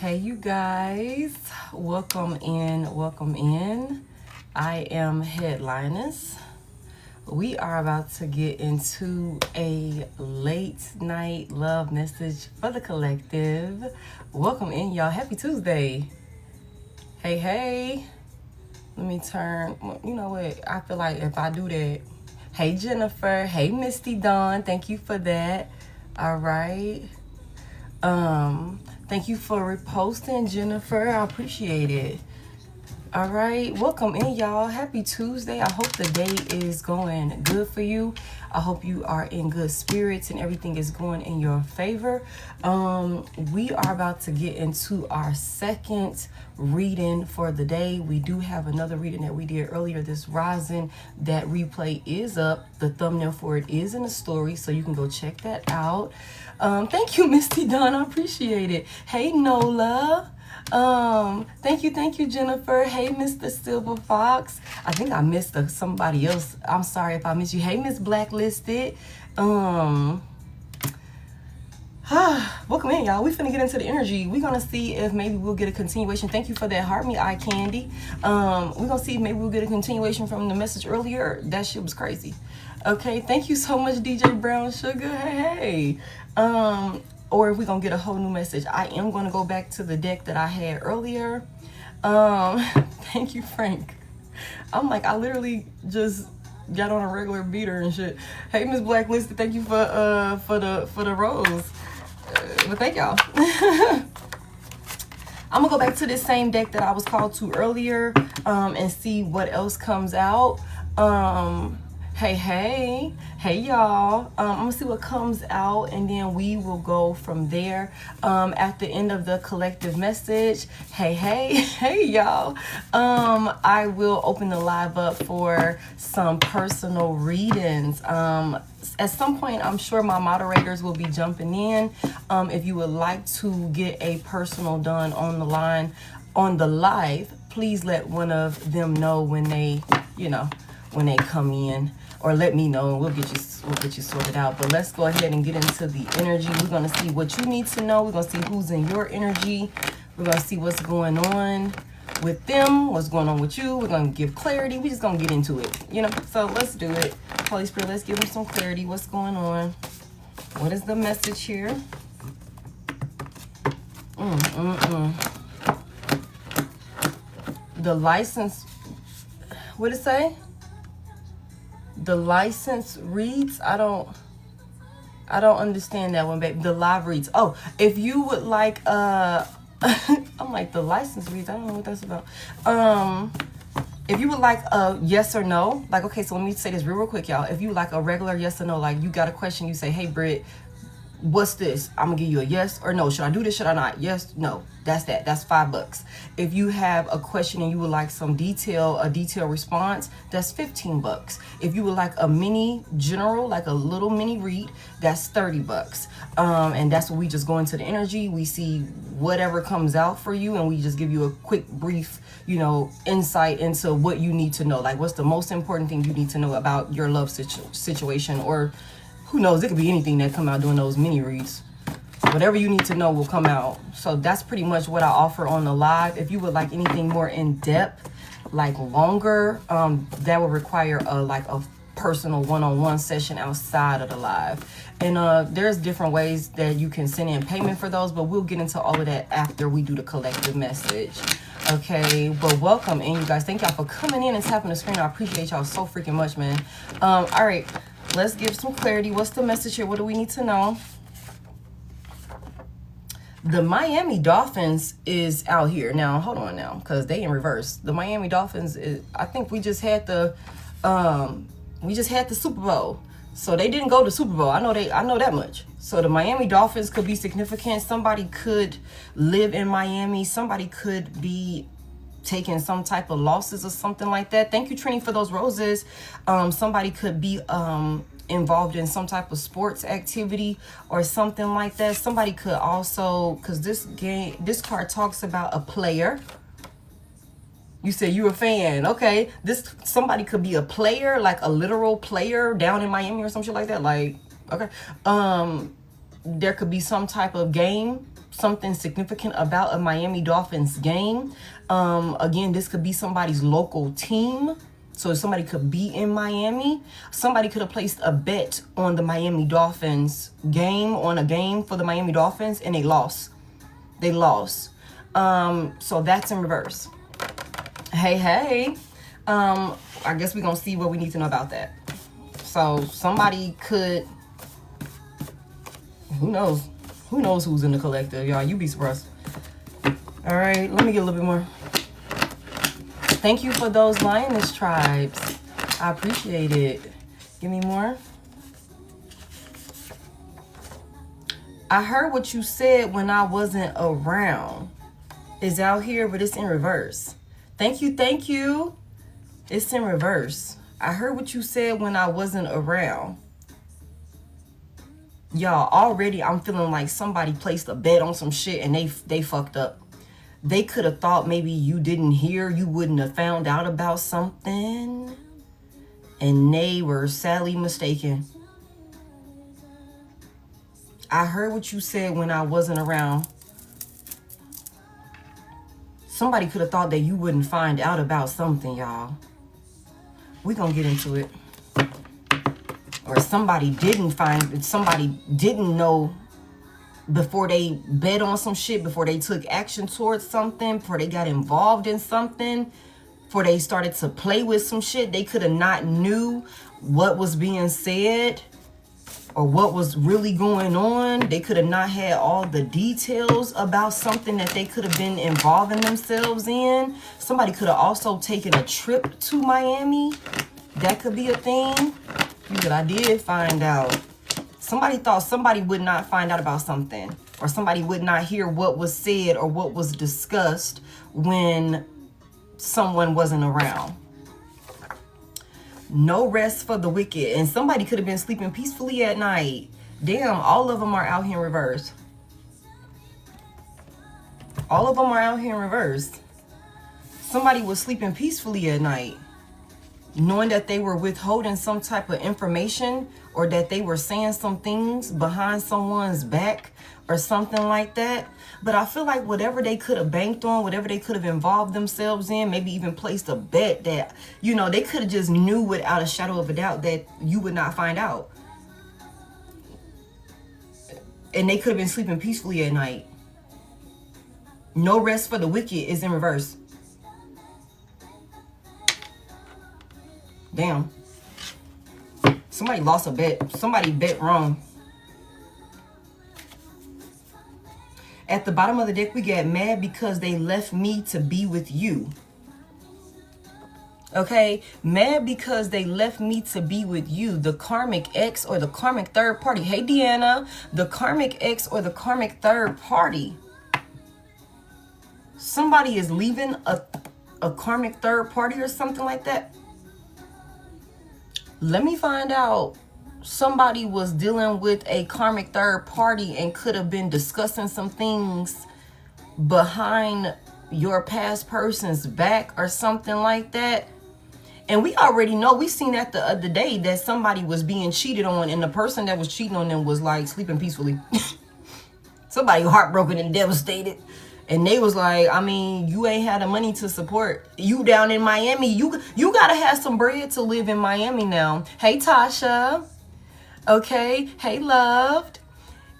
Hey you guys, welcome in. I am Head.Lioness. We are about to get into a late night love message for the collective. Welcome in, y'all. Happy Tuesday. Hey. Let me turn, you know what, I feel like if I do that. Hey Jennifer, hey Misty Dawn, thank you for that. All right. Thank you for reposting, Jennifer. I appreciate it. All right, welcome in, y'all. Happy Tuesday. I hope the day is going good for you. I hope you are in good spirits and everything is going in your favor. We are about to get into our second reading for the day. We do have another reading that we did earlier this rising. That replay is up. The thumbnail for it is in the story, so you can go check that out. Thank you, Misty Dawn. I appreciate it. Hey, Nola. Thank you, Jennifer. Hey, Mr. Silver Fox. I think I missed somebody else. I'm sorry if I missed you. Hey, Miss Blacklisted. Welcome in, y'all. We finna get into the energy. We're gonna see if maybe we'll get a continuation. Thank you for that heart me eye candy. We're gonna see if maybe we'll get a continuation from the message earlier. That shit was crazy. Okay, thank you so much, DJ Brown Sugar. Hey. Or if we're gonna get a whole new message. I am gonna go back to the deck that I had earlier. Thank you, Frank. I'm like, I literally just got on a regular beater and shit. Hey, Miss Blacklisted, thank you for the rose. But thank y'all. I'm gonna go back to this same deck that I was called to earlier, and see what else comes out. Hey y'all. I'm gonna see what comes out and then we will go from there. At the end of the collective message, hey y'all. I will open the live up for some personal readings. At some point, I'm sure my moderators will be jumping in. If you would like to get a personal done on the line, on the live, please let one of them know when they, when they come in. Or let me know and we'll get you sorted out. But let's go ahead and get into the energy. We're gonna see what you need to know. We're gonna see who's in your energy. We're gonna see what's going on with them, what's going on with you. We're gonna give clarity. We're just gonna get into it, So let's do it. Holy Spirit, let's give them some clarity. What's going on? What is the message here? The license. What did it say? The license reads, I don't understand that one, baby. The live reads. Oh, if you would like, I'm like, the license reads, I don't know what that's about. If you would like a yes or no, like, okay, so let me say this real quick, y'all. If you like a regular yes or no, like you got a question, you say, hey, Britt, what's this? I'm gonna give you a yes or no. Should I do this? Should I not? Yes, no. That's $5. If you have a question and you would like a detailed response, that's $15. If you would like a mini general, like a little mini read, that's $30. And that's what we just go into the energy. We see whatever comes out for you, and we just give you a quick, brief, insight into what you need to know. Like, what's the most important thing you need to know about your love situation, or who knows, it could be anything that come out during those mini reads. Whatever you need to know will come out. So that's pretty much what I offer on the live. If you would like anything more in depth, like longer, that would require a personal one-on-one session outside of the live. And there's different ways that you can send in payment for those, but we'll get into all of that after we do the collective message. Okay, but welcome in, you guys. Thank y'all for coming in and tapping the screen. I appreciate y'all so freaking much, man. All right. Let's give some clarity. What's the message here? What do we need to know? The Miami Dolphins is out here. Now, hold on now, because they in reverse. The Miami Dolphins I think we just had the Super Bowl. So they didn't go to Super Bowl. I know that much. So the Miami Dolphins could be significant. Somebody could live in Miami. Somebody could be taking some type of losses or something like that. Thank you, Trini, for those roses. Somebody could be involved in some type of sports activity or something like that. Somebody could also, because this card talks about a player. You say you're a fan. Okay. Somebody could be a player, like a literal player down in Miami or some shit like that. Like, okay. There could be some type of game something significant about a Miami Dolphins game. Again, this could be somebody's local team. So somebody could be in Miami. Somebody could have placed a bet on the Miami Dolphins game, on a game for the Miami Dolphins, and they lost. They lost. So that's in reverse. Hey. I guess we're going to see what we need to know about that. So somebody could, who knows? Who knows who's in the collective, y'all? You be surprised. All right, let me get a little bit more. Thank you for those Lioness tribes. I appreciate it. Give me more. I heard what you said when I wasn't around. It's out here, but it's in reverse. Thank you. It's in reverse. I heard what you said when I wasn't around. Y'all, already I'm feeling like somebody placed a bet on some shit and they fucked up. They could have thought maybe you didn't hear, you wouldn't have found out about something. And they were sadly mistaken. I heard what you said when I wasn't around. Somebody could have thought that you wouldn't find out about something, y'all. We're gonna get into it. Or somebody didn't know before they bet on some shit, before they took action towards something, before they got involved in something, before they started to play with some shit. They could have not knew what was being said or what was really going on. They could have not had all the details about something that they could have been involving themselves in. Somebody could have also taken a trip to Miami. That could be a thing. But I did find out. Somebody thought somebody would not find out about something, or somebody would not hear what was said or what was discussed when someone wasn't around. No rest for the wicked. And somebody could have been sleeping peacefully at night. Damn, all of them are out here in reverse. All of them are out here in reverse. Somebody was sleeping peacefully at night, knowing that they were withholding some type of information, or that they were saying some things behind someone's back or something like that. But I feel like whatever they could have banked on, whatever they could have involved themselves in, maybe even placed a bet that, you know, they could have just knew without a shadow of a doubt that you would not find out. And they could have been sleeping peacefully at night. No rest for the wicked is in reverse. Damn. Somebody lost a bet. Somebody bet wrong. At the bottom of the deck, we get mad because they left me to be with you. Okay? Mad because they left me to be with you. The karmic ex or the karmic third party. Hey, Deanna. The karmic ex or the karmic third party. Somebody is leaving a karmic third party or something like that. Let me find out. Somebody was dealing with a karmic third party and could have been discussing some things behind your past person's back or something like that. And we already know, we seen that the other day, that somebody was being cheated on and the person that was cheating on them was like sleeping peacefully. Somebody heartbroken and devastated. And they was like, I mean, you ain't had the money to support. You down in Miami. You got to have some bread to live in Miami now. Hey, Tasha. Okay. Hey, loved.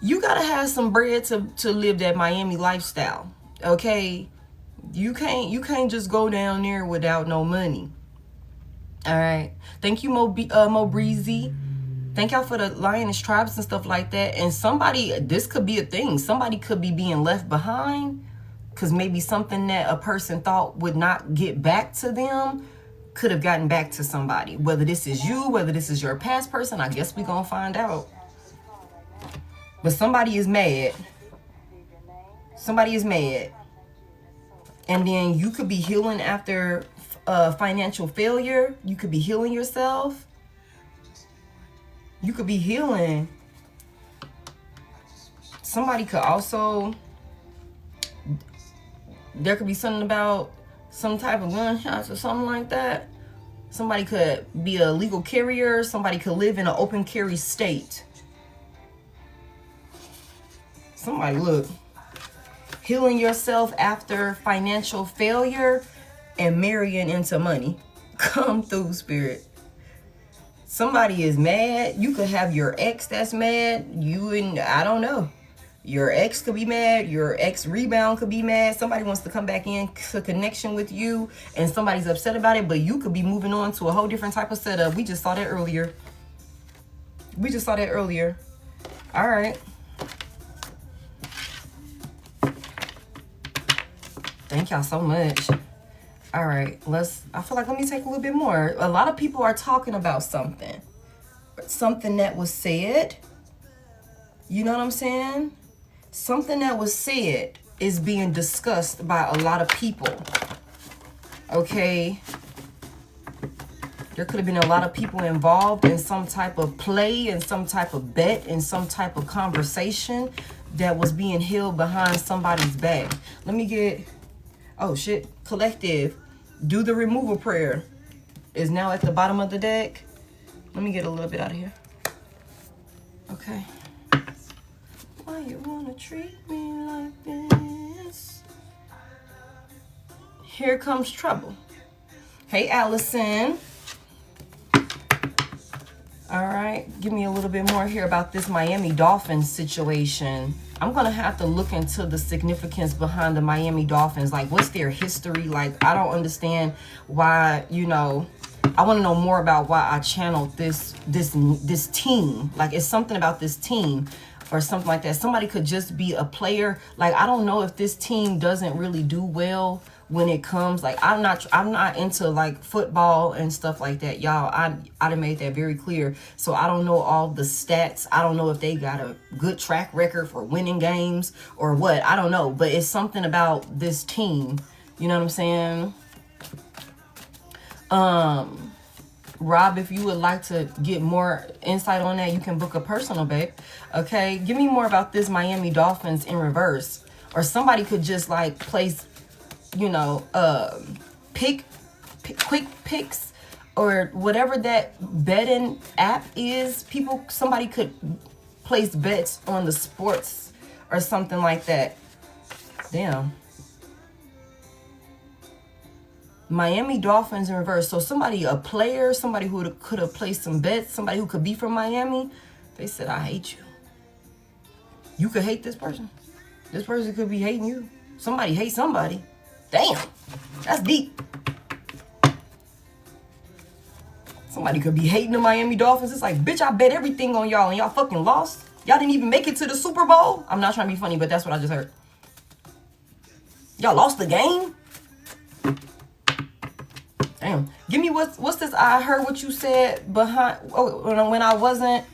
You got to have some bread to live that Miami lifestyle. Okay. You can't just go down there without no money. All right. Thank you, Mo Breezy. Thank y'all for the Lioness tribes and stuff like that. And somebody, this could be a thing. Somebody could be being left behind because maybe something that a person thought would not get back to them could have gotten back to somebody. Whether this is you, whether this is your past person, I guess we're going to find out. But somebody is mad. Somebody is mad. And then you could be healing after financial failure. You could be healing yourself. You could be healing. Somebody could also, there could be something about some type of gunshots or something like that. Somebody could be a legal carrier. Somebody could live in an open carry state. Somebody, look. healing yourself after financial failure, and marrying into money. Come through, Spirit. Somebody is mad. You could have your ex that's mad. I don't know. Your ex could be mad. Your ex rebound could be mad. Somebody wants to come back in to connection with you, and somebody's upset about it, but you could be moving on to a whole different type of setup. We just saw that earlier. All right. Thank y'all so much. All right, I feel like let me take a little bit more. A lot of people are talking about something that was said. You know what I'm saying? Something that was said is being discussed by a lot of people. Okay? There could have been a lot of people involved in some type of play, and some type of bet, and some type of conversation that was being held behind somebody's back. Let me get, oh shit, collective. Do the removal prayer is now at the bottom of the deck. Let me get a little bit out of here. Okay. Why you wanna treat me like this? Here comes trouble. Hey, Allison. All right, give me a little bit more here about this Miami Dolphins situation. I'm gonna have to look into the significance behind the Miami Dolphins. Like, what's their history? Like, I don't understand why, I want to know more about why I channeled this team. Like, it's something about this team or something like that. Somebody could just be a player. Like, I don't know if this team doesn't really do well when it comes, like, I'm not into like football and stuff like that, y'all. I done made that very clear. So I don't know all the stats. I don't know if they got a good track record for winning games or what. I don't know, but it's something about this team. You know what I'm saying? Rob, if you would like to get more insight on that, you can book a personal, babe. Okay, give me more about this Miami Dolphins in reverse. Or somebody could just like place, quick picks or whatever that betting app is. Somebody could place bets on the sports or something like that. Damn. Miami Dolphins in reverse. So a player, somebody who could have placed some bets, somebody who could be from Miami, they said, I hate you. You could hate this person. This person could be hating you. Somebody hates somebody. Damn, that's deep. Somebody could be hating the Miami Dolphins. It's like, bitch, I bet everything on y'all and y'all fucking lost. Y'all didn't even make it to the Super Bowl. I'm not trying to be funny, but that's what I just heard. Y'all lost the game? Damn. Give me what's this? I heard what you said behind. Oh, when I wasn't.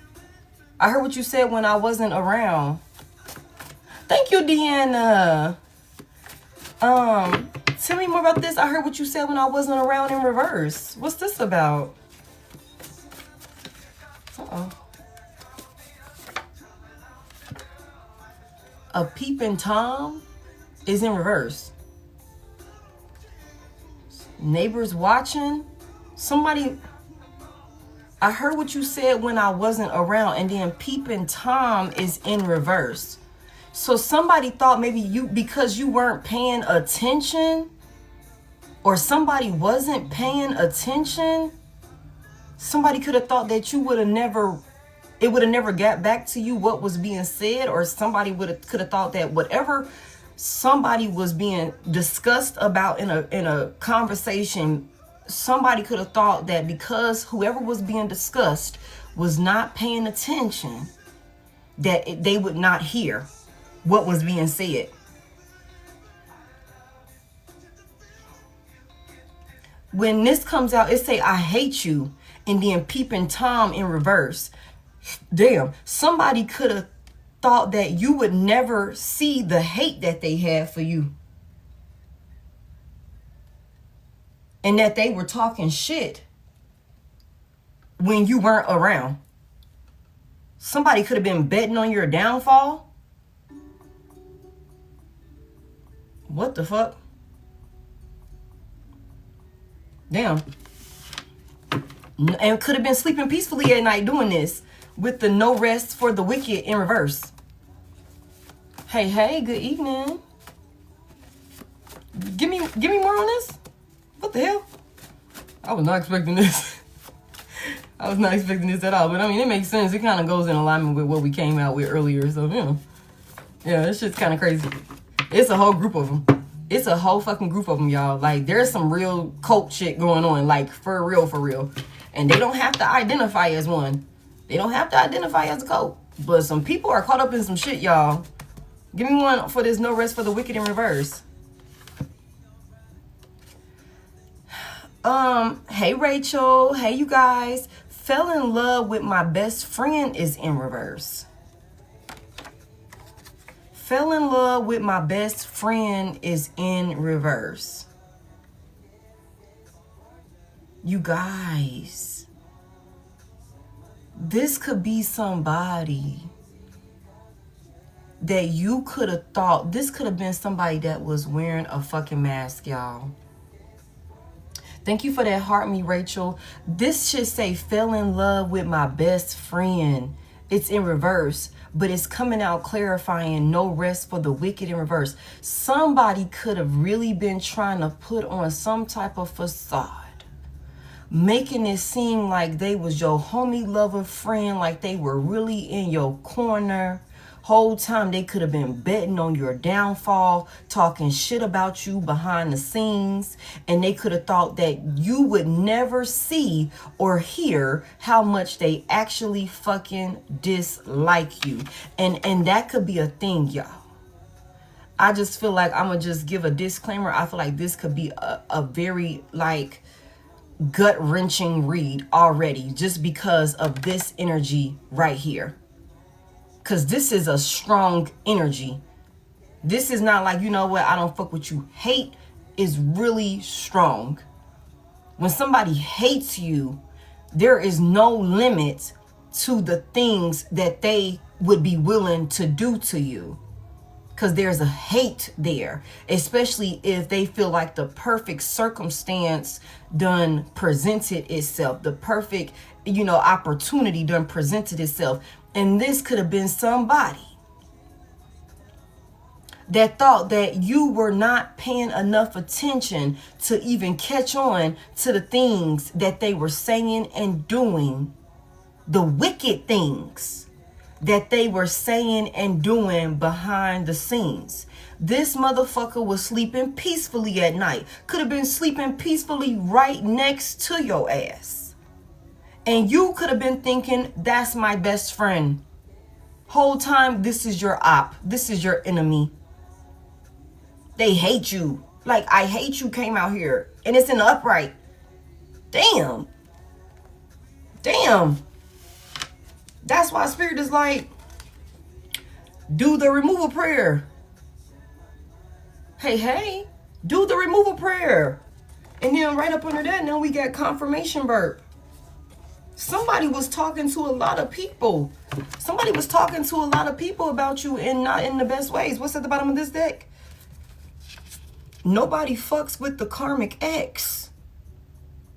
I heard what you said when I wasn't around. Thank you, Deanna. Tell me more about this. I heard what you said when I wasn't around in reverse. What's this about? Uh-oh. A peeping Tom is in reverse. Neighbors watching. Somebody. I heard what you said when I wasn't around, and then peeping Tom is in reverse. So somebody thought maybe because you weren't paying attention, or somebody wasn't paying attention, somebody could have thought that it would have never got back to you what was being said, or somebody could have thought that whatever somebody was being discussed about in a conversation, somebody could have thought that because whoever was being discussed was not paying attention, that they would not hear what was being said. When this comes out, it say, I hate you, and then peeping Tom in reverse. Damn, somebody could have thought that you would never see the hate that they had for you. And that they were talking shit when you weren't around. Somebody could have been betting on your downfall. What the fuck? Damn. And could have been sleeping peacefully at night doing this with the no rest for the wicked in reverse. Hey, good evening. Give me more on this. What the hell? I was not expecting this. I was not expecting this at all. But I mean, it makes sense. It kind of goes in alignment with what we came out with earlier. So, yeah, it's just kind of crazy. It's a whole group of them. It's a whole fucking group of them, y'all. Like, there's some real cult shit going on. Like, for real, for real. And they don't have to identify as one. They don't have to identify as a cult. But some people are caught up in some shit, y'all. Give me one for this no rest for the wicked in reverse. Hey Rachel, hey you guys. Fell in love with my best friend is in reverse. Fell in love with my best friend is in reverse. You guys, this could be somebody that you could have thought, this could have been somebody that was wearing a fucking mask, y'all. Thank you for that heart me, Rachel. This should say fell in love with my best friend. It's in reverse, but it's coming out clarifying no rest for the wicked in reverse. Somebody could have really been trying to put on some type of facade, making it seem like they was your homie lover friend, like they were really in your corner. Whole time they could have been betting on your downfall, talking shit about you behind the scenes, and they could have thought that you would never see or hear how much they actually fucking dislike you. And that could be a thing, y'all. I just feel like I'm gonna just give a disclaimer. I feel like this could be a very like gut-wrenching read already, just because of this energy right here. Because this is a strong energy. This is not like, you know what, I don't fuck with you. Hate is really strong. When somebody hates you, there is no limit to the things that they would be willing to do to you. Because there's a hate there, especially if they feel like the perfect circumstance done presented itself, the perfect, opportunity done presented itself. And this could have been somebody that thought that you were not paying enough attention to even catch on to the things that they were saying and doing, the wicked things that they were saying and doing behind the scenes. This motherfucker was sleeping peacefully at night. Could have been sleeping peacefully right next to your ass. And you could have been thinking, that's my best friend. Whole time, this is your op. This is your enemy. They hate you. Like, I hate you came out here. And it's in the upright. Damn. Damn. That's why Spirit is like, do the removal prayer. Hey, do the removal prayer. And then right up under that, now we got confirmation burp. Somebody was talking to a lot of people. Somebody was talking to a lot of people about you and not in the best ways. What's at the bottom of this deck? Nobody fucks with the karmic ex.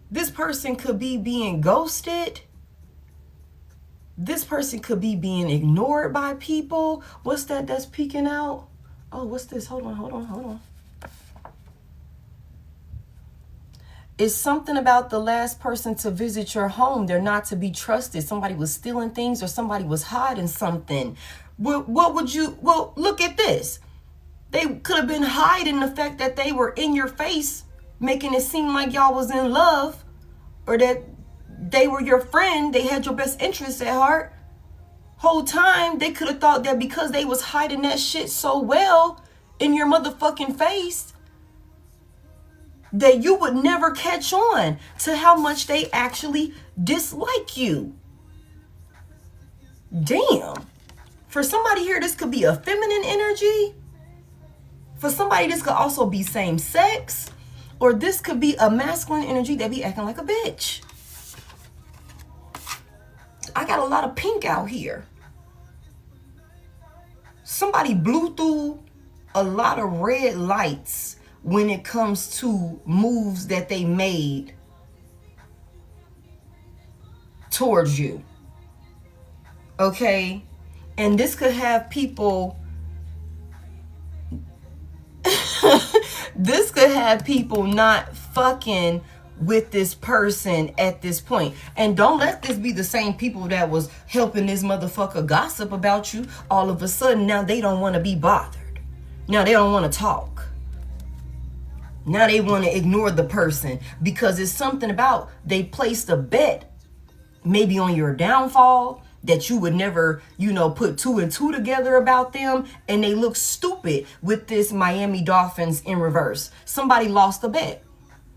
This person could be being ghosted. This person could be being ignored by people. What's that that's peeking out? Oh, what's this? Hold on. It's something about the last person to visit your home. They're not to be trusted. Somebody was stealing things or somebody was hiding something. What would you, well, look at this. They could have been hiding the fact that they were in your face, making it seem like y'all was in love, or that they were your friend. They had your best interests at heart. Whole time, they could have thought that because they was hiding that shit so well in your motherfucking face, that you would never catch on to how much they actually dislike you. Damn. For somebody here, this could be a feminine energy. For somebody, this could also be same sex. Or this could be a masculine energy that be acting like a bitch. I got a lot of pink out here. Somebody blew through a lot of red lights when it comes to moves that they made towards you. Okay? And this could have people This could have people not fucking with this person at this point. And don't let this be the same people that was helping this motherfucker gossip about you. All of a sudden, now they don't want to be bothered. Now they don't want to talk. Now they want to ignore the person because it's something about they placed a bet maybe on your downfall that you would never, put 2 and 2 together about them, and they look stupid with this Miami Dolphins in reverse. Somebody lost a bet.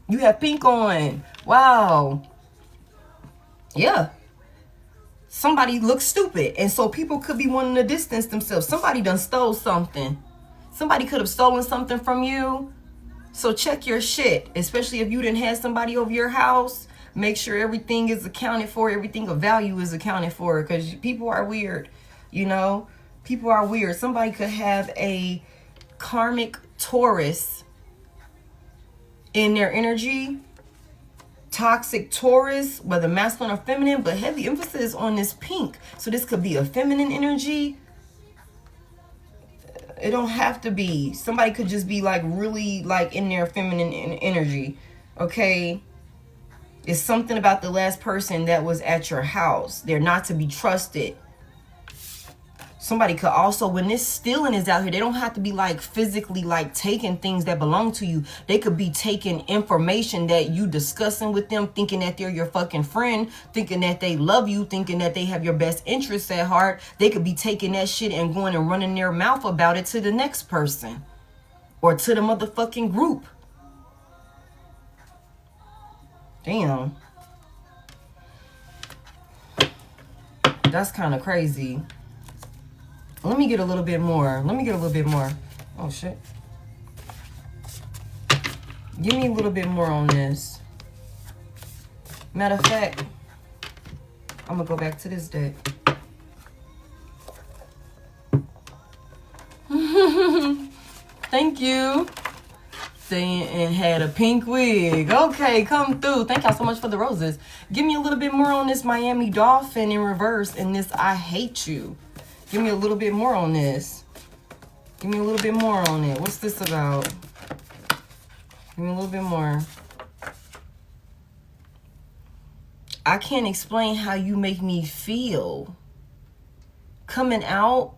You have pink on. Wow. Yeah. Somebody looks stupid, and so people could be wanting to distance themselves. Somebody done stole something. Somebody could have stolen something from you. So check your shit, especially if you didn't have somebody over your house. Make sure everything is accounted for. Everything of value is accounted for, because people are weird. People are weird. Somebody could have a karmic Taurus in their energy. Toxic Taurus, whether masculine or feminine, but heavy emphasis on this pink. So this could be a feminine energy. It don't have to be. Somebody could just be like really like in their feminine energy. Okay. It's something about the last person that was at your house. They're not to be trusted. Somebody could also, when this stealing is out here, they don't have to be like physically like taking things that belong to you. They could be taking information that you discussing with them, thinking that they're your fucking friend, thinking that they love you, thinking that they have your best interests at heart. They could be taking that shit and going and running their mouth about it to the next person or to the motherfucking group. Damn. That's kind of crazy. Let me get a little bit more. Oh, shit. Give me a little bit more on this. Matter of fact, I'm going to go back to this deck. Thank you. And had a pink wig. Okay, come through. Thank y'all so much for the roses. Give me a little bit more on this Miami Dolphin in reverse and this I hate you. Give me a little bit more on this. Give me a little bit more on it. What's this about? Give me a little bit more. I can't explain how you make me feel. Coming out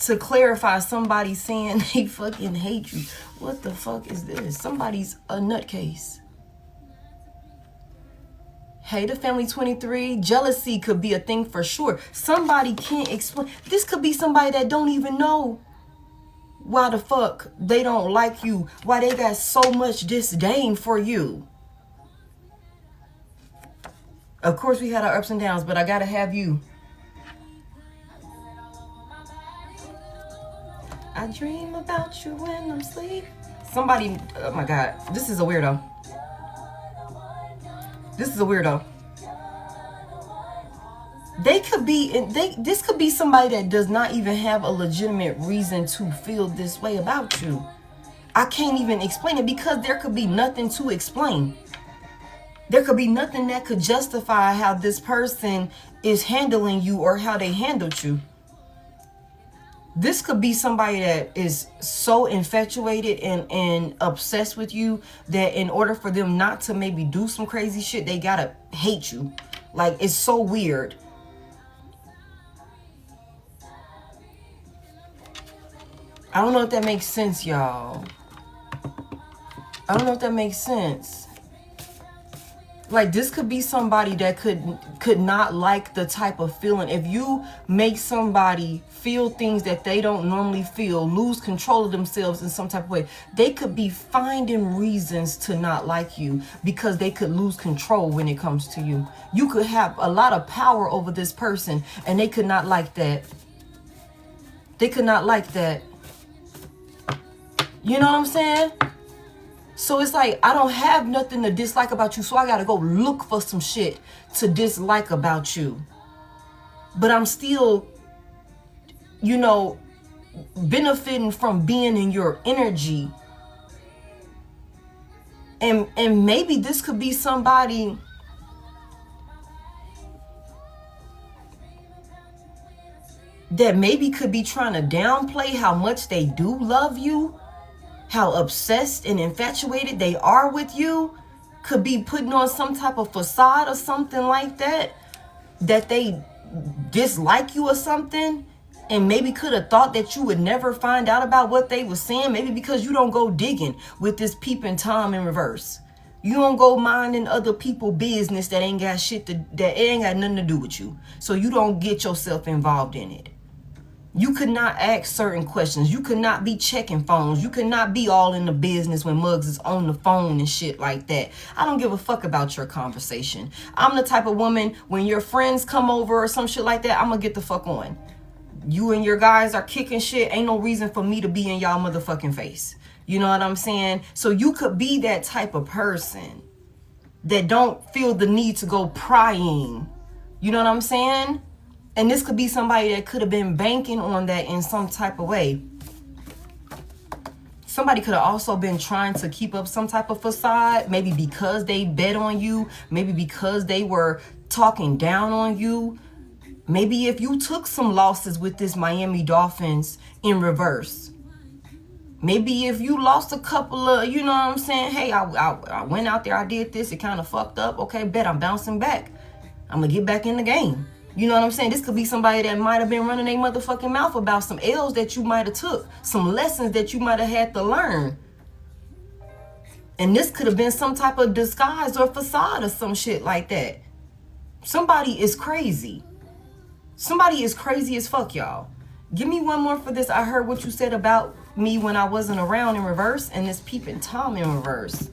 to clarify, somebody saying they fucking hate you. What the fuck is this? Somebody's a nutcase. Hey, the family 23. Jealousy could be a thing for sure. Somebody can't explain. This could be somebody that don't even know why the fuck they don't like you. Why they got so much disdain for you. Of course, we had our ups and downs, but I gotta have you. I dream about you when I'm asleep. Somebody, oh my God, this is a weirdo. This is a weirdo. They could be, this could be somebody that does not even have a legitimate reason to feel this way about you. I can't even explain it because there could be nothing to explain. There could be nothing that could justify how this person is handling you or how they handled you. This could be somebody that is so infatuated and obsessed with you that in order for them not to maybe do some crazy shit, they gotta hate you. Like, it's so weird. I don't know if that makes sense, y'all. I don't know if that makes sense. Like, this could be somebody that could not like the type of feeling. If you make somebody feel things that they don't normally feel, lose control of themselves in some type of way, they could be finding reasons to not like you because they could lose control when it comes to you. You could have a lot of power over this person and they could not like that. They could not like that. You know what I'm saying? So it's like, I don't have nothing to dislike about you, so I gotta go look for some shit to dislike about you. But I'm still, you know, benefiting from being in your energy. And maybe this could be somebody that maybe could be trying to downplay how much they do love you. how obsessed and infatuated they are with you, could be putting on some type of facade or something like that, that they dislike you or something, and maybe could have thought that you would never find out about what they were saying, maybe because you don't go digging with this peeping Tom in reverse. You don't go minding other people's business that ain't got shit that ain't got nothing to do with you. So you don't get yourself involved in it. You could not ask certain questions. You could not be checking phones. You could not be all in the business when Muggs is on the phone and shit like that. I don't give a fuck about your conversation. I'm the type of woman, when your friends come over or some shit like that, I'm gonna get the fuck on. You and your guys are kicking shit. Ain't no reason for me to be in y'all motherfucking face. You know what I'm saying? So you could be that type of person that don't feel the need to go prying. You know what I'm saying? And this could be somebody that could have been banking on that in some type of way. Somebody could have also been trying to keep up some type of facade, maybe because they bet on you, maybe because they were talking down on you. Maybe if you took some losses with this Miami Dolphins in reverse. Maybe if you lost a couple of, you know what I'm saying? Hey, I went out there, I did this, it kind of fucked up. Okay, bet I'm bouncing back. I'm going to get back in the game. You know what I'm saying? This could be somebody that might have been running their motherfucking mouth about some L's that you might have took, some lessons that you might have had to learn. And this could have been some type of disguise or facade or some shit like that. Somebody is crazy. Somebody is crazy as fuck, y'all. Give me one more for this. I heard what you said about me when I wasn't around in reverse, and this peeping Tom in reverse.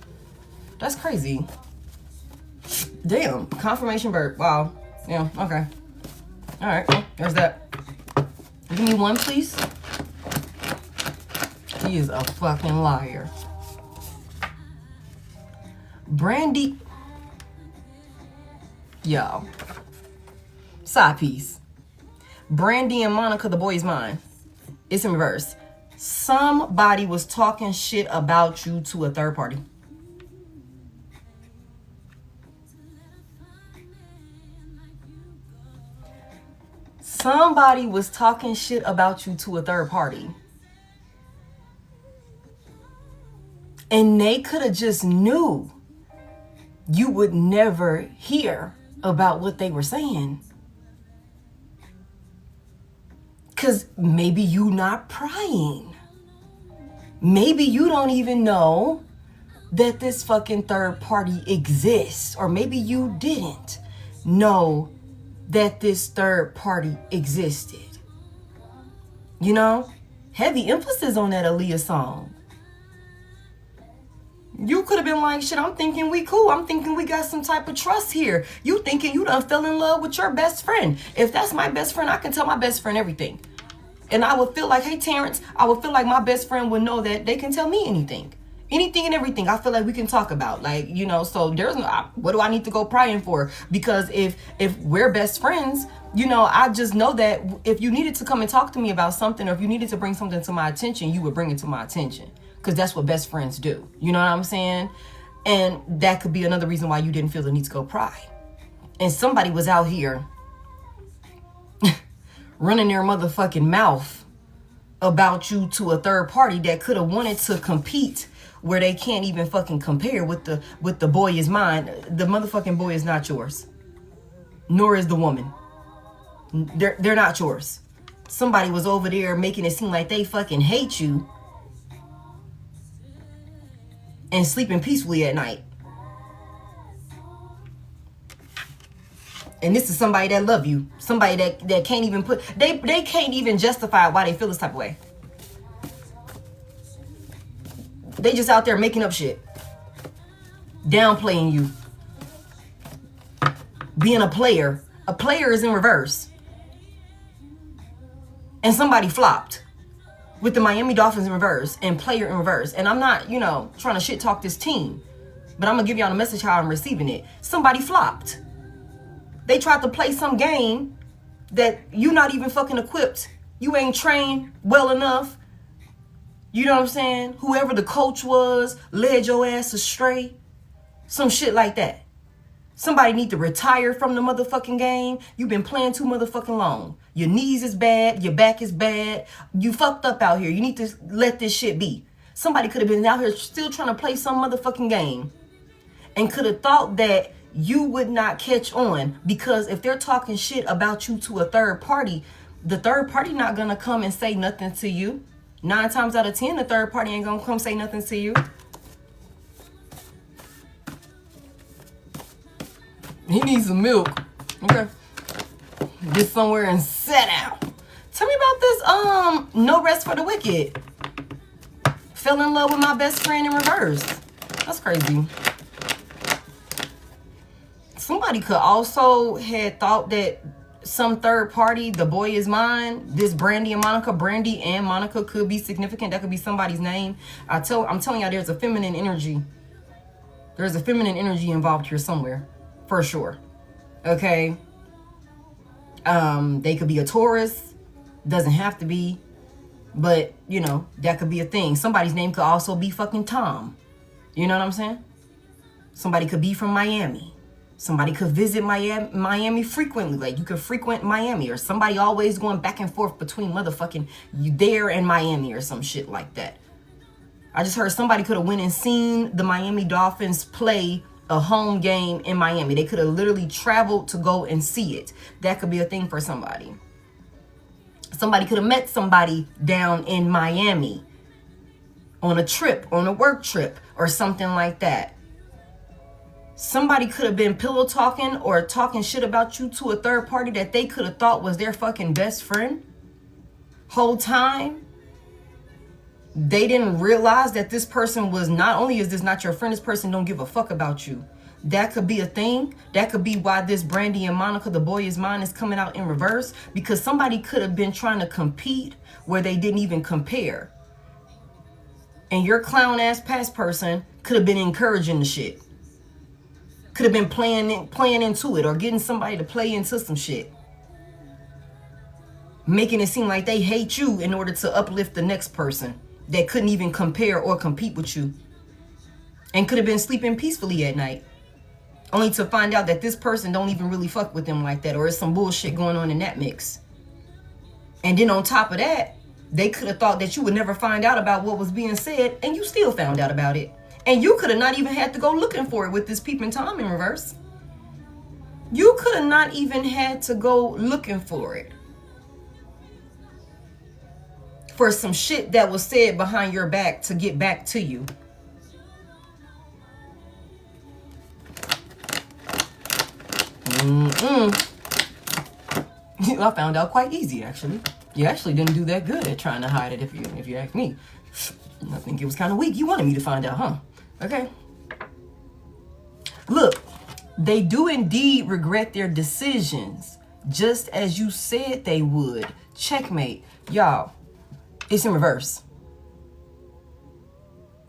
That's crazy. Damn. Confirmation verb. Wow. Yeah, okay. All right, well, there's that. Give me one, please. He is a fucking liar. Brandy. Yo. Side piece. Brandy and Monica, the boy's mine. It's in reverse. Somebody was talking shit about you to a third party. Somebody was talking shit about you to a third party. And they could have just knew you would never hear about what they were saying. Because maybe you not prying. Maybe you don't even know that this fucking third party exists. Or maybe you didn't know that this third party existed. You know? Heavy emphasis on that Aaliyah song. You could have been like, shit, I'm thinking we cool. I'm thinking we got some type of trust here. You thinking you done fell in love with your best friend. If that's my best friend, I can tell my best friend everything. And I would feel like, hey, Terrence, I would feel like my best friend would know that they can tell me anything. Anything and everything I feel like we can talk about. Like, you know, so there's no, what do I need to go prying for? Because if we're best friends, you know, I just know that if you needed to come and talk to me about something, or if you needed to bring something to my attention, you would bring it to my attention. Because that's what best friends do. You know what I'm saying? And that could be another reason why you didn't feel the need to go pry. And somebody was out here running their motherfucking mouth about you to a third party that could have wanted to compete where they can't even fucking compare with the boy is mine. The motherfucking boy is not yours. Nor is the woman. They're not yours. Somebody was over there making it seem like they fucking hate you and sleeping peacefully at night. And this is somebody that love you. Somebody that can't even put, they can't even justify why they feel this type of way. They just out there making up shit. Downplaying you. Being a player. A player is in reverse. And somebody flopped with the Miami Dolphins in reverse and player in reverse. And I'm not, you know, trying to shit talk this team, but I'm going to give y'all a message how I'm receiving it. Somebody flopped. They tried to play some game that you not even fucking equipped. You ain't trained well enough. You know what I'm saying? Whoever the coach was led your ass astray. Some shit like that. Somebody need to retire from the motherfucking game. You've been playing too motherfucking long. Your knees is bad. Your back is bad. You fucked up out here. You need to let this shit be. Somebody could have been out here still trying to play some motherfucking game and could have thought that you would not catch on, because if they're talking shit about you to a third party, the third party not gonna come and say nothing to you. 9 times out of 10, the third party ain't gonna come say nothing to you. He needs some milk. Okay. Get somewhere and sit down. Tell me about this, no rest for the wicked. Fell in love with my best friend in reverse. That's crazy. Somebody could also had thought that some third party, the boy is mine, this Brandy and Monica could be significant. That could be somebody's name. I'm telling y'all, there's a feminine energy. There's a feminine energy involved here somewhere, for sure. Okay. They could be a Taurus. Doesn't have to be. But, you know, that could be a thing. Somebody's name could also be fucking Tom. You know what I'm saying? Somebody could be from Miami. Somebody could visit Miami frequently. Like, you could frequent Miami. Or somebody always going back and forth between motherfucking you there and Miami or some shit like that. I just heard somebody could have went and seen the Miami Dolphins play a home game in Miami. They could have literally traveled to go and see it. That could be a thing for somebody. Somebody could have met somebody down in Miami on a trip, on a work trip or something like that. Somebody could have been pillow talking or talking shit about you to a third party that they could have thought was their fucking best friend. Whole time, they didn't realize that this person was, not only is this not your friend, this person don't give a fuck about you. That could be a thing. That could be why this Brandy and Monica, the boy is mine, is coming out in reverse. Because somebody could have been trying to compete where they didn't even compare. And your clown ass past person could have been encouraging the shit. Could have been playing into it or getting somebody to play into some shit. Making it seem like they hate you in order to uplift the next person that couldn't even compare or compete with you. And could have been sleeping peacefully at night. Only to find out that this person don't even really fuck with them like that. Or there's some bullshit going on in that mix. And then on top of that, they could have thought that you would never find out about what was being said. And you still found out about it. And you could have not even had to go looking for it with this peeping Tom in reverse. You could have not even had to go looking for it. For some shit that was said behind your back to get back to you. I found out quite easy, actually. You actually didn't do that good at trying to hide it, if you ask me. I think it was kind of weak. You wanted me to find out, huh? Okay. Look, they do indeed regret their decisions, just as you said they would. Checkmate. Y'all, it's in reverse.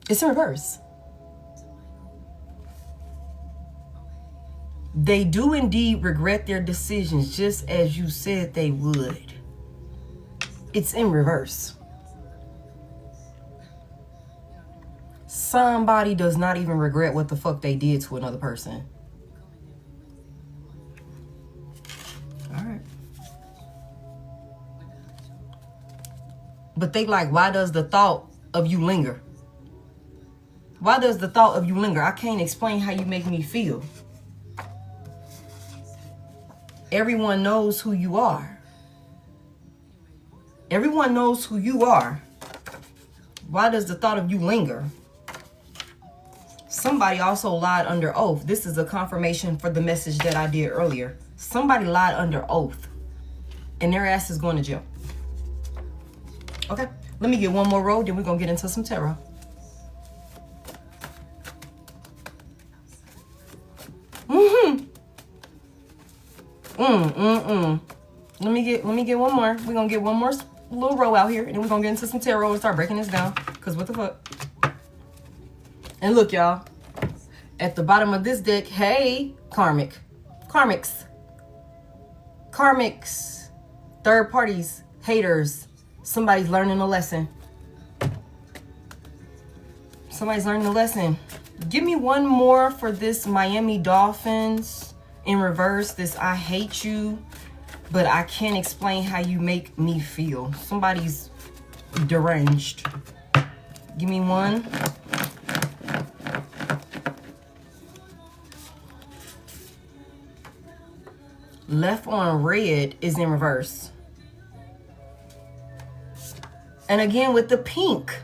It's in reverse. They do indeed regret their decisions, just as you said they would. It's in reverse. Somebody does not even regret what the fuck they did to another person. All right. But they like, why does the thought of you linger? Why does the thought of you linger? I can't explain how you make me feel. Everyone knows who you are. Everyone knows who you are. Why does the thought of you linger? Somebody also lied under oath. This is a confirmation for the message that I did earlier. Somebody lied under oath. And their ass is going to jail. Okay, let me get one more roll, then we're going to get into some tarot. Let me get one more. We're gonna get one more little row out here, and then we're gonna get into some tarot and start breaking this down. Cause what the fuck? And look, y'all, at the bottom of this deck, hey, karmics, third parties, haters. Somebody's learning a lesson. Somebody's learning a lesson. Give me one more for this Miami Dolphins in reverse. This I hate you, but I can't explain how you make me feel. Somebody's deranged. Give me one. Left on red is in reverse. And again with the pink.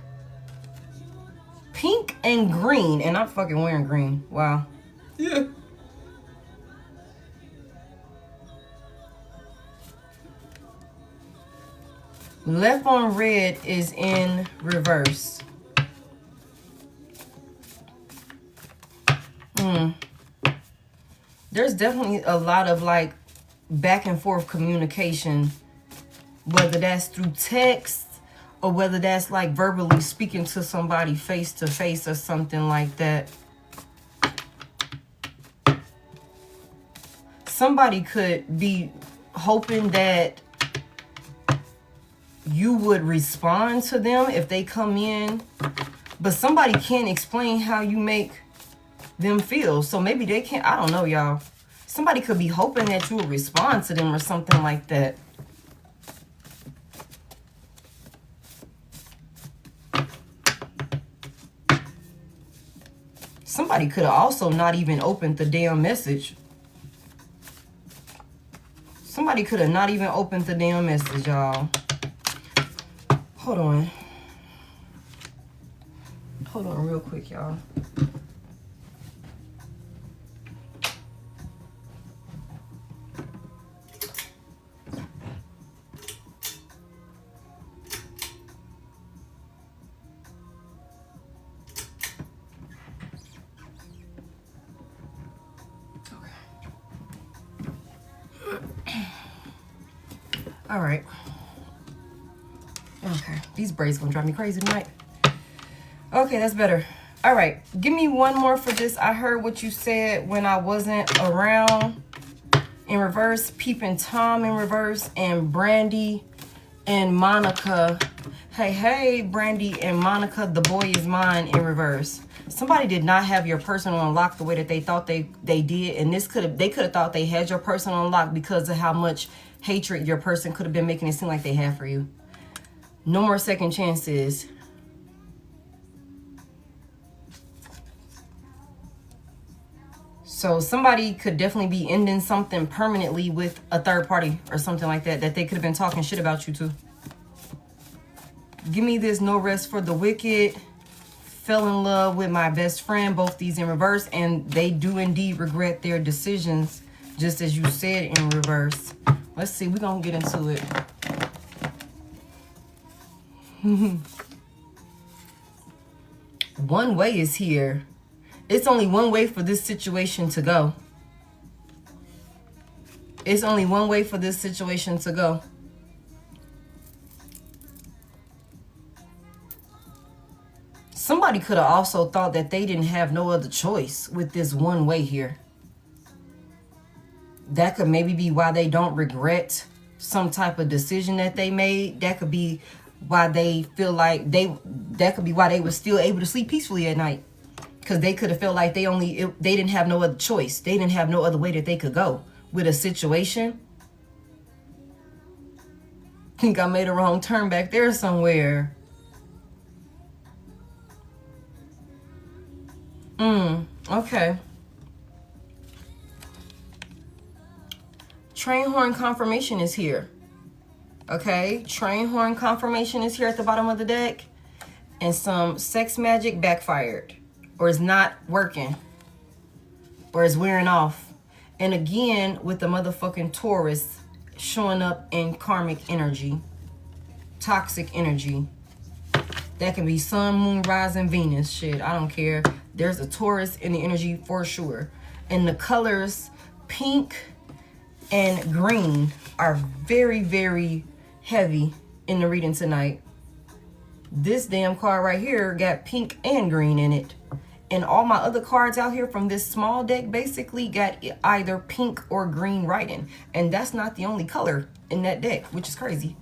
Pink and green. And I'm fucking wearing green. Wow. Yeah. Left on red is in reverse. There's definitely a lot of like back and forth communication, whether that's through text or whether that's like verbally speaking to somebody face to face or something like that. Somebody could be hoping that you would respond to them if they come in, but somebody can't explain how you make them feel. So maybe they can't, I don't know, y'all. Somebody could be hoping that you will respond to them or something like that. Somebody could have also not even opened the damn message. Somebody could have not even opened the damn message, y'all. Hold on. Hold on real quick, y'all. All right. Okay, these braids gonna drive me crazy tonight. Okay, that's better. All right, give me one more for this. I heard what you said when I wasn't around. In reverse, Peeping Tom in reverse, and Brandy and Monica. Hey, Brandy and Monica, the boy is mine in reverse. Somebody did not have your person on lock the way that they thought they did, and they could have thought they had your person on lock because of how much hatred your person could have been making it seem like they had for you. No more second chances. So somebody could definitely be ending something permanently with a third party or something like that they could have been talking shit about you to. Give me this no rest for the wicked. Fell in love with my best friend. Both these in reverse, and they do indeed regret their decisions, just as you said in reverse. Let's see, we're gonna get into it. One way is here. It's only one way for this situation to go. It's only one way for this situation to go. Somebody could have also thought that they didn't have no other choice with this one way here. That could maybe be why they don't regret some type of decision that they made. That could be why they feel like that could be why they were still able to sleep peacefully at night. Because they could have felt like they didn't have no other choice. They didn't have no other way that they could go with a situation. Think I made a wrong turn back there somewhere. Okay. Train horn confirmation is here. Okay, train horn confirmation is here at the bottom of the deck. And some sex magic backfired. Or is not working. Or is wearing off. And again, with the motherfucking Taurus showing up in karmic energy. Toxic energy. That can be sun, moon, rising, Venus. Shit, I don't care. There's a Taurus in the energy for sure. And the colors pink and green are very, very heavy in the reading tonight. This damn card right here got pink and green in it. And all my other cards out here from this small deck basically got either pink or green writing. And that's not the only color in that deck, which is crazy.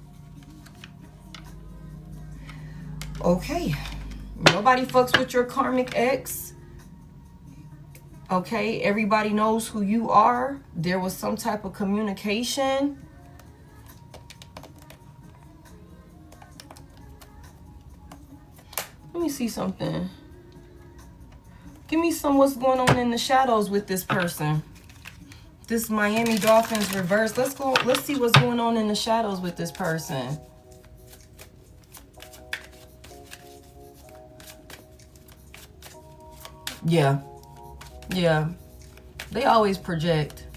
Okay. Nobody fucks with your karmic ex. Okay, everybody knows who you are. There was some type of communication. Let me see something. Give me some what's going on in the shadows with this person. This Miami Dolphins reverse. Let's go. Let's see what's going on in the shadows with this person. Yeah. Yeah. They always project.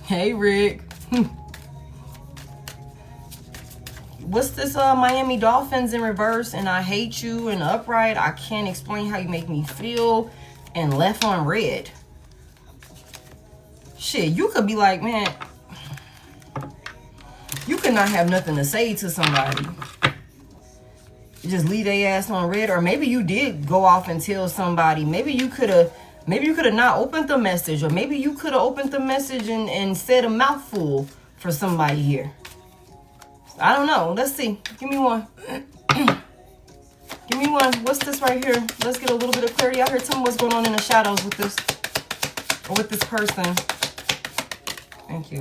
Hey, Rick. What's this Miami Dolphins in reverse? And I hate you. And upright. I can't explain how you make me feel. And left on red. Shit, you could be like, man, you could not have nothing to say to somebody. Just leave their ass on red. Or maybe you did go off and tell somebody. Maybe you could have not opened the message. Or maybe you could have opened the message and said a mouthful for somebody here. I don't know. Let's see. Give me one. Give me one. What's this right here? Let's get a little bit of clarity out here. Tell me what's going on in the shadows with this. Or with this person. Thank you.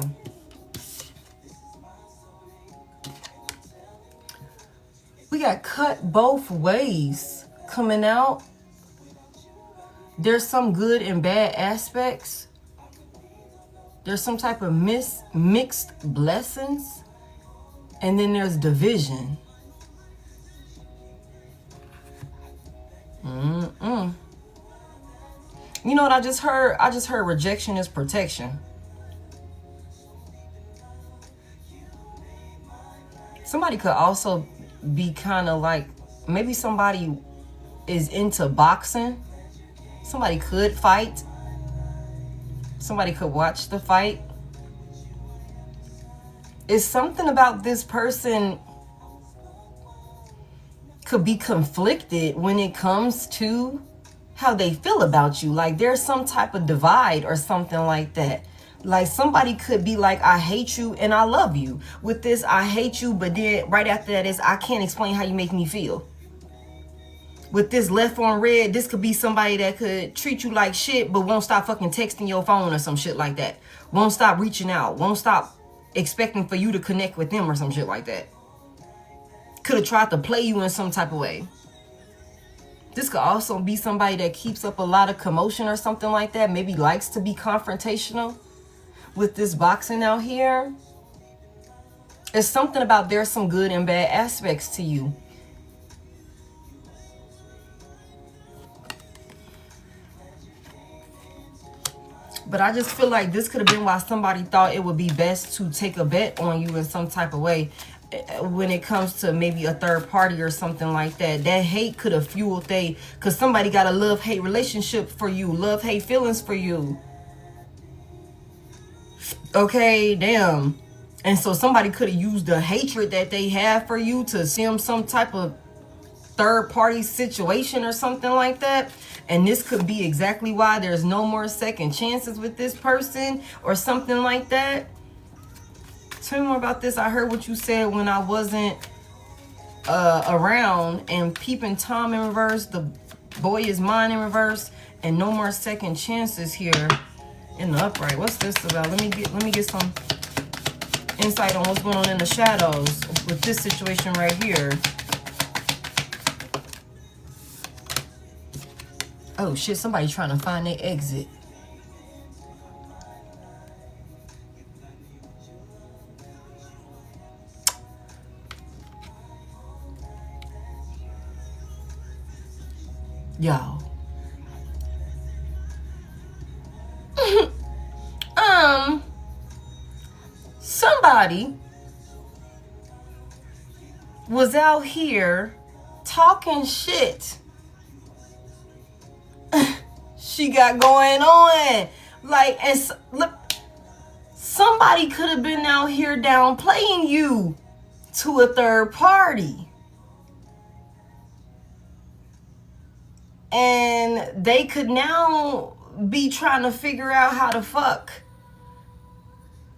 We got cut both ways coming out. There's some good and bad aspects. There's some type of mixed blessings. And then there's division. You know what I just heard? I just heard rejection is protection. Somebody could also be kind of like, maybe somebody is into boxing. Somebody could fight. Somebody could watch the fight. It's something about this person could be conflicted when it comes to how they feel about you. Like there's some type of divide or something like that. Like somebody could be like, I hate you and I love you. With this, I hate you, but then right after that is, I can't explain how you make me feel. With this left on red, this could be somebody that could treat you like shit, but won't stop fucking texting your phone or some shit like that. Won't stop reaching out. Won't stop expecting for you to connect with them or some shit like that. Could have tried to play you in some type of way. This could also be somebody that keeps up a lot of commotion or something like that. Maybe likes to be confrontational. With this boxing out here, it's something about there's some good and bad aspects to you. But I just feel like this could have been why somebody thought it would be best to take a bet on you in some type of way when it comes to maybe a third party or something like that. That hate could have fueled because somebody got a love-hate relationship for you, love-hate feelings for you. Okay, damn. And so somebody could have used the hatred that they have for you to sim some type of third party situation or something like that. And this could be exactly why there's no more second chances with this person or something like that. Tell me more about this. I heard what you said when I wasn't around, and peeping Tom in reverse, the boy is mine in reverse, and no more second chances here. In the upright. What's this about? Let me get some insight on what's going on in the shadows with this situation right here. Oh shit, somebody trying to find their exit. Y'all. Somebody was out here talking shit. She got going on. Like, and look, somebody could have been out here downplaying you to a third party. And they could now be trying to figure out how to fuck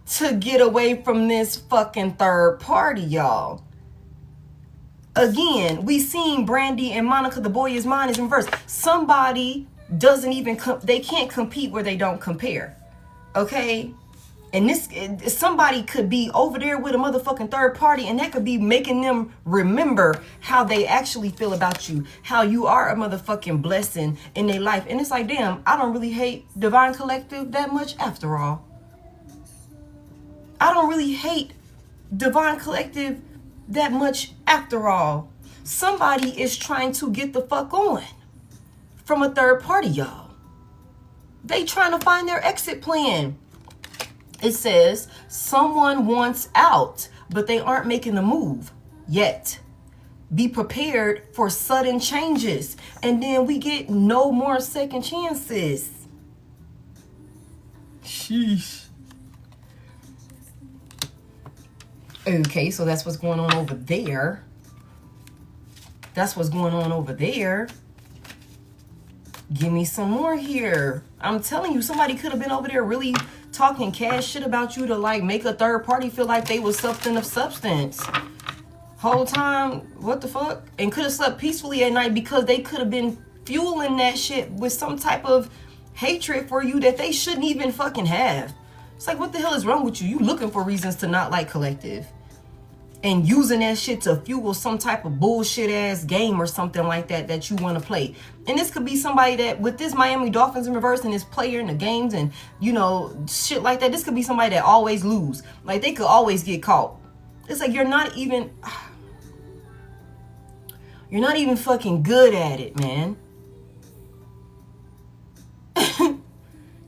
to get away from this fucking third party, y'all. Again, we seen Brandy and Monica, the boy is mine, is in reverse. Somebody doesn't even, they can't compete where they don't compare. Okay? And somebody could be over there with a motherfucking third party, and that could be making them remember how they actually feel about you, how you are a motherfucking blessing in their life. And it's like, damn, I don't really hate Divine Collective that much after all. I don't really hate Divine Collective that much after all. Somebody is trying to get the fuck on from a third party, y'all. They trying to find their exit plan. It says someone wants out, but they aren't making the move yet. Be prepared for sudden changes. And then we get no more second chances. Sheesh. Okay, so that's what's going on over there. That's what's going on over there. Give me some more here. I'm telling you, somebody could have been over there really talking cash shit about you to like make a third party feel like they was something of substance. Whole time, what the fuck? And could have slept peacefully at night because they could have been fueling that shit with some type of hatred for you that they shouldn't even fucking have. It's like, what the hell is wrong with you? You looking for reasons to not like Collective. And using that shit to fuel some type of bullshit ass game or something like that that you want to play. And this could be somebody that with this Miami Dolphins in reverse and this player in the games and, you know, shit like that. This could be somebody that always lose. Like, they could always get caught. It's like, you're not even fucking good at it, man.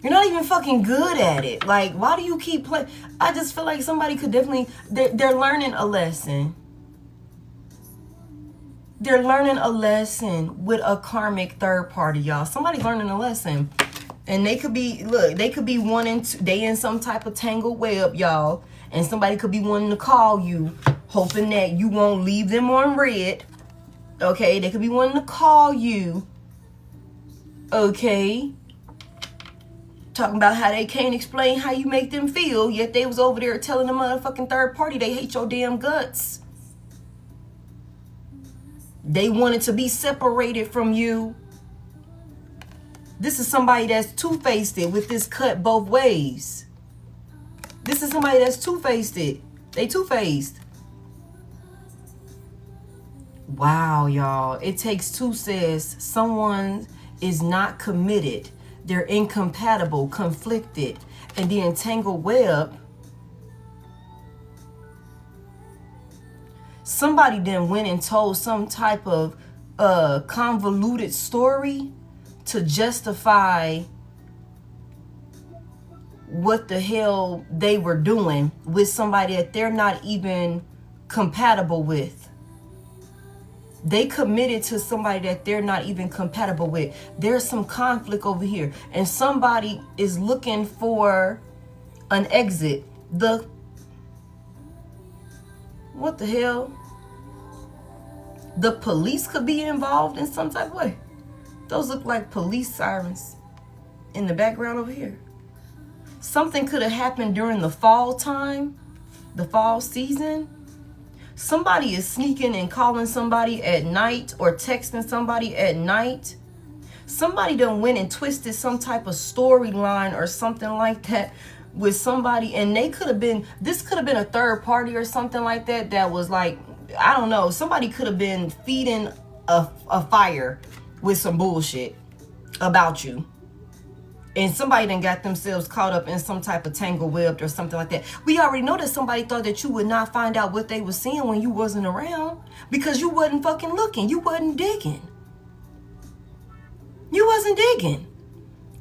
You're not even fucking good at it. Like, why do you keep playing? I just feel like somebody could definitely, they're learning a lesson. They're learning a lesson with a karmic third party, y'all. Somebody's learning a lesson. And they could be, look, they could be wanting to, they in some type of tangled web, y'all. And somebody could be wanting to call you, hoping that you won't leave them on red. Okay, they could be wanting to call you. Okay. Talking about how they can't explain how you make them feel, yet they was over there telling the motherfucking third party they hate your damn guts. They wanted to be separated from you. This is somebody that's two-faced it with this cut both ways. This is somebody that's two-faced it. They two-faced. Wow, y'all. It takes two says someone is not committed. They're incompatible, conflicted, and the entangled web. Somebody then went and told some type of convoluted story to justify what the hell they were doing with somebody that they're not even compatible with. They committed to somebody that they're not even compatible with. There's some conflict over here. And somebody is looking for an exit. What the hell? The police could be involved in some type of way. Those look like police sirens in the background over here. Something could have happened during the fall time, the fall season. Somebody is sneaking and calling somebody at night or texting somebody at night. Somebody done went and twisted some type of storyline or something like that with somebody. And they could have been, this could have been a third party or something like that. That was like, I don't know. Somebody could have been feeding a fire with some bullshit about you. And somebody done got themselves caught up in some type of tangle web or something like that. We already know that somebody thought that you would not find out what they were seeing when you wasn't around. Because you wasn't fucking looking. You wasn't digging. You wasn't digging.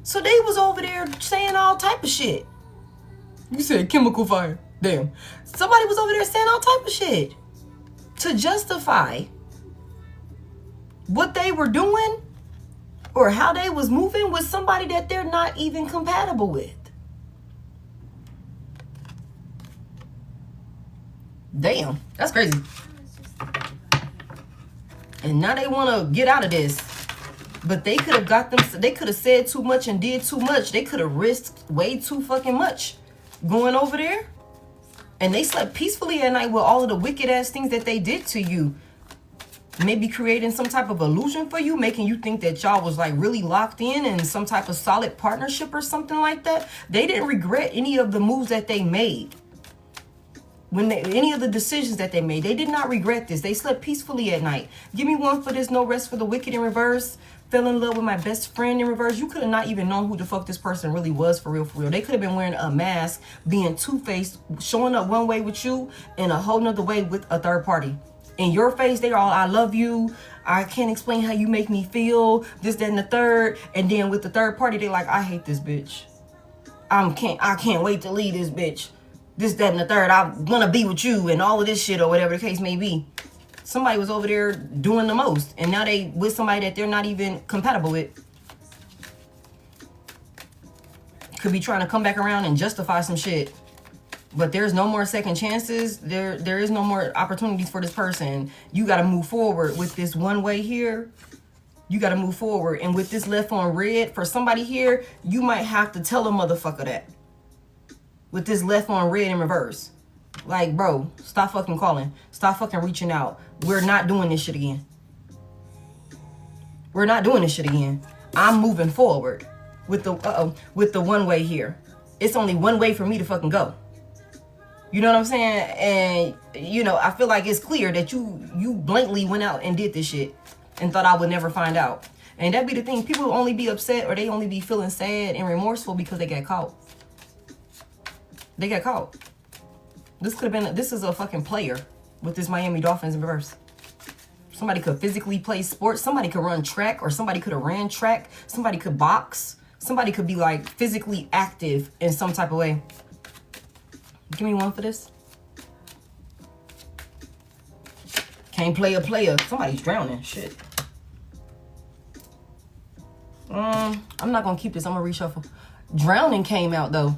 So they was over there saying all type of shit. You said chemical fire. Damn. Somebody was over there saying all type of shit. To justify what they were doing. Or how they was moving with somebody that they're not even compatible with. Damn, that's crazy. And now they want to get out of this. But they could have got them, they could have said too much and did too much. They could have risked way too fucking much going over there. And they slept peacefully at night with all of the wicked ass things that they did to you. maybe creating some type of illusion for you, making you think that y'all was like really locked in some type of solid partnership or something like that. They didn't regret any of the moves that they made. Any of the decisions that they made, they did not regret this. They slept peacefully at night. Give me one for this. No rest for the wicked in reverse. Fell in love with my best friend in reverse. You could have not even known who the fuck this person really was for real, for real. They could have been wearing a mask, being two-faced, showing up one way with you and a whole nother way with a third party. In your face, they are all, I love you. I can't explain how you make me feel. This, that, and the third. And then with the third party, they like, I hate this bitch. I can't wait to leave this bitch. This, that, and the third. I want to be with you and all of this shit or whatever the case may be. Somebody was over there doing the most. And now they with somebody that they're not even compatible with. Could be trying to come back around and justify some shit. But there's no more second chances. There is no more opportunities for this person. You got to move forward with this one way here. You got to move forward. And with this left on red, for somebody here, you might have to tell a motherfucker that. With this left on red in reverse. Like, bro, stop fucking calling. Stop fucking reaching out. We're not doing this shit again. We're not doing this shit again. I'm moving forward with the one way here. It's only one way for me to fucking go. You know what I'm saying? And, you know, I feel like it's clear that you blatantly went out and did this shit and thought I would never find out. And that be the thing. People will only be upset or they only be feeling sad and remorseful because they got caught. They got caught. This could have been, this is a fucking player with this Miami Dolphins in reverse. Somebody could physically play sports. Somebody could run track, or somebody could have ran track. Somebody could box. Somebody could be like physically active in some type of way. Give me one for this. Can't play a player. Somebody's drowning. Shit. I'm not going to keep this. I'm going to reshuffle. Drowning came out though.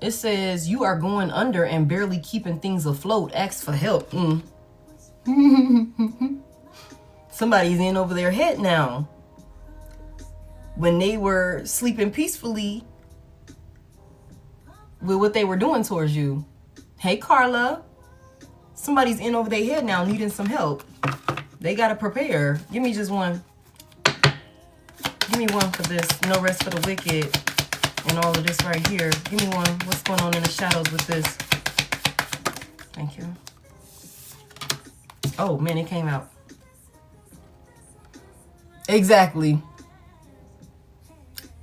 It says, you are going under and barely keeping things afloat. Ask for help. Somebody's in over their head now. When they were sleeping peacefully with what they were doing towards you. Hey, Carla. Somebody's in over their head now needing some help. They got to prepare. Give me just one. Give me one for this. No rest for the wicked. And all of this right here. Give me one. What's going on in the shadows with this? Thank you. Oh, man, it came out. Exactly.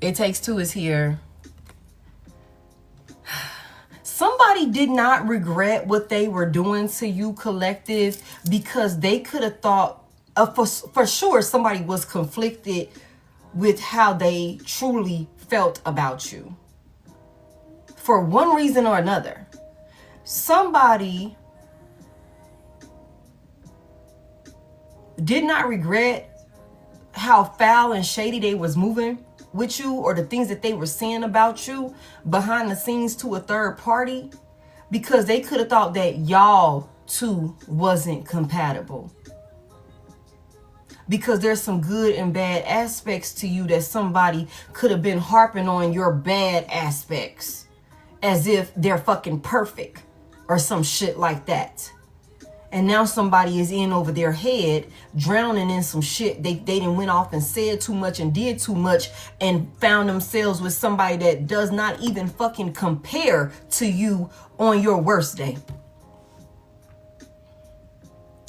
It Takes Two is here. Somebody did not regret what they were doing to you, collective, because they could have thought, for sure, somebody was conflicted with how they truly felt about you. For one reason or another. Somebody did not regret how foul and shady they was moving with you, or the things that they were saying about you behind the scenes to a third party, because they could have thought that y'all two wasn't compatible. Because there's some good and bad aspects to you that somebody could have been harping on your bad aspects as if they're fucking perfect or some shit like that. And now somebody is in over their head, drowning in some shit. They done went off and said too much and did too much and found themselves with somebody that does not even fucking compare to you on your worst day.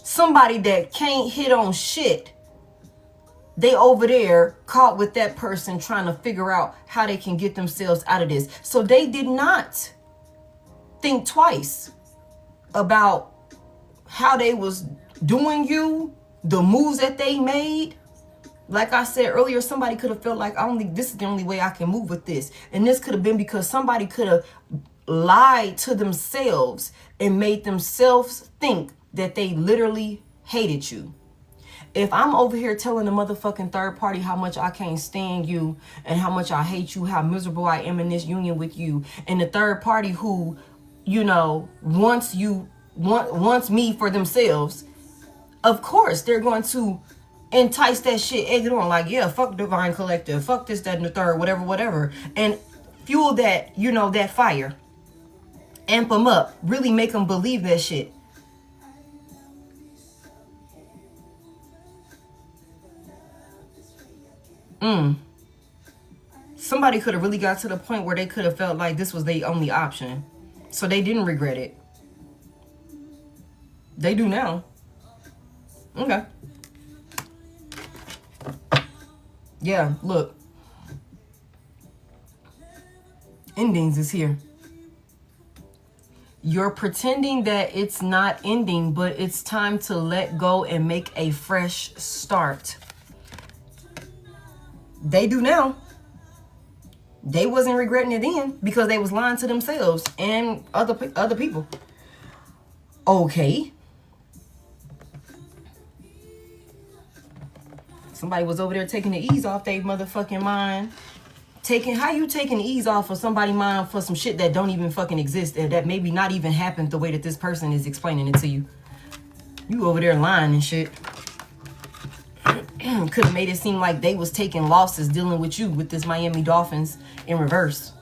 Somebody that can't hit on shit. They over there caught with that person trying to figure out how they can get themselves out of this. So they did not think twice about how they was doing you, the moves that they made. Like I said earlier, somebody could have felt like this is the only way I can move with this. And this could have been because somebody could have lied to themselves and made themselves think that they literally hated you. If I'm over here telling the motherfucking third party how much I can't stand you and how much I hate you, how miserable I am in this union with you, and the third party who, you know, wants me for themselves, of course they're going to entice that shit, egg it on, like, yeah, fuck Divine Collective, fuck this, that, and the third, whatever, and fuel that, you know, that fire. Amp them up, really make them believe that shit. Somebody could have really got to the point where they could have felt like this was their only option. So they didn't regret it. They do now. Okay. Yeah, look. Endings is here. You're pretending that it's not ending, but it's time to let go and make a fresh start. They do now. They wasn't regretting it then because they was lying to themselves and other people. Okay. Somebody was over there taking the ease off their motherfucking mind. How you taking the ease off of somebody's mind for some shit that don't even fucking exist and that maybe not even happened the way that this person is explaining it to you? You over there lying and shit. Could have made it seem like they was taking losses dealing with you with this Miami Dolphins in reverse.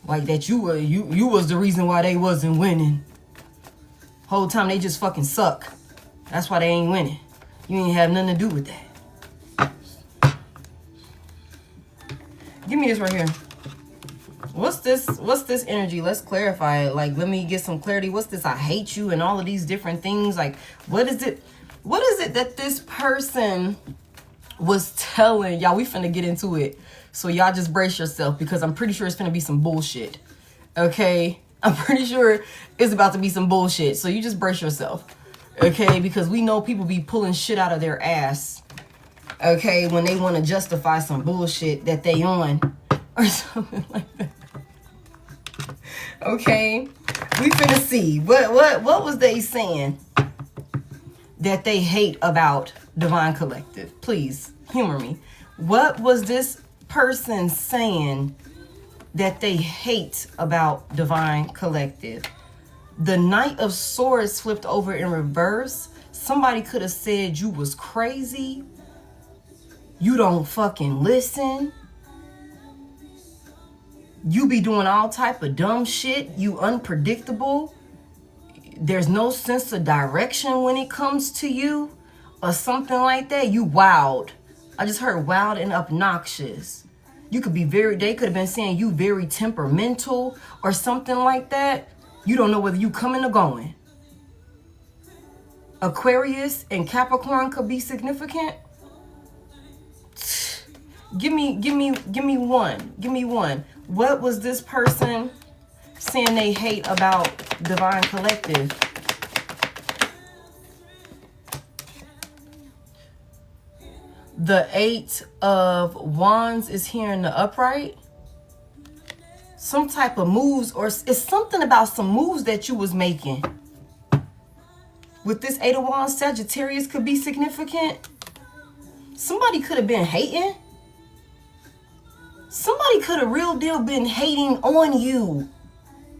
Like that you was the reason why they wasn't winning. Whole time they just fucking suck. That's why they ain't winning. You ain't have nothing to do with that. Give me this right here. What's this energy? Let's clarify it. Like, let me get some clarity. What's this? I hate you and all of these different things. Like, what is it? What is it that this person was telling y'all? We finna get into it. So y'all just brace yourself because I'm pretty sure it's finna be some bullshit. Okay? I'm pretty sure it's about to be some bullshit. So you just brace yourself. Okay? Because we know people be pulling shit out of their ass. Okay, when they want to justify some bullshit that they on or something like that. Okay, we finna see what was they saying that they hate about Divine Collective. Please humor me. What was this person saying that they hate about Divine Collective? The Knight of Swords flipped over in reverse. Somebody could have said you was crazy. You don't fucking listen. You be doing all type of dumb shit. You unpredictable. There's no sense of direction when it comes to you or something like that. You wild. I just heard wild and obnoxious. You could be they could have been saying you very temperamental or something like that. You don't know whether you coming or going. Aquarius and Capricorn could be significant. Give me one. Give me one. What was this person saying they hate about Divine Collective? The 8 of Wands is here in the upright. Some type of moves, or it's something about some moves that you was making. With this 8 of Wands, Sagittarius could be significant. Somebody could have been hating. Somebody could have real deal been hating on you.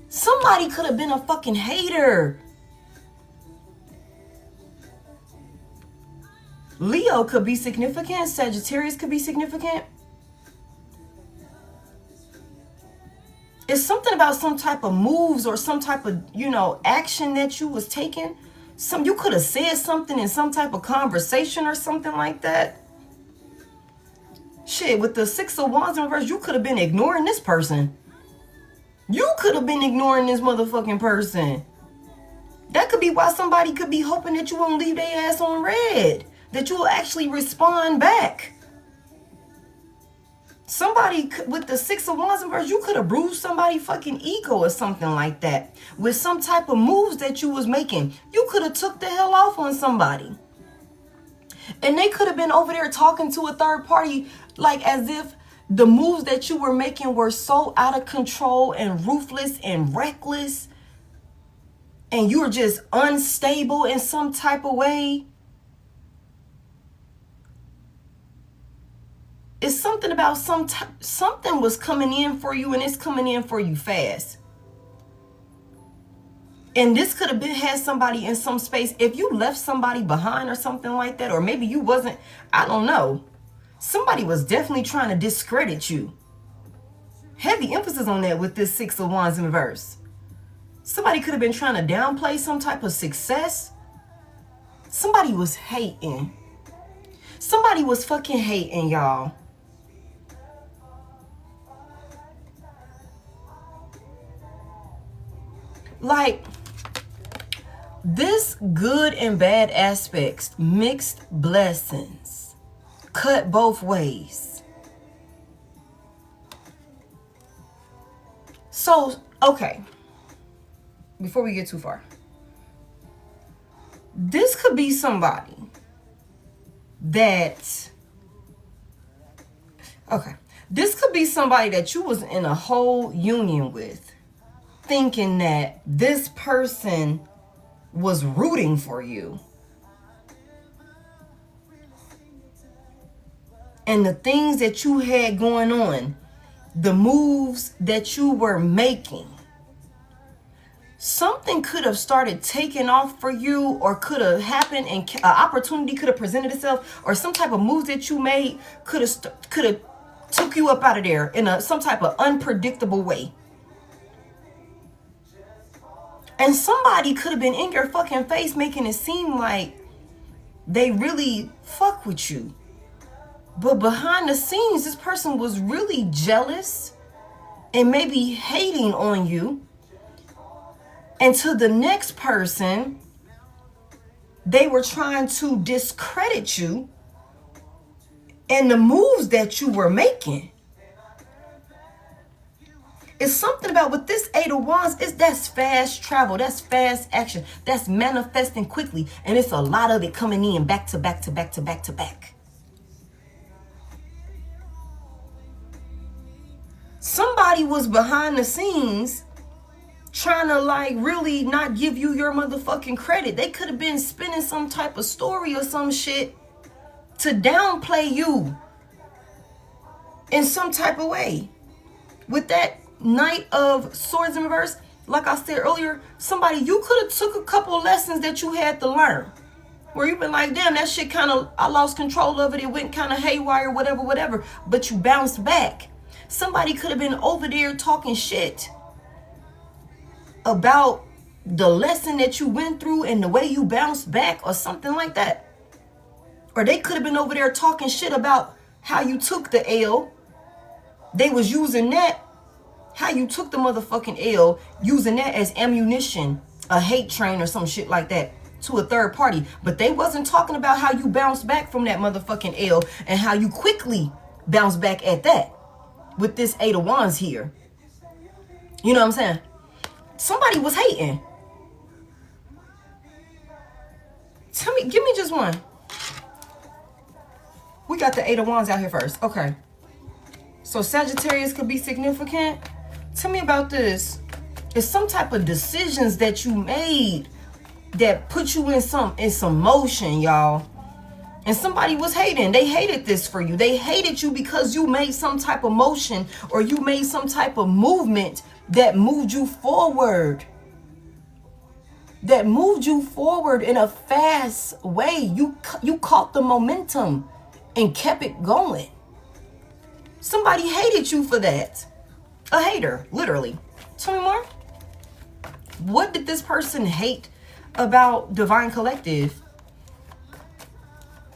Somebody could have been a fucking hater. Leo could be significant. Sagittarius could be significant. It's something about some type of moves or some type of, action that you was taking. You could have said something in some type of conversation or something like that. Shit, with the 6 of Wands in reverse, you could have been ignoring this person. You could have been ignoring this motherfucking person. That could be why somebody could be hoping that you won't leave their ass on red. That you will actually respond back. Somebody with the 6 of Wands in reverse, you could have bruised somebody's fucking ego or something like that. With some type of moves that you was making. You could have took the hell off on somebody. And they could have been over there talking to a third party like as if the moves that you were making were so out of control and ruthless and reckless. And you were just unstable in some type of way. It's something about something was coming in for you and it's coming in for you fast. And this could have had somebody in some space. If you left somebody behind or something like that, or maybe you wasn't, I don't know. Somebody was definitely trying to discredit you. Heavy emphasis on that with this 6 of Wands in reverse. Somebody could have been trying to downplay some type of success. Somebody was hating. Somebody was fucking hating, y'all. Like, this good and bad aspects, mixed blessings, cut both ways. So, okay, before we get too far, this could be somebody that, this could be somebody that you was in a whole union with, thinking that this person was rooting for you. And the things that you had going on, the moves that you were making, something could have started taking off for you, or could have happened, and an opportunity could have presented itself, or some type of moves that you made could have took you up out of there in some type of unpredictable way. And somebody could have been in your fucking face making it seem like they really fuck with you. But behind the scenes, this person was really jealous and maybe hating on you. And to the next person, they were trying to discredit you and the moves that you were making. It's something about with this 8 of Wands, that's fast travel, that's fast action, that's manifesting quickly, and it's a lot of it coming in back to back to back to back to back. Somebody was behind the scenes trying to like really not give you your motherfucking credit. They could have been spinning some type of story or some shit to downplay you in some type of way. With that Knight of Swords in reverse, like I said earlier, somebody, you could have took a couple lessons that you had to learn, where you've been like, damn, that shit kind of, I lost control of it, it went kind of haywire, whatever, but you bounced back. Somebody could have been over there talking shit about the lesson that you went through and the way you bounced back, or something like that. Or they could have been over there talking shit about how you took the L. They was using that, how you took the motherfucking L, using that as ammunition, a hate train or some shit like that to a third party. But they wasn't talking about how you bounced back from that motherfucking L and how you quickly bounced back at that with this 8 of Wands here. You know what I'm saying? Somebody was hating. Tell me, give me just one. We got the 8 of Wands out here first. Okay. So Sagittarius could be significant. Tell me about this. It's some type of decisions that you made that put you in some motion, y'all. And somebody was hating. They hated this for you. They hated you because you made some type of motion, or you made some type of movement that moved you forward. That moved you forward in a fast way. You caught the momentum and kept it going. Somebody hated you for that. A hater, literally. Tell me more. What did this person hate about Divine Collective?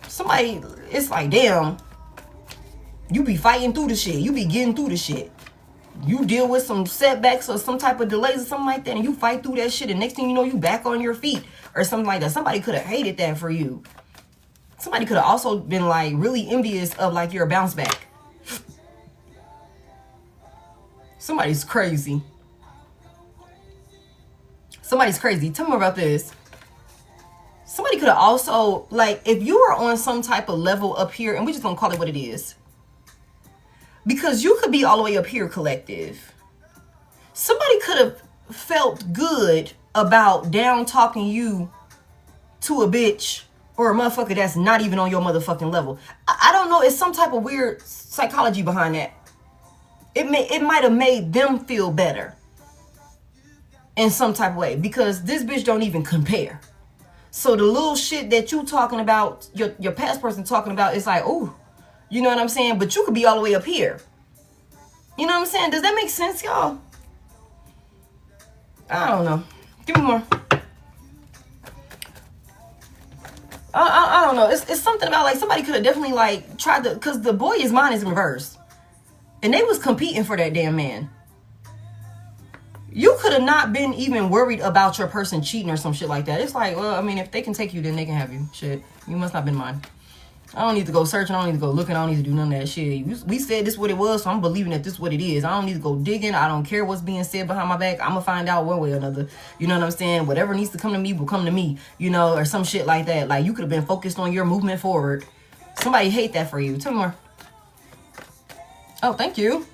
Somebody, it's like, damn, you be fighting through the shit. You be getting through the shit. You deal with some setbacks or some type of delays or something like that, and you fight through that shit, and next thing you know, you back on your feet or something like that. Somebody could have hated that for you. Somebody could have also been like really envious of like your bounce back. Somebody's crazy. Somebody's crazy. Tell me more about this. Somebody could have also, like, if you were on some type of level up here, and we just gonna call it what it is, because you could be all the way up here, collective. Somebody could have felt good about down talking you to a bitch or a motherfucker that's not even on your motherfucking level. I don't know. It's some type of weird psychology behind that. It might have made them feel better in some type of way, because this bitch don't even compare. So the little shit that you talking about, your past person talking about, it's like, ooh, you know what I'm saying? But you could be all the way up here. You know what I'm saying? Does that make sense, y'all? I don't know. Give me more. I don't know. It's something about like somebody could have definitely like tried to, because the boy is mine is in reverse. And they was competing for that damn man. You could have not been even worried about your person cheating or some shit like that. It's like, well, I mean, if they can take you, then they can have you. Shit. You must not have been mine. I don't need to go searching. I don't need to go looking. I don't need to do none of that shit. We said this what it was, so I'm believing that this what it is. I don't need to go digging. I don't care what's being said behind my back. I'm going to find out one way or another. You know what I'm saying? Whatever needs to come to me will come to me, you know, or some shit like that. Like, you could have been focused on your movement forward. Somebody hate that for you. Tell me more. Oh, thank you.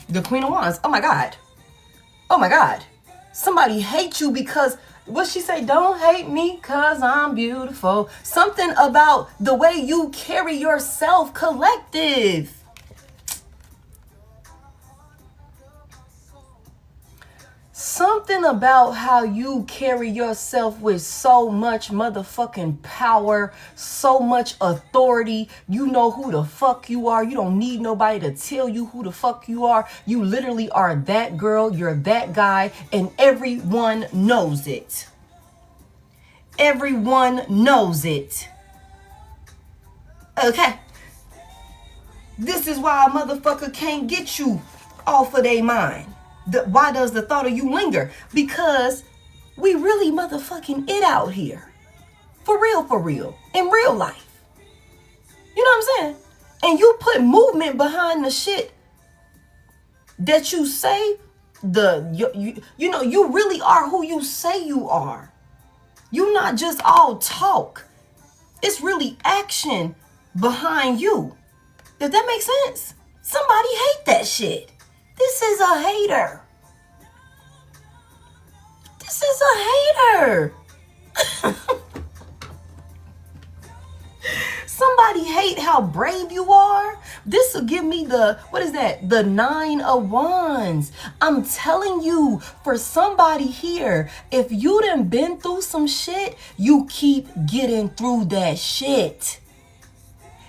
The Queen of Wands. Oh, my God. Oh, my God. Somebody hates you because... What she say? Don't hate me cause I'm beautiful. Something about the way you carry yourself, collective. Something about how you carry yourself with so much motherfucking power, so much authority. You know who the fuck you are. You don't need nobody to tell you who the fuck you are. You literally are that girl. You're that guy. And everyone knows it. Everyone knows it. Okay. This is why a motherfucker can't get you off of their mind. Why does the thought of you linger? Because we really motherfucking it out here. For real. In real life. You know what I'm saying? And you put movement behind the shit that you say. You know, you really are who you say you are. You're not just all talk. It's really action behind you. Does that make sense? Somebody hate that shit. This is a hater. This is a hater. Somebody hate how brave you are. This will give me the, what is that? The 9 of Wands. I'm telling you, for somebody here, if you done been through some shit, you keep getting through that shit.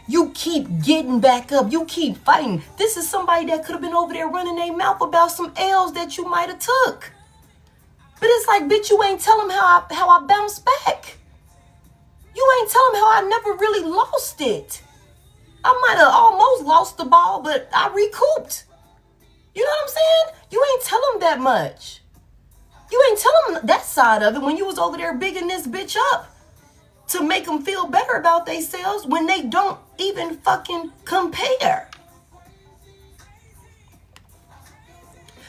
You keep getting back up. You keep fighting. This is somebody that could have been over there running their mouth about some L's that you might have took. But it's like, bitch, you ain't tell them how I bounced back. You ain't tell them how I never really lost it. I might have almost lost the ball, but I recouped. You know what I'm saying? You ain't tell them that much. You ain't tell them that side of it when you was over there bigging this bitch up to make them feel better about themselves when they don't even fucking compare.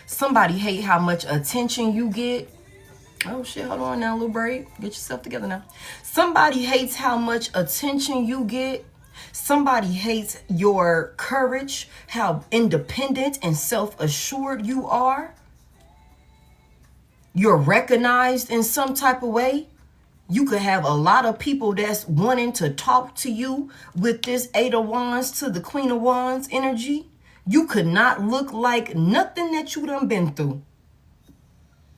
Somebody hate how much attention you get. Oh shit, hold on now, little break. Get yourself together now. Somebody hates how much attention you get. Somebody hates your courage, how independent and self-assured you are. You're recognized in some type of way. You could have a lot of people that's wanting to talk to you with this 8 of Wands to the Queen of Wands energy. You could not look like nothing that you done been through.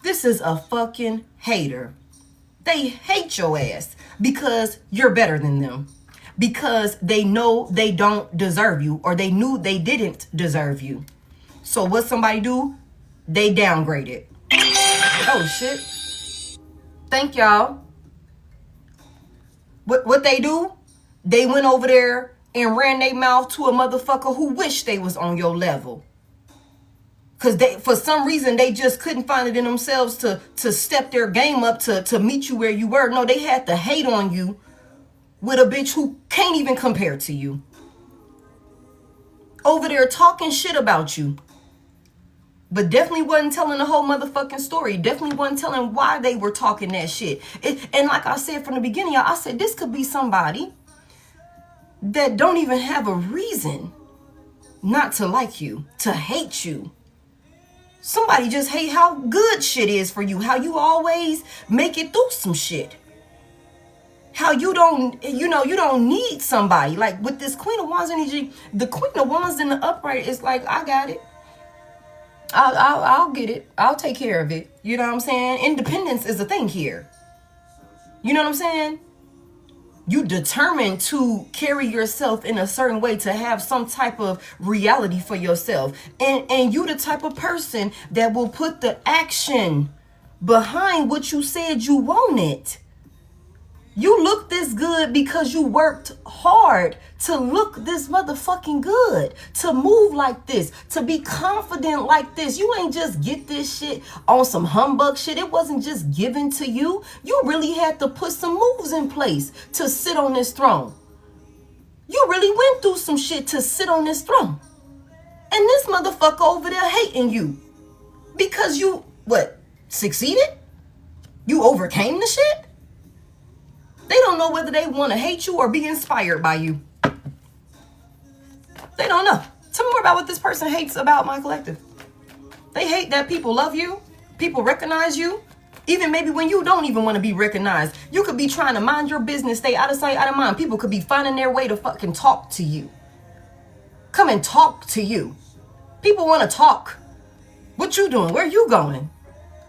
This is a fucking hater. They hate your ass because you're better than them. Because they know they don't deserve you, or they knew they didn't deserve you. So what somebody do? They downgrade it. Oh shit. Thank y'all. What they do? They went over there and ran their mouth to a motherfucker who wished they was on your level. Because they, for some reason, they just couldn't find it in themselves to step their game up to meet you where you were. No, they had to hate on you with a bitch who can't even compare to you. Over there talking shit about you. But definitely wasn't telling the whole motherfucking story. Definitely wasn't telling why they were talking that shit. And like I said from the beginning, I said this could be somebody that don't even have a reason not to like you, to hate you. Somebody just hate how good shit is for you. How you always make it through some shit. How you don't, you don't need somebody. Like with this Queen of Wands energy, the Queen of Wands in the upright is like, I got it. I'll get it. I'll take care of it. You know what I'm saying? Independence is a thing here. You know what I'm saying? You determined to carry yourself in a certain way to have some type of reality for yourself. And you the type of person that will put the action behind what you said you wanted. You look this good because you worked hard to look this motherfucking good, to move like this, to be confident like this. You ain't just get this shit on some humbug shit. It wasn't just given to you. You really had to put some moves in place to sit on this throne. You really went through some shit to sit on this throne. And this motherfucker over there hating you because you, what, succeeded? You overcame the shit? They don't know whether they want to hate you or be inspired by you. They don't know. Tell me more about what this person hates about my collective. They hate that people love you, people recognize you, even maybe when you don't even want to be recognized. You could be trying to mind your business, stay out of sight, out of mind. People could be finding their way to fucking talk to you. Come and talk to you. People want to talk. What you doing? Where you going?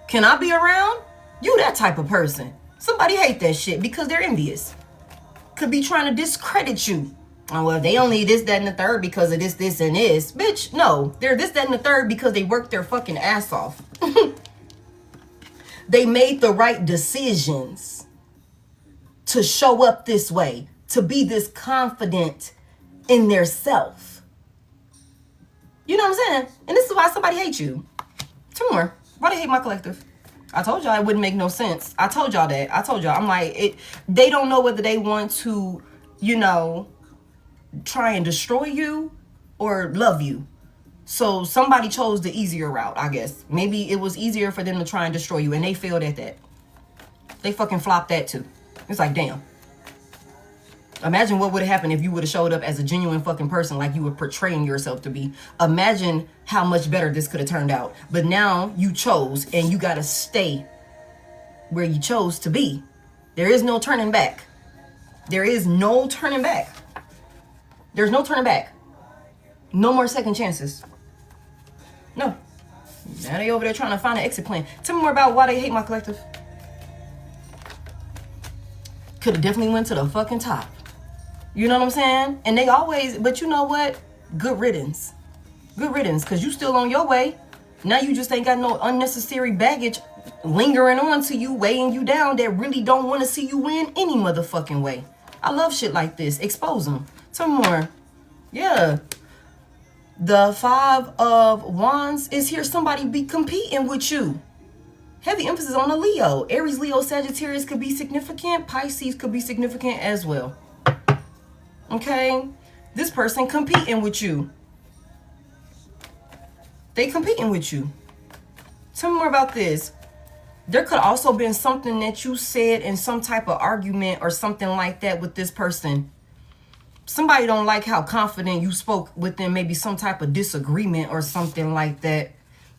Can I be around? You that type of person. Somebody hate that shit because they're envious. Could be trying to discredit you. Oh, well, they only this, that, and the third because of this, this, and this. Bitch, no. They're this, that, and the third because they worked their fucking ass off. They made the right decisions to show up this way, to be this confident in their self. You know what I'm saying? And this is why somebody hates you. Two more. Why they hate my collective? I told y'all it wouldn't make no sense. I told y'all that. I told y'all. I'm like, they don't know whether they want to, try and destroy you or love you. So somebody chose the easier route, I guess. Maybe it was easier for them to try and destroy you, and they failed at that. They fucking flopped that too. It's like, damn. Imagine what would have happened if you would have showed up as a genuine fucking person like you were portraying yourself to be. Imagine how much better this could have turned out. But now you chose, and you got to stay where you chose to be. There is no turning back. There is no turning back. There's no turning back. No more second chances. No. Now they over there trying to find an exit plan. Tell me more about why they hate my collective. Could have definitely went to the fucking top. You know what I'm saying? And they always, but you know what? Good riddance. Good riddance, because you still on your way. Now you just ain't got no unnecessary baggage lingering on to you, weighing you down that really don't want to see you win any motherfucking way. I love shit like this. Expose them. Some more. Yeah. The 5 of Wands is here. Somebody be competing with you. Heavy emphasis on the Leo. Aries, Leo, Sagittarius could be significant. Pisces could be significant as well. Okay? This person competing with you. They competing with you. Tell me more about this. There could also been something that you said in some type of argument or something like that with this person. Somebody don't like how confident you spoke with them. Maybe some type of disagreement or something like that.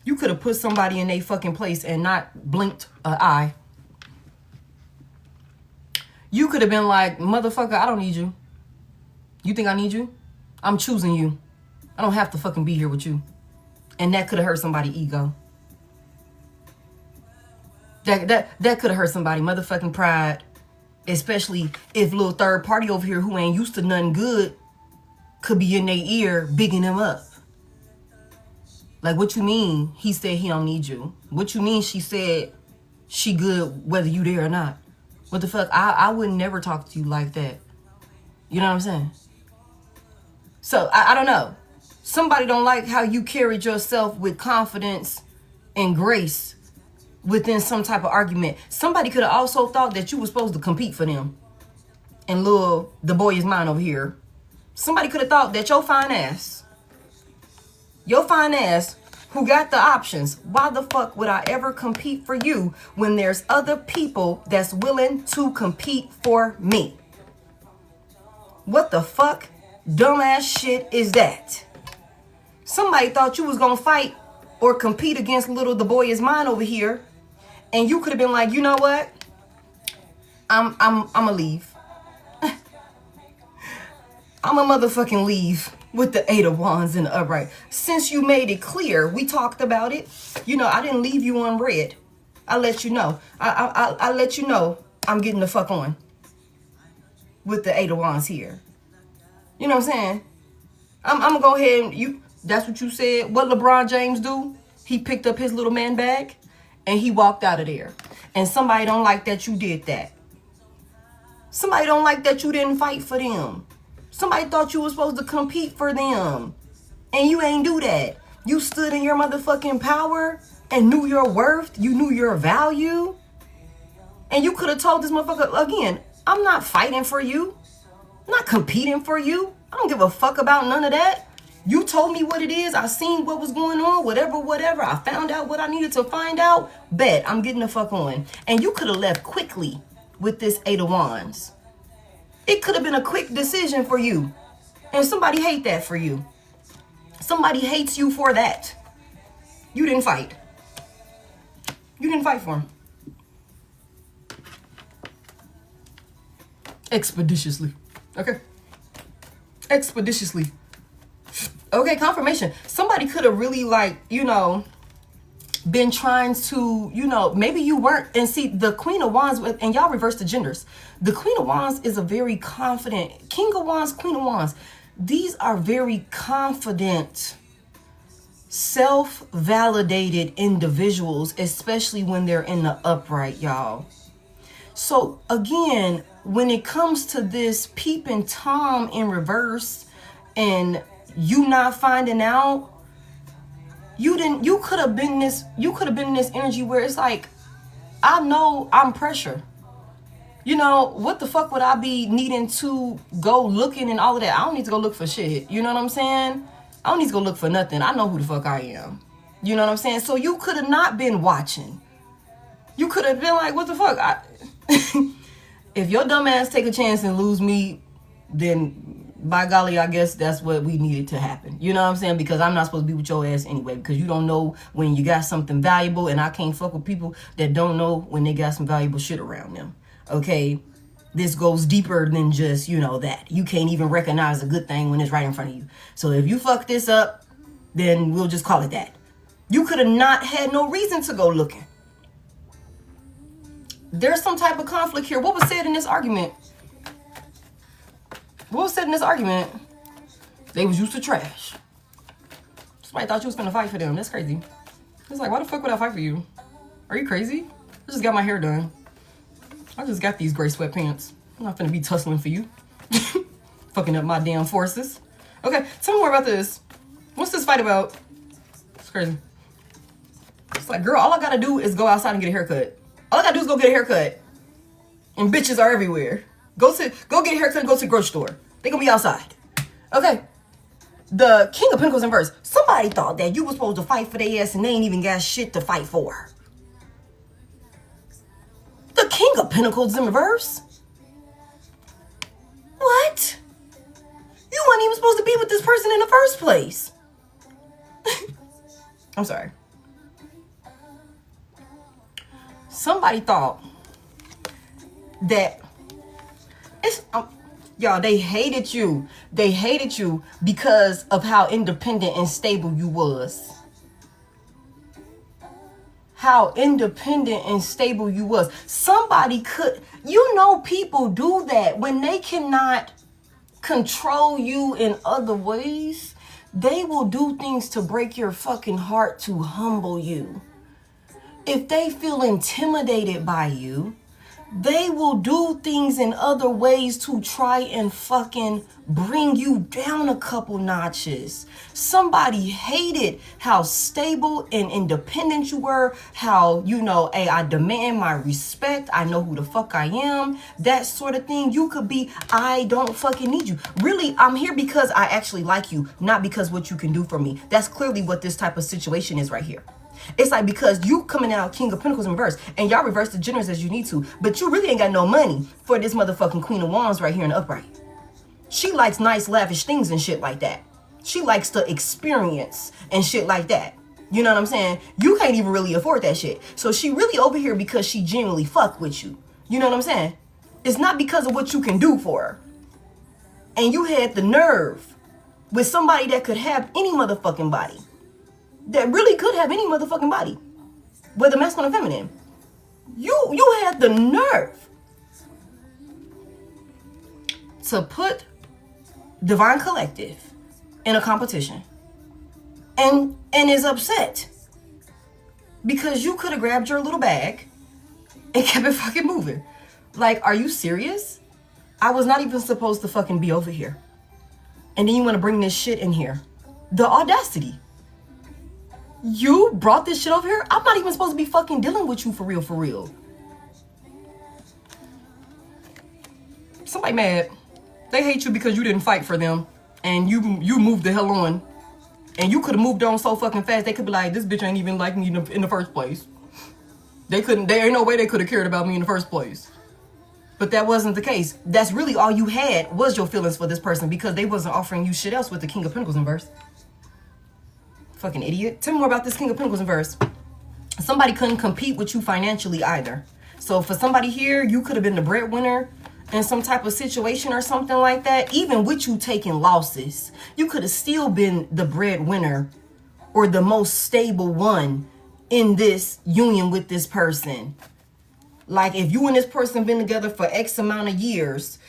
You could have put somebody in their fucking place and not blinked an eye. You could have been like, motherfucker, I don't need you. You think I need you? I'm choosing you. I don't have to fucking be here with you. And that could have hurt somebody's ego. That could have hurt somebody motherfucking pride. Especially if little third party over here who ain't used to nothing good could be in their ear bigging them up. Like, what you mean he said he don't need you? What you mean she said she good whether you there or not? What the fuck? I would never talk to you like that. You know what I'm saying? So, I don't know. Somebody don't like how you carried yourself with confidence and grace within some type of argument. Somebody could have also thought that you were supposed to compete for them. And the boy is mine over here. Somebody could have thought that your fine ass who got the options, why the fuck would I ever compete for you when there's other people that's willing to compete for me? What the fuck dumbass shit is that? Somebody thought you was gonna fight or compete against the boy is mine over here. And you could have been like, you know what? I'ma leave. I'ma motherfucking leave with the 8 of Wands in the upright. Since you made it clear, we talked about it. I didn't leave you on red. I let you know. I let you know I'm getting the fuck on with the 8 of Wands here. You know what I'm saying? I'm gonna go ahead and that's what you said. What LeBron James do? He picked up his little man bag and he walked out of there. And somebody don't like that you did that. Somebody don't like that you didn't fight for them. Somebody thought you were supposed to compete for them. And you ain't do that. You stood in your motherfucking power and knew your worth. You knew your value. And you could have told this motherfucker, again, I'm not fighting for you. I'm not competing for you. I don't give a fuck about none of that. You told me what it is. I seen what was going on, whatever. I found out what I needed to find out. Bet, I'm getting the fuck on. And you could have left quickly with this 8 of Wands. It could have been a quick decision for you. And somebody hate that for you. Somebody hates you for that. You didn't fight. You didn't fight for him. Expeditiously. Okay. Expeditiously. Okay, confirmation. Somebody could have really, like, you know, been trying to, you know, maybe you weren't. And see, the Queen of Wands, and y'all reverse the genders. The Queen of Wands is a very confident, King of Wands, Queen of Wands. These are very confident, self-validated individuals, especially when they're in the upright, y'all. So again, when it comes to this peeping Tom in reverse and you not finding out, you could have been in this energy where it's like, I know I'm pressure. You know, what the fuck would I be needing to go looking and all of that? I don't need to go look for shit. You know what I'm saying? I don't need to go look for nothing. I know who the fuck I am. You know what I'm saying? So you could have not been watching. You could have been like, what the fuck? If your dumb ass take a chance and lose me, then by golly, I guess that's what we needed to happen. You know what I'm saying? Because I'm not supposed to be with your ass anyway, because you don't know when you got something valuable, and I can't fuck with people that don't know when they got some valuable shit around them. Okay? This goes deeper than just, you know, that. You can't even recognize a good thing when it's right in front of you. So if you fuck this up, then we'll just call it that. You could have not had no reason to go looking. There's some type of conflict here. What was said in this argument? What was said in this argument? They was used to trash. Somebody thought you was gonna fight for them. That's crazy. It's like, why the fuck would I fight for you? Are you crazy? I just got my hair done. I just got these gray sweatpants. I'm not gonna be tussling for you. Fucking up my damn forces. Okay, tell me more about this. What's this fight about? It's crazy. It's like, girl, all I gotta do is go outside and get a haircut. All I gotta do is go get a haircut. And bitches are everywhere. Go get a haircut and go to the grocery store. They gonna be outside. Okay. The King of Pentacles in reverse. Somebody thought that you was supposed to fight for their ass and they ain't even got shit to fight for. The King of Pentacles in reverse? What? You weren't even supposed to be with this person in the first place. I'm sorry. Somebody thought that it's y'all, they hated you. They hated you because of how independent and stable you was. How independent and stable you was. Somebody could, you know, people do that when they cannot control you in other ways. They will do things to break your fucking heart to humble you. If they feel intimidated by you, they will do things in other ways to try and fucking bring you down a couple notches. Somebody hated how stable and independent you were, how, you know, hey, I demand my respect, I know who the fuck I am, that sort of thing. You could be, I don't fucking need you. Really, I'm here because I actually like you, not because what you can do for me. That's clearly what this type of situation is right here. It's like, because you coming out King of Pentacles in reverse, and y'all reverse the genders as you need to, but you really ain't got no money for this motherfucking Queen of Wands right here in the upright. She likes nice, lavish things and shit like that. She likes to experience and shit like that. You know what I'm saying? You can't even really afford that shit. So she really over here because she genuinely fuck with you. You know what I'm saying? It's not because of what you can do for her. And you had the nerve with somebody that could have any motherfucking body. That really could have any motherfucking body, whether masculine or feminine. You had the nerve to put Divine Collective in a competition and is upset Because you could have grabbed your little bag and kept it fucking moving. Like, are you serious? I was not even supposed to fucking be over here. And then you want to bring this shit in here. The audacity. You brought this shit over here? I'm not even supposed to be fucking dealing with you for real, for real. Somebody mad. They hate you because you didn't fight for them. And you moved the hell on. And you could have moved on so fucking fast, they could be like, this bitch ain't even like me in the first place. There ain't no way they could have cared about me in the first place. But that wasn't the case. That's really all you had was your feelings for this person because they wasn't offering you shit else with the King of Pentacles in verse. Fucking idiot. Tell me more about this King of Pentacles in verse. Somebody couldn't compete with you financially either. So for somebody here, you could have been the breadwinner in some type of situation or something like that. Even with you taking losses, you could have still been the breadwinner or the most stable one in this union with this person. Like if you and this person been together for X amount of years,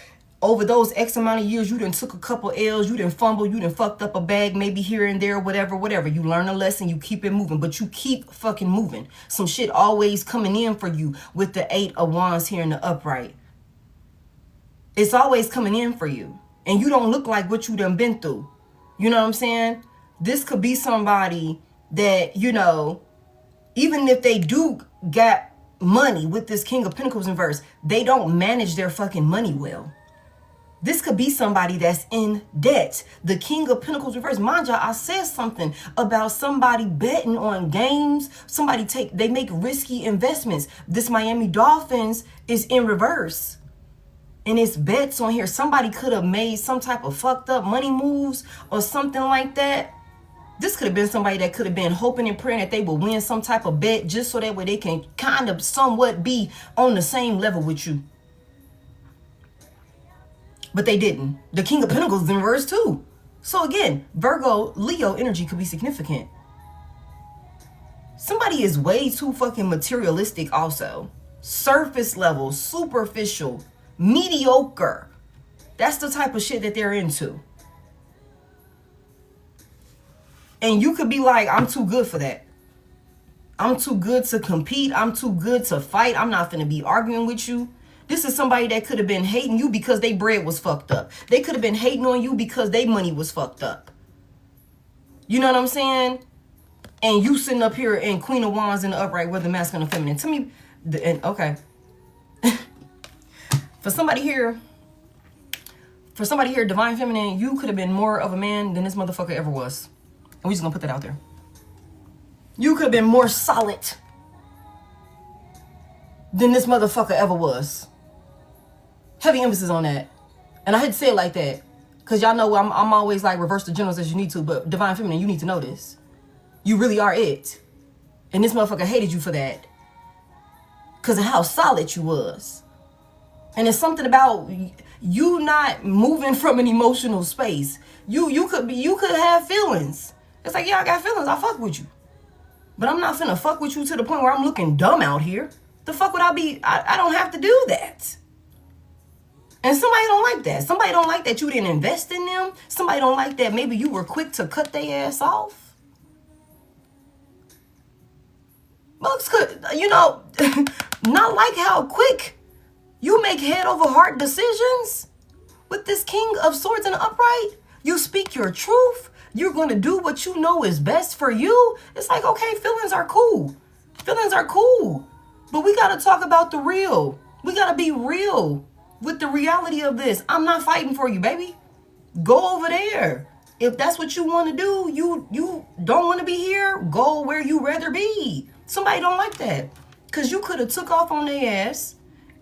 over those X amount of years, you done took a couple L's, you done fumbled, you done fucked up a bag, maybe here and there, whatever. You learn a lesson, you keep it moving, but you keep fucking moving. Some shit always coming in for you with the 8 of Wands here in the upright. It's always coming in for you. And you don't look like what you done been through. You know what I'm saying? This could be somebody that, you know, even if they do got money with this King of Pentacles in verse, they don't manage their fucking money well. This could be somebody that's in debt. The King of Pentacles reverse. Mind you, I said something about somebody betting on games. They make risky investments. This Miami Dolphins is in reverse. And it's bets on here. Somebody could have made some type of fucked up money moves or something like that. This could have been somebody that could have been hoping and praying that they will win some type of bet just so that way they can kind of somewhat be on the same level with you. But they didn't. The King of Pentacles is in reverse too. So again, Virgo, Leo energy could be significant. Somebody is way too fucking materialistic also. Surface level, superficial, mediocre. That's the type of shit that they're into. And you could be like, I'm too good for that. I'm too good to compete. I'm too good to fight. I'm not finna be arguing with you. This is somebody that could have been hating you because they bread was fucked up. They could have been hating on you because they money was fucked up. You know what I'm saying? And you sitting up here in Queen of Wands in the upright, whether masculine or feminine. Tell me, okay. For somebody here, divine feminine, you could have been more of a man than this motherfucker ever was. And we just gonna put that out there. You could have been more solid than this motherfucker ever was. Heavy emphasis on that. And I had to say it like that because y'all know I'm always like reverse the generals as you need to, but divine feminine, you need to know this. You really are it. And this motherfucker hated you for that because of how solid you was. And it's something about you not moving from an emotional space. You could have feelings. It's like, yeah, I got feelings. I fuck with you. But I'm not finna fuck with you to the point where I'm looking dumb out here. The fuck would I be? I don't have to do that. And somebody don't like that. Somebody don't like that you didn't invest in them. Somebody don't like that maybe you were quick to cut their ass off. Bugs could, you know, not like how quick you make head over heart decisions with this King of Swords in the upright. You speak your truth. You're going to do what you know is best for you. It's like, okay, feelings are cool. Feelings are cool. But we got to talk about the real. We got to be real with the reality of this. I'm not fighting for you, baby. Go over there. If that's what you want to do, you don't want to be here, go where you rather be. Somebody don't like that. Because you could have took off on their ass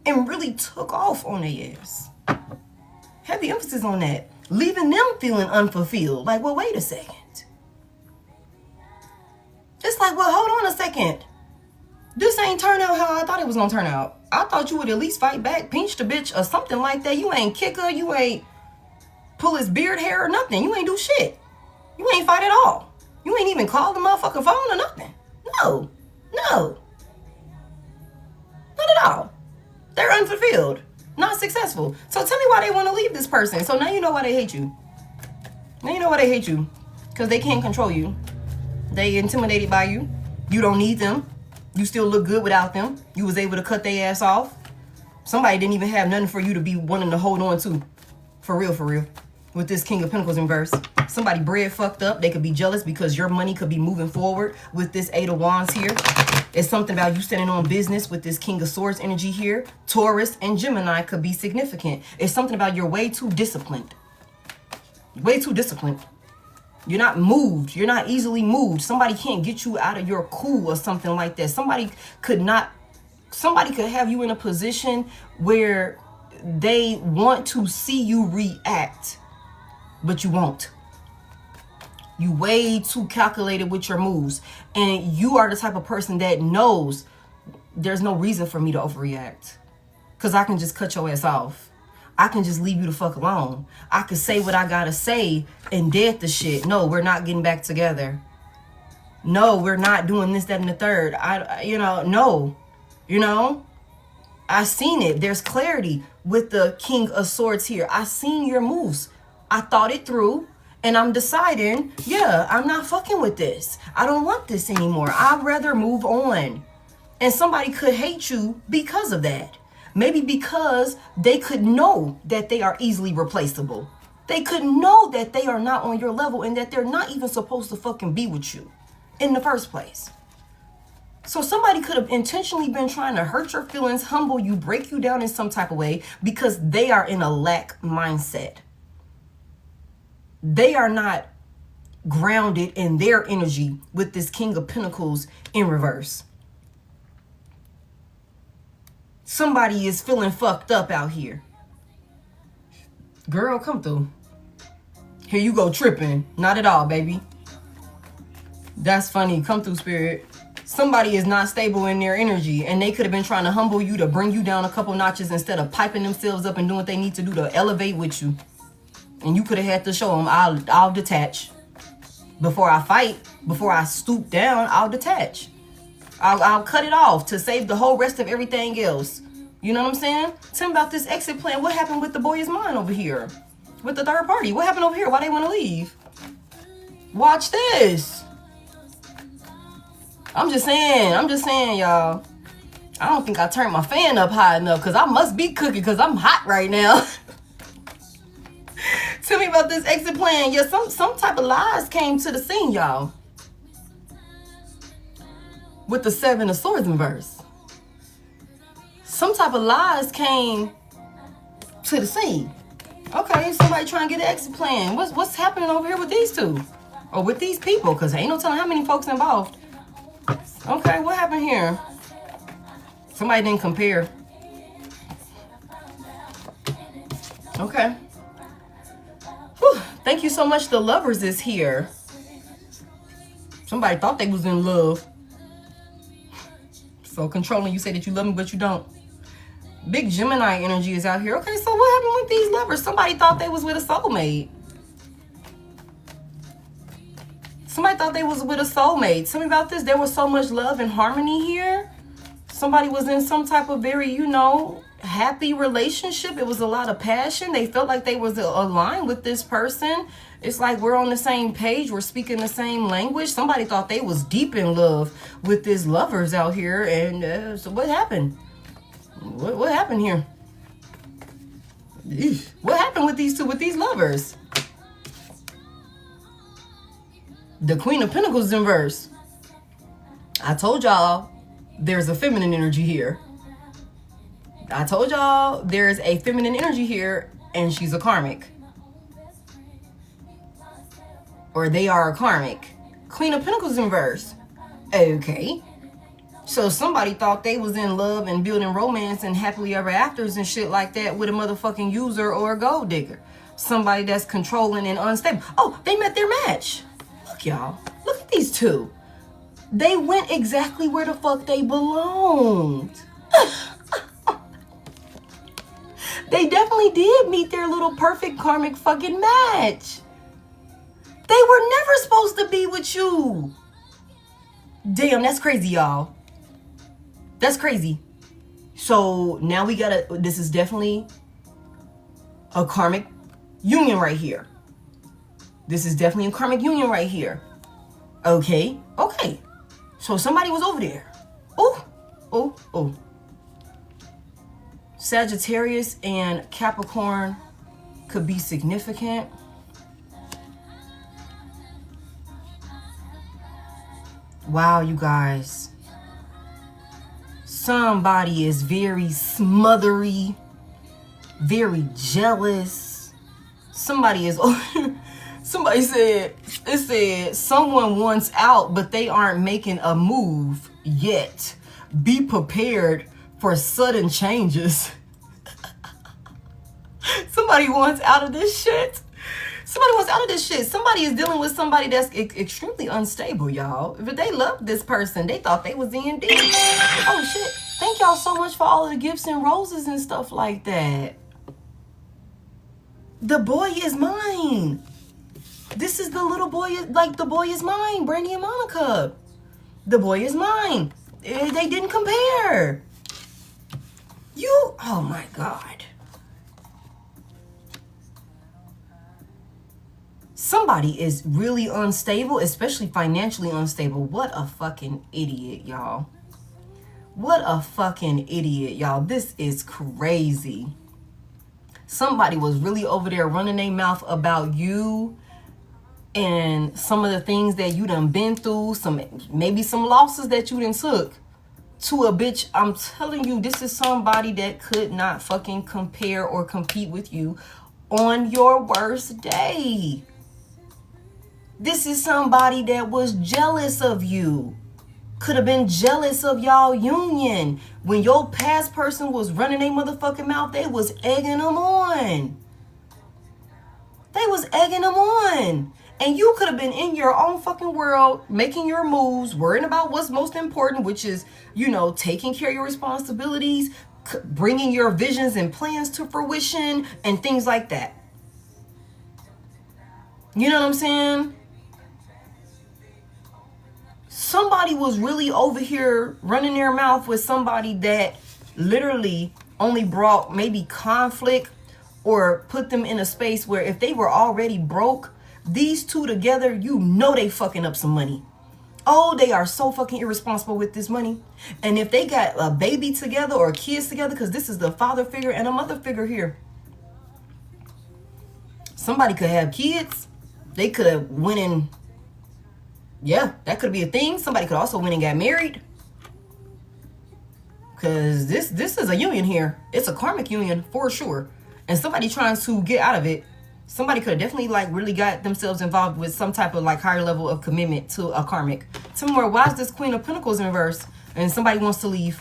and really took off on their ass. Heavy emphasis on that. Leaving them feeling unfulfilled. Like, well, wait a second. It's like, well, hold on a second. This ain't turn out how I thought it was gonna turn out. I thought you would at least fight back, pinch the bitch or something like that. You ain't kick her, you ain't pull his beard hair or nothing. You ain't do shit. You ain't fight at all. You ain't even call the motherfucking phone or nothing. No. Not at all. They're unfulfilled, not successful. So tell me why they want to leave this person. So now you know why they hate you. Now you know why they hate you. Because they can't control you. They intimidated by you. You don't need them. You still look good without them. You was able to cut their ass off. Somebody didn't even have nothing for you to be wanting to hold on to. For real, for real. With this King of Pentacles in verse. Somebody bread fucked up. They could be jealous because your money could be moving forward with this Eight of Wands here. It's something about you standing on business with this King of Swords energy here. Taurus and Gemini could be significant. It's something about you're way too disciplined. Way too disciplined. You're not moved. You're not easily moved. Somebody can't get you out of your cool or something like that. Somebody could have you in a position where they want to see you react, but you won't. You way too calculated with your moves. And you are the type of person that knows there's no reason for me to overreact. Because I can just cut your ass off. I can just leave you the fuck alone. I can say what I gotta say and dead the shit. No, we're not getting back together. No, we're not doing this, that, and the third. No. I seen it. There's clarity with the King of Swords here. I seen your moves. I thought it through. And I'm deciding, yeah, I'm not fucking with this. I don't want this anymore. I'd rather move on. And somebody could hate you because of that. Maybe because they could know that they are easily replaceable. They could know that they are not on your level and that they're not even supposed to fucking be with you in the first place. So somebody could have intentionally been trying to hurt your feelings, humble you, break you down in some type of way because they are in a lack mindset. They are not grounded in their energy with this King of Pentacles in reverse. Somebody is feeling fucked up out here. Girl, come through. Here you go tripping. Not at all, baby. That's funny. Come through, Spirit. Somebody is not stable in their energy, and they could have been trying to humble you to bring you down a couple notches instead of piping themselves up and doing what they need to do to elevate with you. And you could have had to show them, I'll detach. Before I fight, before I stoop down, I'll detach. I'll cut it off to save the whole rest of everything else. You know what I'm saying? Tell me about this exit plan. What happened with the boy is mine over here? With the third party? What happened over here? Why they want to leave? Watch this. I'm just saying, y'all. I don't think I turned my fan up high enough because I must be cooking because I'm hot right now. Tell me about this exit plan. Yeah, some type of lies came to the scene, y'all. With the Seven of Swords in verse. Some type of lies came to the scene. Okay, somebody trying to get an exit plan. What's happening over here with these two? Or with these people? Because ain't no telling how many folks involved. Okay, what happened here? Somebody didn't compare. Okay. Whew, thank you so much. The Lovers is here. Somebody thought they was in love. So controlling, you say that you love me, but you don't. Big Gemini energy is out here. Okay, so what happened with these lovers? Somebody thought they was with a soulmate. Somebody thought they was with a soulmate. Tell me about this. There was so much love and harmony here. Somebody was in some type of very, happy relationship. It was a lot of passion. They felt like they was aligned with this person. It's like we're on the same page. We're speaking the same language. Somebody thought they was deep in love with this lovers out here. And so what happened? What happened here? What happened with these two, with these lovers? The Queen of Pentacles in verse. I told y'all there's a feminine energy here. I told y'all there's a feminine energy here, and she's a karmic. Or they are a karmic. Queen of Pentacles in verse. Okay. So somebody thought they was in love and building romance and happily ever afters and shit like that with a motherfucking user or a gold digger. Somebody that's controlling and unstable. Oh, they met their match. Look, y'all. Look at these two. They went exactly where the fuck they belonged. They definitely did meet their little perfect karmic fucking match. They were never supposed to be with you. Damn, that's crazy, y'all. That's crazy. So now we gotta, this is definitely a karmic union right here. This is definitely a karmic union right here. Okay. So somebody was over there. Oh, oh, oh. Sagittarius and Capricorn could be significant. Wow, you guys. Somebody is very smothery, very jealous. Somebody is, somebody said, it said someone wants out, but they aren't making a move yet. Be prepared for sudden changes. Somebody wants out of this shit. Somebody wants out of this shit. Somebody is dealing with somebody that's extremely unstable, y'all. But they love this person. They thought they was in deep. Oh, shit. Thank y'all so much for all of the gifts and roses and stuff like that. The boy is mine. This is the little boy. Like, the boy is mine. Brandy and Monica. The boy is mine. They didn't compare. Oh, my God. Somebody is really unstable, especially financially unstable. What a fucking idiot, y'all. What a fucking idiot, y'all. This is crazy. Somebody was really over there running their mouth about you and some of the things that you done been through, maybe some losses that you done took to a bitch. I'm telling you, this is somebody that could not fucking compare or compete with you on your worst day. This is somebody that was jealous of you. Could have been jealous of y'all union. When your past person was running their motherfucking mouth, they was egging them on. They was egging them on. And you could have been in your own fucking world, making your moves, worrying about what's most important, which is, taking care of your responsibilities, bringing your visions and plans to fruition, and things like that. You know what I'm saying? Somebody was really over here running their mouth with somebody that literally only brought maybe conflict or put them in a space where if they were already broke, these two together, they fucking up some money. Oh, they are so fucking irresponsible with this money. And if they got a baby together or kids together, because this is the father figure and a mother figure here. Somebody could have kids. They could have went in. Yeah, that could be a thing. Somebody could also went and got married. Because this is a union here. It's a karmic union for sure. And somebody trying to get out of it. Somebody could have definitely really got themselves involved with some type of higher level of commitment to a karmic. Tell me more, why is this Queen of Pentacles in reverse? And somebody wants to leave.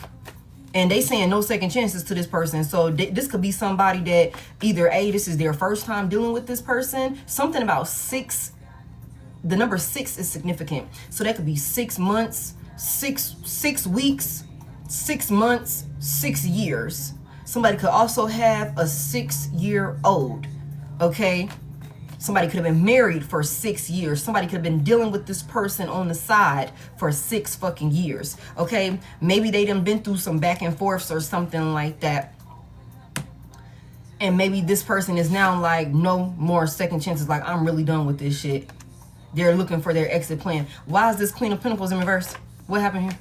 And they saying no second chances to this person. So this could be somebody that either this is their first time dealing with this person. Something about 6. The number 6 is significant. So that could be 6 months, 6 weeks, 6 months, 6 years. Somebody could also have a 6-year-old. Okay? Somebody could have been married for 6 years. Somebody could have been dealing with this person on the side for 6 fucking years. Okay? Maybe they done been through some back and forths or something like that. And maybe this person is now no more second chances. I'm really done with this shit. They're looking for their exit plan. Why is this Queen of Pentacles in reverse? What happened here?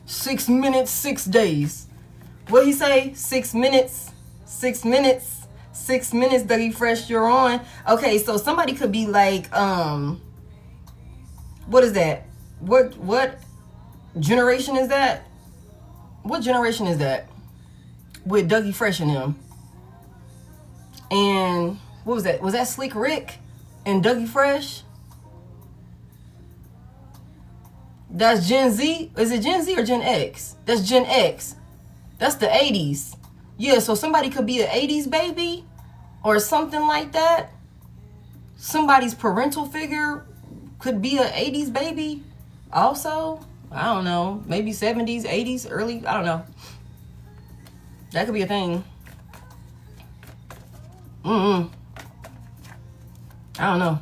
6 minutes, 6 days. What he say? 6 minutes, 6 minutes, 6 minutes, Dougie Fresh, you're on. Okay, so somebody could be what is that? What generation is that? What generation is that? With Dougie Fresh and him. And what was that? Was that Slick Rick and Dougie Fresh? That's Gen Z? Is it Gen Z or Gen X? That's Gen X. That's the 80s. Yeah, so somebody could be an 80s baby or something like that. Somebody's parental figure could be an 80s baby also. I don't know. Maybe 70s, 80s, early. I don't know. That could be a thing. I don't know.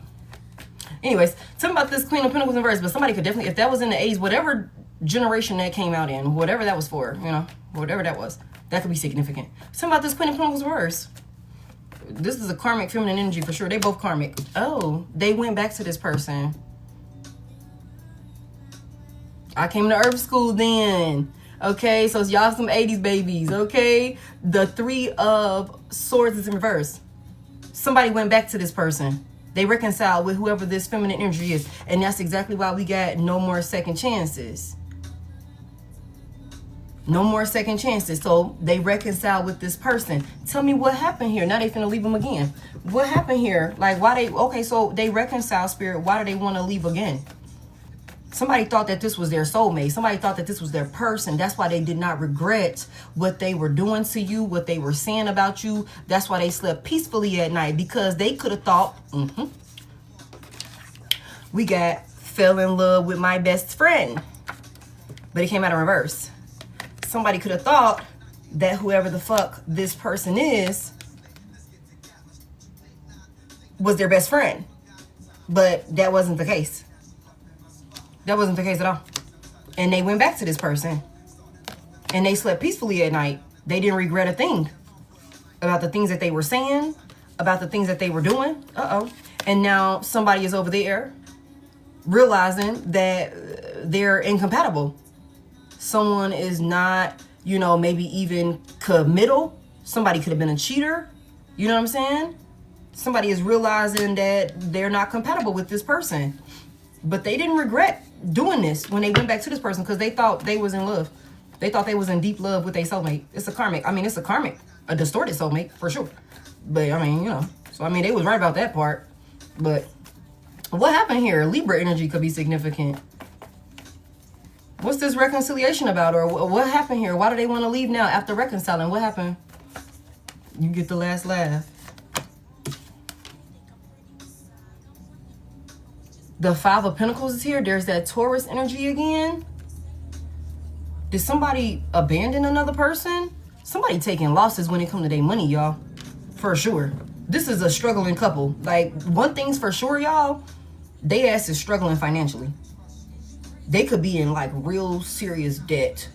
Anyways, tell me about this Queen of Pentacles in reverse. But somebody could definitely, if that was in the 80s, whatever generation that came out in, whatever that was for, whatever that was, that could be significant. Tell me about this Queen of Pentacles in reverse. This is a karmic feminine energy for sure. They both karmic. Oh, they went back to this person. I came to Earth School then. Okay, so y'all some 80s babies, okay? The 3 of Swords is in reverse. Somebody went back to this person. They reconciled with whoever this feminine energy is. And that's exactly why we got no more second chances. No more second chances. So they reconciled with this person. Tell me what happened here. Now they finna leave them again. What happened here? Like, why they... Okay, so they reconcile, Spirit. Why do they want to leave again? Somebody thought that this was their soulmate. Somebody thought that this was their person. That's why they did not regret what they were doing to you, what they were saying about you. That's why they slept peacefully at night, because they could have thought, we got fell in love with my best friend. But it came out in reverse. Somebody could have thought that whoever the fuck this person is was their best friend. But that wasn't the case. That wasn't the case at all. And they went back to this person. And they slept peacefully at night. They didn't regret a thing about the things that they were saying, about the things that they were doing. And now somebody is over there realizing that they're incompatible. Someone is not, you know, maybe even committal. Somebody could have been a cheater. You know what I'm saying? Somebody is realizing that they're not compatible with this person. But they didn't regret doing this when they went back to this person, because they thought they was in love. They thought they was in deep love with their soulmate. It's a karmic. I mean, it's a karmic, a distorted soulmate for sure. But I mean, you know, so I mean, they was right about that part. But what happened here? Libra energy could be significant. What's this reconciliation about? Or what happened here? Why do they want to leave now after reconciling? What happened? You get the last laugh. The 5 of Pentacles is here. There's that Taurus energy again. Did somebody abandon another person? Somebody taking losses when it comes to their money, y'all. For sure. This is a struggling couple. Like, one thing's for sure, y'all. They ass is struggling financially. They could be in, like, real serious debt.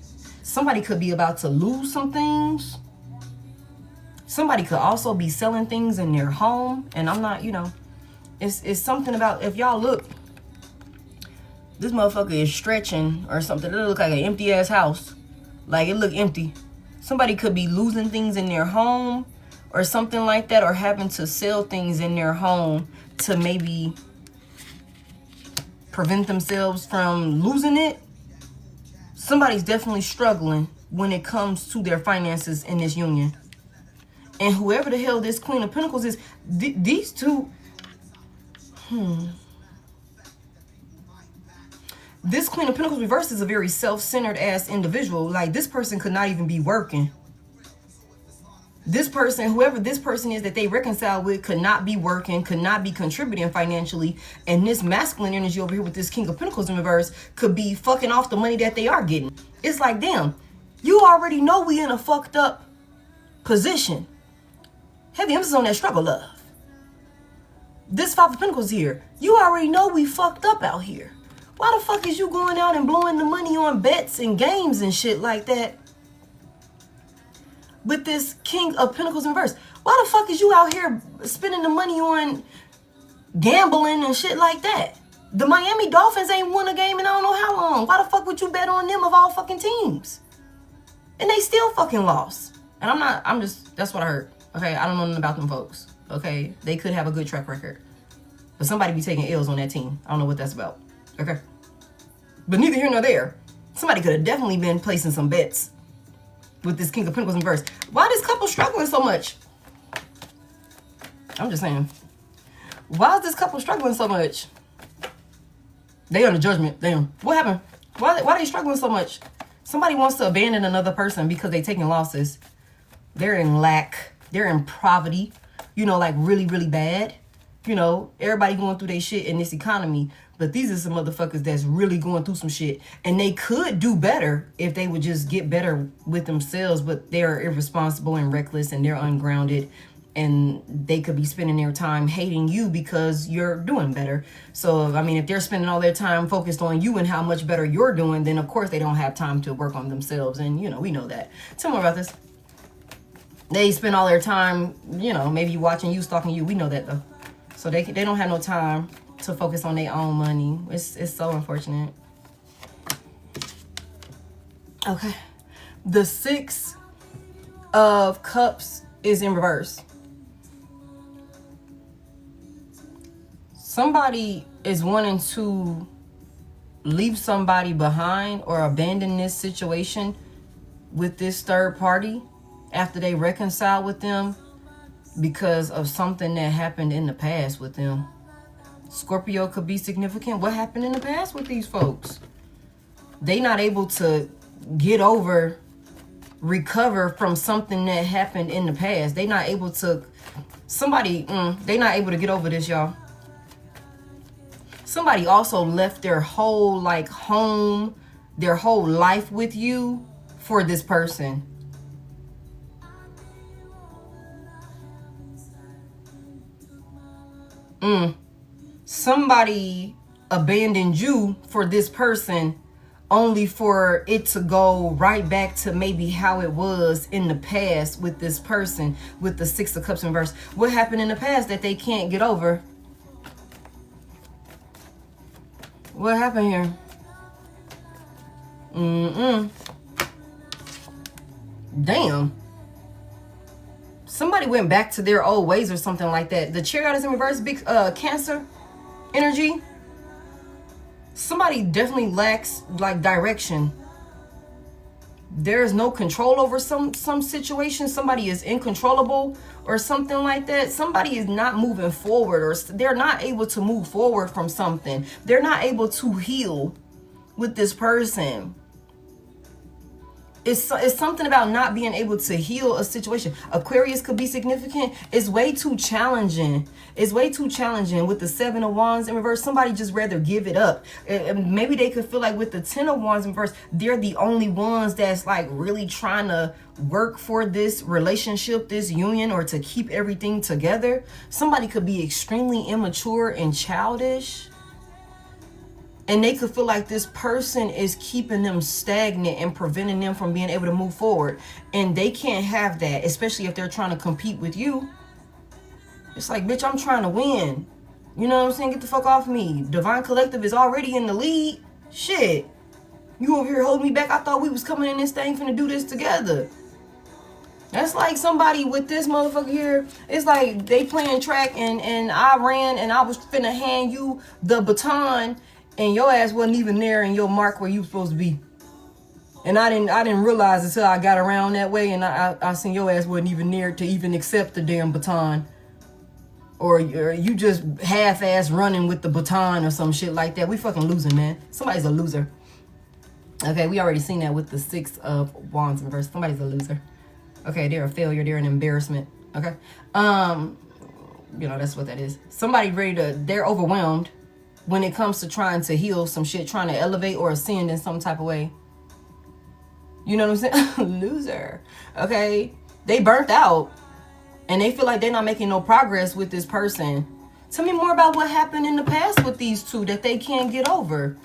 Somebody could be about to lose some things. Somebody could also be selling things in their home. And I'm not, you know... It's something about, if y'all look, this motherfucker is stretching or something. It look like an empty ass house. Like, it look empty. Somebody could be losing things in their home or something like that, or having to sell things in their home to maybe prevent themselves from losing it. Somebody's definitely struggling when it comes to their finances in this union. And whoever the hell this Queen of Pentacles is, these two... This Queen of Pentacles reverse is a very self-centered ass individual. Like, this person could not even be working. This person, whoever this person is that they reconcile with, could not be working, could not be contributing financially. And this masculine energy over here with this King of Pentacles in reverse could be fucking off the money that they are getting. It's like, damn, you already know we in a fucked up position. Heavy emphasis on that struggle love. This 5 of Pentacles here. You already know we fucked up out here. Why the fuck is you going out and blowing the money on bets and games and shit like that? With this King of Pentacles in reverse. Why the fuck is you out here spending the money on gambling and shit like that? The Miami Dolphins ain't won a game in I don't know how long. Why the fuck would you bet on them of all fucking teams? And they still fucking lost. And that's what I heard. Okay, I don't know nothing about them folks. Okay, they could have a good track record, but somebody be taking L's on that team. I don't know what that's about. Okay, but neither here nor there. Somebody could have definitely been placing some bets with this King of Pentacles in reverse. Why this couple struggling so much? I'm just saying. Why is this couple struggling so much? They under judgment. Damn. What happened? Why are they struggling so much? Somebody wants to abandon another person because they taking losses. They're in lack. They're in poverty. You know, like really, really bad. You know, everybody going through their shit in this economy. But these are some motherfuckers that's really going through some shit. And they could do better if they would just get better with themselves. But they're irresponsible and reckless and they're ungrounded. And they could be spending their time hating you because you're doing better. So, I mean, if they're spending all their time focused on you and how much better you're doing, then of course they don't have time to work on themselves. And, you know, we know that. Tell me about this. They spend all their time, you know, maybe watching you, stalking you. We know that, though. So they don't have no time to focus on their own money. It's so unfortunate. Okay. The 6 of Cups is in reverse. Somebody is wanting to leave somebody behind or abandon this situation with this third party after they reconcile with them because of something that happened in the past with them. Scorpio could be significant. What happened in the past with these folks? They not able to get over, recover from something that happened in the past. They not able to, they not able to get over this, y'all. Somebody also left their whole home, their whole life with you for this person. Somebody abandoned you for this person only for it to go right back to maybe how it was in the past with this person with the 6 of Cups in reverse. What happened in the past that they can't get over? What happened here? Damn. Somebody went back to their old ways or something like that. The Chariot is in reverse, big Cancer energy. Somebody definitely lacks direction. There is no control over some situation. Somebody is uncontrollable or something like that. Somebody is not moving forward, or they're not able to move forward from something. They're not able to heal with this person. It's something about not being able to heal a situation. Aquarius could be significant. It's way too challenging. It's way too challenging with the 7 of Wands in reverse. Somebody just rather give it up. Maybe they could feel like with the 10 of Wands in reverse, they're the only ones that's really trying to work for this relationship, this union, or to keep everything together. Somebody could be extremely immature and childish. And they could feel like this person is keeping them stagnant and preventing them from being able to move forward. And they can't have that, especially if they're trying to compete with you. It's like, bitch, I'm trying to win. You know what I'm saying? Get the fuck off me. Divine Collective is already in the lead. Shit. You over here holding me back. I thought we was coming in this thing finna do this together. That's like somebody with this motherfucker here. It's like they playing track and I ran and I was finna hand you the baton. And your ass wasn't even there in your mark where you supposed to be. And I didn't realize until I got around that way, and I seen your ass wasn't even there to even accept the damn baton. Or you just half-ass running with the baton or some shit like that. We fucking losing, man. Somebody's a loser. Okay, we already seen that with the 6 of Wands in reverse. Somebody's a loser. Okay, they're a failure. They're an embarrassment. Okay. That's what that is. Somebody they're overwhelmed when it comes to trying to heal some shit, trying to elevate or ascend in some type of way. You know what I'm saying? Loser. Okay? They burnt out. And they feel like they're not making no progress with this person. Tell me more about what happened in the past with these two that they can't get over.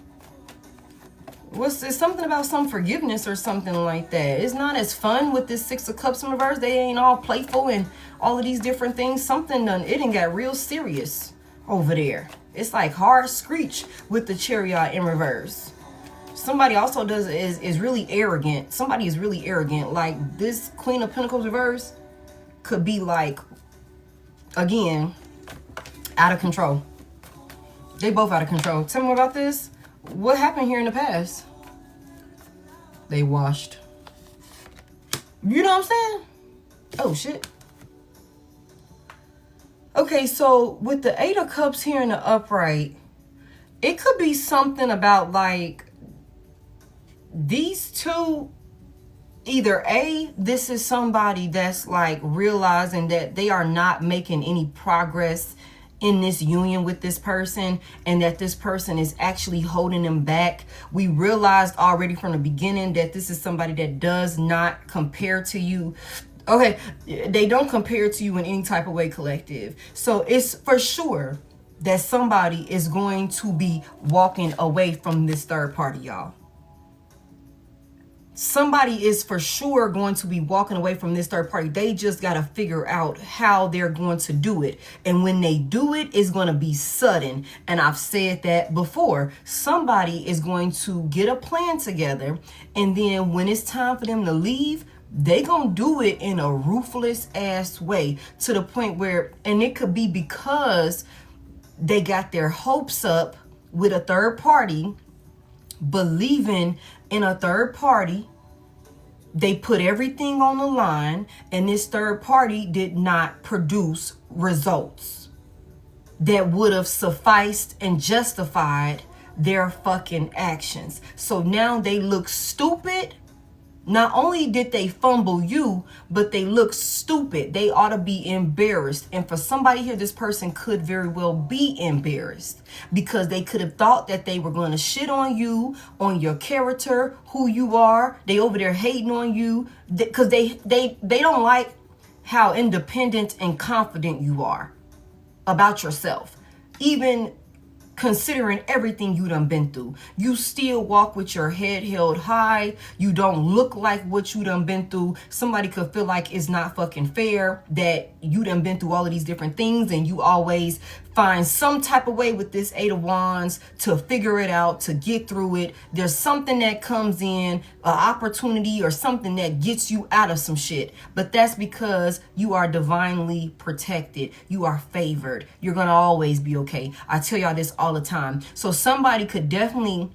It's something about some forgiveness or something like that. It's not as fun with this 6 of Cups in reverse. They ain't all playful and all of these different things. It done got real serious over there. It's like hard screech with the Chariot in reverse. Somebody also is really arrogant. Somebody is really arrogant. Like this Queen of Pentacles reverse could be again, out of control. They both out of control. Tell me more about this. What happened here in the past? They washed. You know what I'm saying? Oh, shit. Okay, so with the 8 of Cups here in the upright, it could be something about these two, either A, this is somebody that's realizing that they are not making any progress in this union with this person and that this person is actually holding them back. We realized already from the beginning that this is somebody that does not compare to you. Okay, they don't compare to you in any type of way, collective. So it's for sure that somebody is going to be walking away from this third party, y'all. somebody is for sure going to be walking away from this third party. They just got to figure out how they're going to do it. And when they do it, it's going to be sudden. And I've said that before. Somebody is going to get a plan together. And then when it's time for them to leave, they gonna do it in a ruthless ass way, to the point where, and it could be because they got their hopes up with a third party, believing in a third party. They put everything on the line, and this third party did not produce results that would have sufficed and justified their fucking actions. So now they look stupid. Not only did they fumble you, but they look stupid. They ought to be embarrassed. And for somebody here, this person could very well be embarrassed, because they could have thought that they were going to shit on you, on your character, who you are. They over there hating on you because they don't like how independent and confident you are about yourself. Even considering everything you done been through, you still walk with your head held high. You don't look like what you done been through. Somebody could feel like it's not fucking fair that you done been through all of these different things, and you always find some type of way with this Eight of Wands to figure it out, to get through it. There's something that comes in, an opportunity or something that gets you out of some shit. But that's because you are divinely protected. You are favored. You're going to always be okay. I tell y'all this all the time. So somebody could definitely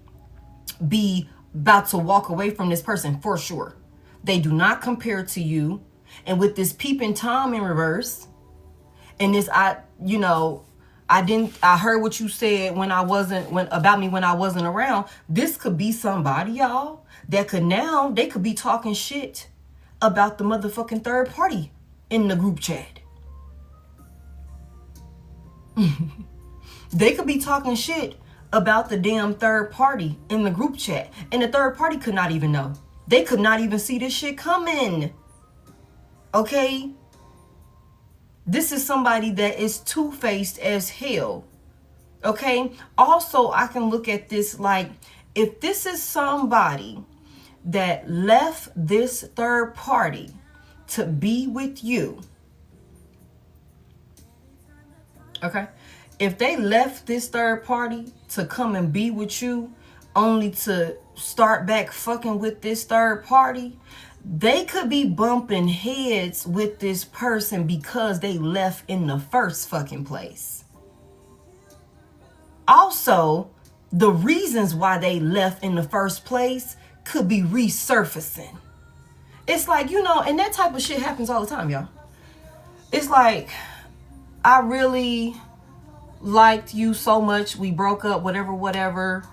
be about to walk away from this person for sure. They do not compare to you. And with this peeping Tom in reverse, and this, I heard what you said about me when I wasn't around. This could be somebody, y'all, that they could be talking shit about the motherfucking third party in the group chat. They could be talking shit about the damn third party in the group chat. And the third party could not even know. They could not even see this shit coming. Okay? This is somebody that is two-faced as hell. Okay? Also, I can look at this like, if this is somebody that left this third party to be with you. Okay? If they left this third party to come and be with you, only to start back fucking with this third party, they could be bumping heads with this person because they left in the first fucking place. Also, the reasons why they left in the first place could be resurfacing. It's like, and that type of shit happens all the time, y'all. It's like, I really liked you so much, we broke up, whatever.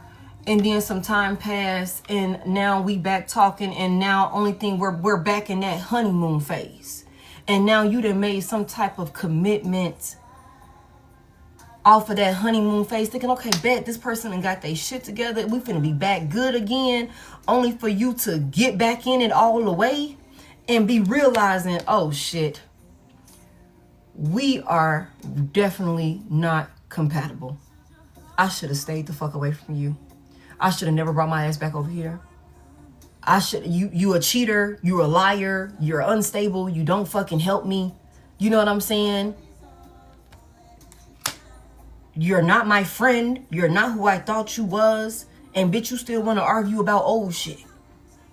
And then some time passed, and now we back talking, and now only thing we're back in that honeymoon phase. And now you done made some type of commitment off of that honeymoon phase, thinking, okay, bet this person done got their shit together. We finna be back good again, only for you to get back in it all the way and be realizing, oh shit, we are definitely not compatible. I should have stayed the fuck away from you. I should have never brought my ass back over here. You a cheater, you're a liar, you're unstable, you don't fucking help me. You know what I'm saying? You're not my friend, you're not who I thought you was, and bitch, you still want to argue about old shit.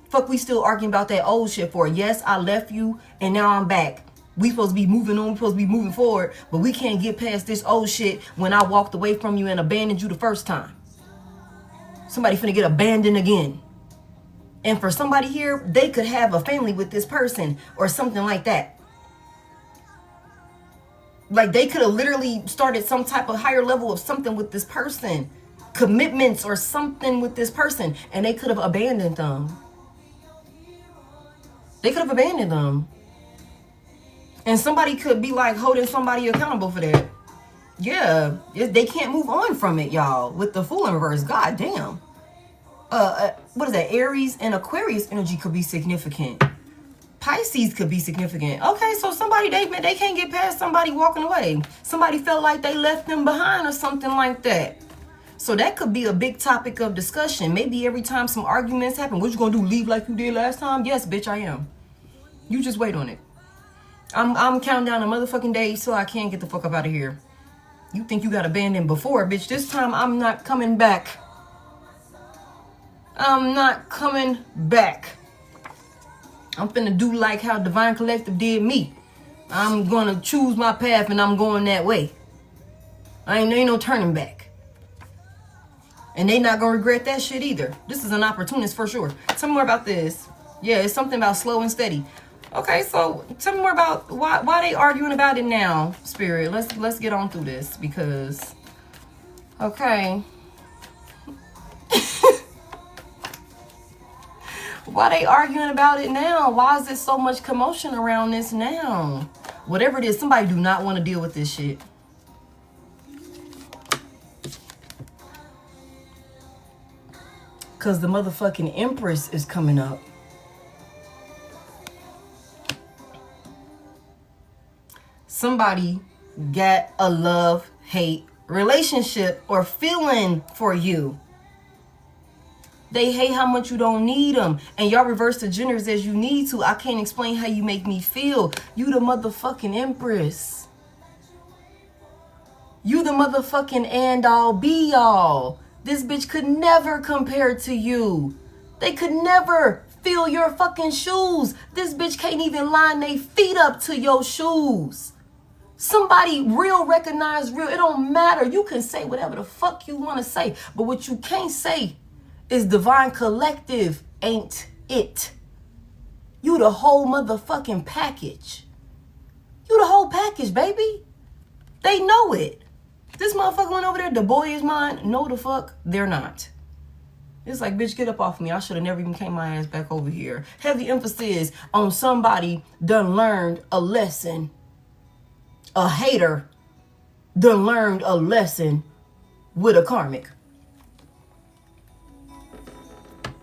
Fuck, we still arguing about that old shit for? Yes, I left you, and now I'm back. We supposed to be moving on, we supposed to be moving forward, but we can't get past this old shit when I walked away from you and abandoned you the first time. Somebody finna get abandoned again. And for somebody here, they could have a family with this person or something like that. Like they could have literally started some type of higher level of something with this person. Commitments or something with this person. And they could have abandoned them. They could have abandoned them. And somebody could be like holding somebody accountable for that. Yeah, they can't move on from it, y'all. With the Fool in reverse, god damn. What is that? Aries and Aquarius energy could be significant. Pisces could be significant. Okay, so somebody, they can't get past somebody walking away. Somebody felt like they left them behind or something like that. So that could be a big topic of discussion. Maybe every time some arguments happen, what you gonna do, leave like you did last time? Yes, bitch, I am. You just wait on it. I'm counting down the motherfucking days so I can't get the fuck up out of here. You think you got abandoned before, bitch. This time I'm not coming back. I'm not coming back. I'm finna do like how Divine Collective did me. I'm gonna choose my path and I'm going that way. Ain't no turning back. And they not gonna regret that shit either. This is an opportunist for sure. Tell me more about this. Yeah, it's something about slow and steady. Okay, so tell me more about why they arguing about it now, Spirit. Let's get on through this because okay. Why they arguing about it now? Why is there so much commotion around this now? Whatever it is, somebody do not want to deal with this shit. Because the motherfucking Empress is coming up. Somebody got a love-hate relationship or feeling for you. They hate how much you don't need them. And y'all reverse the genders as you need to. I can't explain how you make me feel. You the motherfucking Empress. You the motherfucking end all be all. This bitch could never compare to you. They could never fill your fucking shoes. This bitch can't even line their feet up to your shoes. Somebody real recognize real. It don't matter. You can say whatever the fuck you want to say. But what you can't say is Divine Collective ain't it. You the whole motherfucking package. You the whole package, baby. They know it. This motherfucker went over there, the boy is mine. No, the fuck, they're not. It's like, bitch, get up off me. I should have never even came my ass back over here. Heavy emphasis on somebody done learned a lesson. A hater done learned a lesson with a karmic.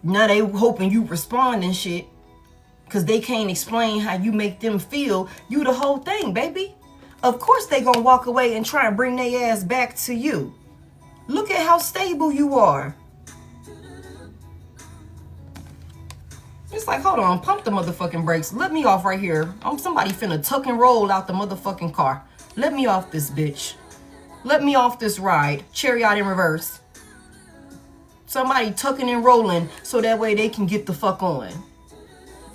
Now they hoping you respond and shit. Because they can't explain how you make them feel. You the whole thing, baby. Of course they gonna walk away and try and bring their ass back to you. Look at how stable you are. It's like, hold on, pump the motherfucking brakes. Let me off right here. I'm somebody finna tuck and roll out the motherfucking car. Let me off this bitch. Let me off this ride. Chariot in reverse. Somebody tucking and rolling so that way they can get the fuck on.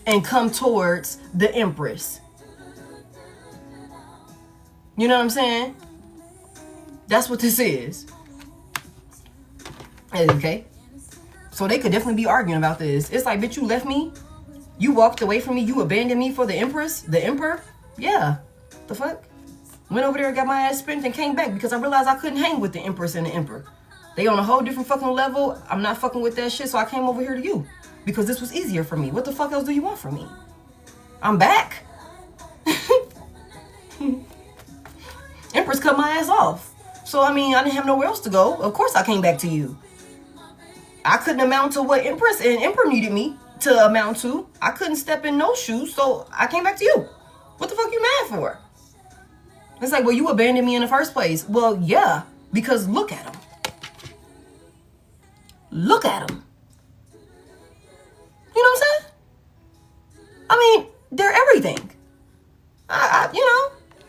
And come towards the Empress. You know what I'm saying? That's what this is. Okay. So they could definitely be arguing about this. It's like, bitch, you left me. You walked away from me. You abandoned me for the Empress. The Emperor. Yeah. The fuck? Went over there and got my ass spanked and came back because I realized I couldn't hang with the Empress and the Emperor. They on a whole different fucking level. I'm not fucking with that shit. So I came over here to you. Because this was easier for me. What the fuck else do you want from me? I'm back. Empress cut my ass off. So, I mean, I didn't have nowhere else to go. Of course I came back to you. I couldn't amount to what Empress and Emperor needed me to amount to. I couldn't step in no shoes, so I came back to you. What the fuck you mad for? It's like, well, you abandoned me in the first place. Well, yeah, because look at them. Look at them. You know what I'm saying? I mean, they're everything.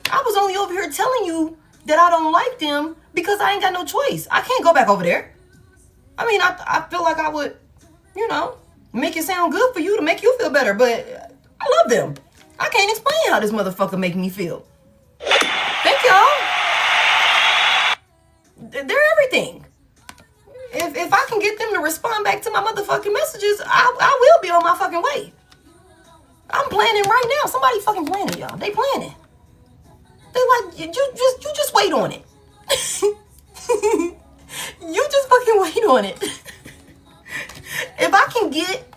I was only over here telling you that I don't like them because I ain't got no choice. I can't go back over there. I mean, I feel like I would, make it sound good for you to make you feel better, but I love them. I can't explain how this motherfucker make me feel. Thank y'all. They're everything. If I can get them to respond back to my motherfucking messages, I will be on my fucking way. I'm planning right now. Somebody fucking planning, y'all. They planning. They like, you just wait on it. You just fucking wait on it. If I can get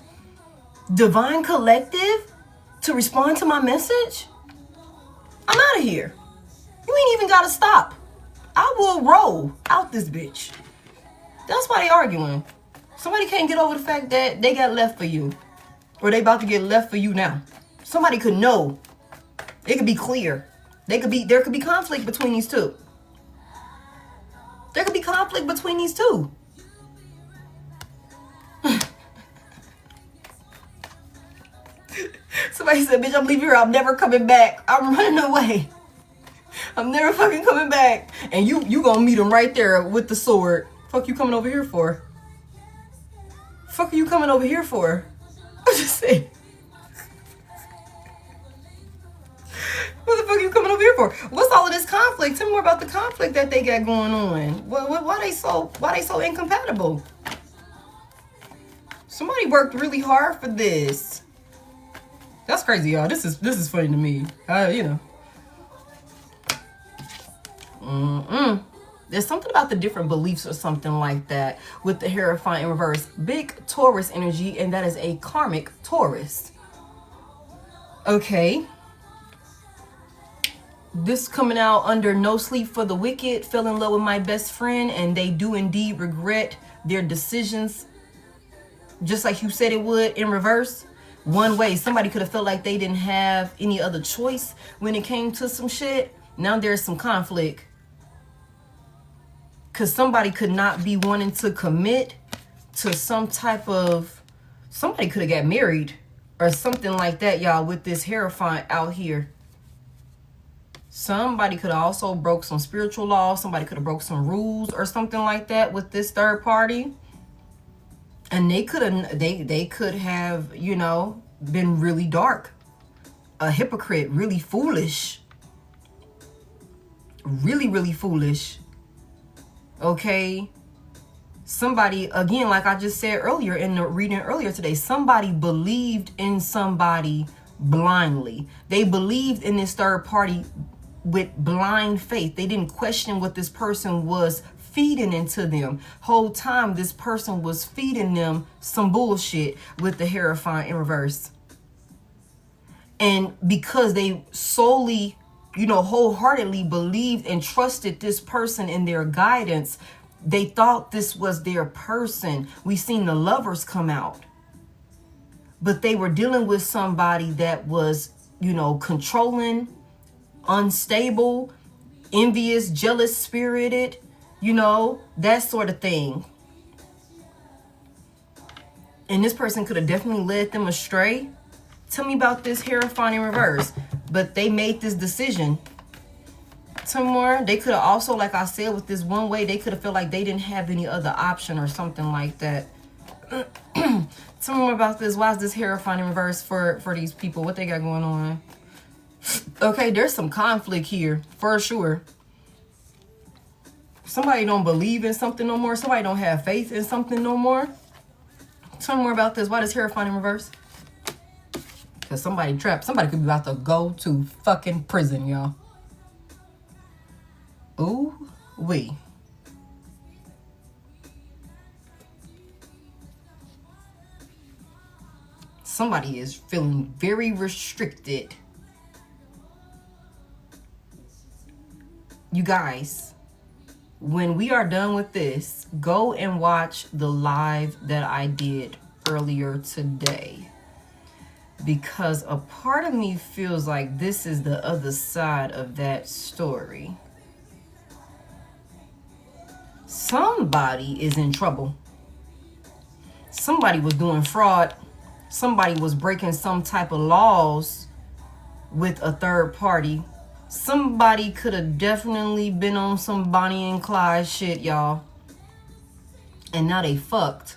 Divine Collective to respond to my message, I'm out of here. You ain't even gotta stop. I will roll out this bitch. That's why they arguing. Somebody can't get over the fact that they got left for you. Or they about to get left for you now. Somebody could know. It could be clear. There could be conflict between these two. There could be conflict between these two. Somebody said, bitch, I'm leaving here. I'm never coming back. I'm running away. I'm never fucking coming back. And you gonna meet him right there with the sword. Fuck you coming over here for? Fuck are you coming over here for? I'm just saying. What the fuck are you coming over here for? What's all of this conflict? Tell me more about the conflict that they got going on. Why they so incompatible? Somebody worked really hard for this. That's crazy, y'all. This is funny to me. You know. There's something about the different beliefs or something like that with the Hierophant in reverse. Big Taurus energy, and that is a karmic Taurus. Okay. This coming out under no sleep for the wicked, fell in love with my best friend, and they do indeed regret their decisions, just like you said it would in reverse. One way, somebody could have felt like they didn't have any other choice when it came to some shit. Now there's some conflict. Because somebody could not be wanting to commit to some type of... Somebody could have got married or something like that, y'all, with this Hierophant out here. Somebody could have also broke some spiritual laws. Somebody could have broke some rules or something like that with this third party. And they could have, you know, been really dark. A hypocrite, really foolish. Really, really foolish. Okay? Somebody, again, like I just said earlier in the reading earlier today, somebody believed in somebody blindly. They believed in this third party with blind faith. They didn't question what this person was feeding into them. Whole time this person was feeding them some bullshit with the Hierophant in reverse. And because they solely, you know, wholeheartedly believed and trusted this person in their guidance, they thought this was their person. We seen the Lovers come out. But they were dealing with somebody that was, you know, controlling, unstable, envious, jealous, spirited, you know, that sort of thing. And this person could have definitely led them astray. Tell me about this Hierophant in reverse. But they made this decision. Some more. They could have also, like I said, with this one way, they could have felt like they didn't have any other option or something like that. Tell me more about this. Why is this Hierophant in reverse for these people? What they got going on? Okay, there's some conflict here, for sure. Somebody don't believe in something no more. Somebody don't have faith in something no more. Tell me more about this. Why does Hierophant in reverse? Because somebody trapped. Somebody could be about to go to fucking prison, y'all. Ooh, wee. Somebody is feeling very restricted. You guys, when we are done with this, go and watch the live that I did earlier today. Because a part of me feels like this is the other side of that story. Somebody is in trouble. Somebody was doing fraud. Somebody was breaking some type of laws with a third party. Somebody could have definitely been on some Bonnie and Clyde shit, y'all. And now they fucked.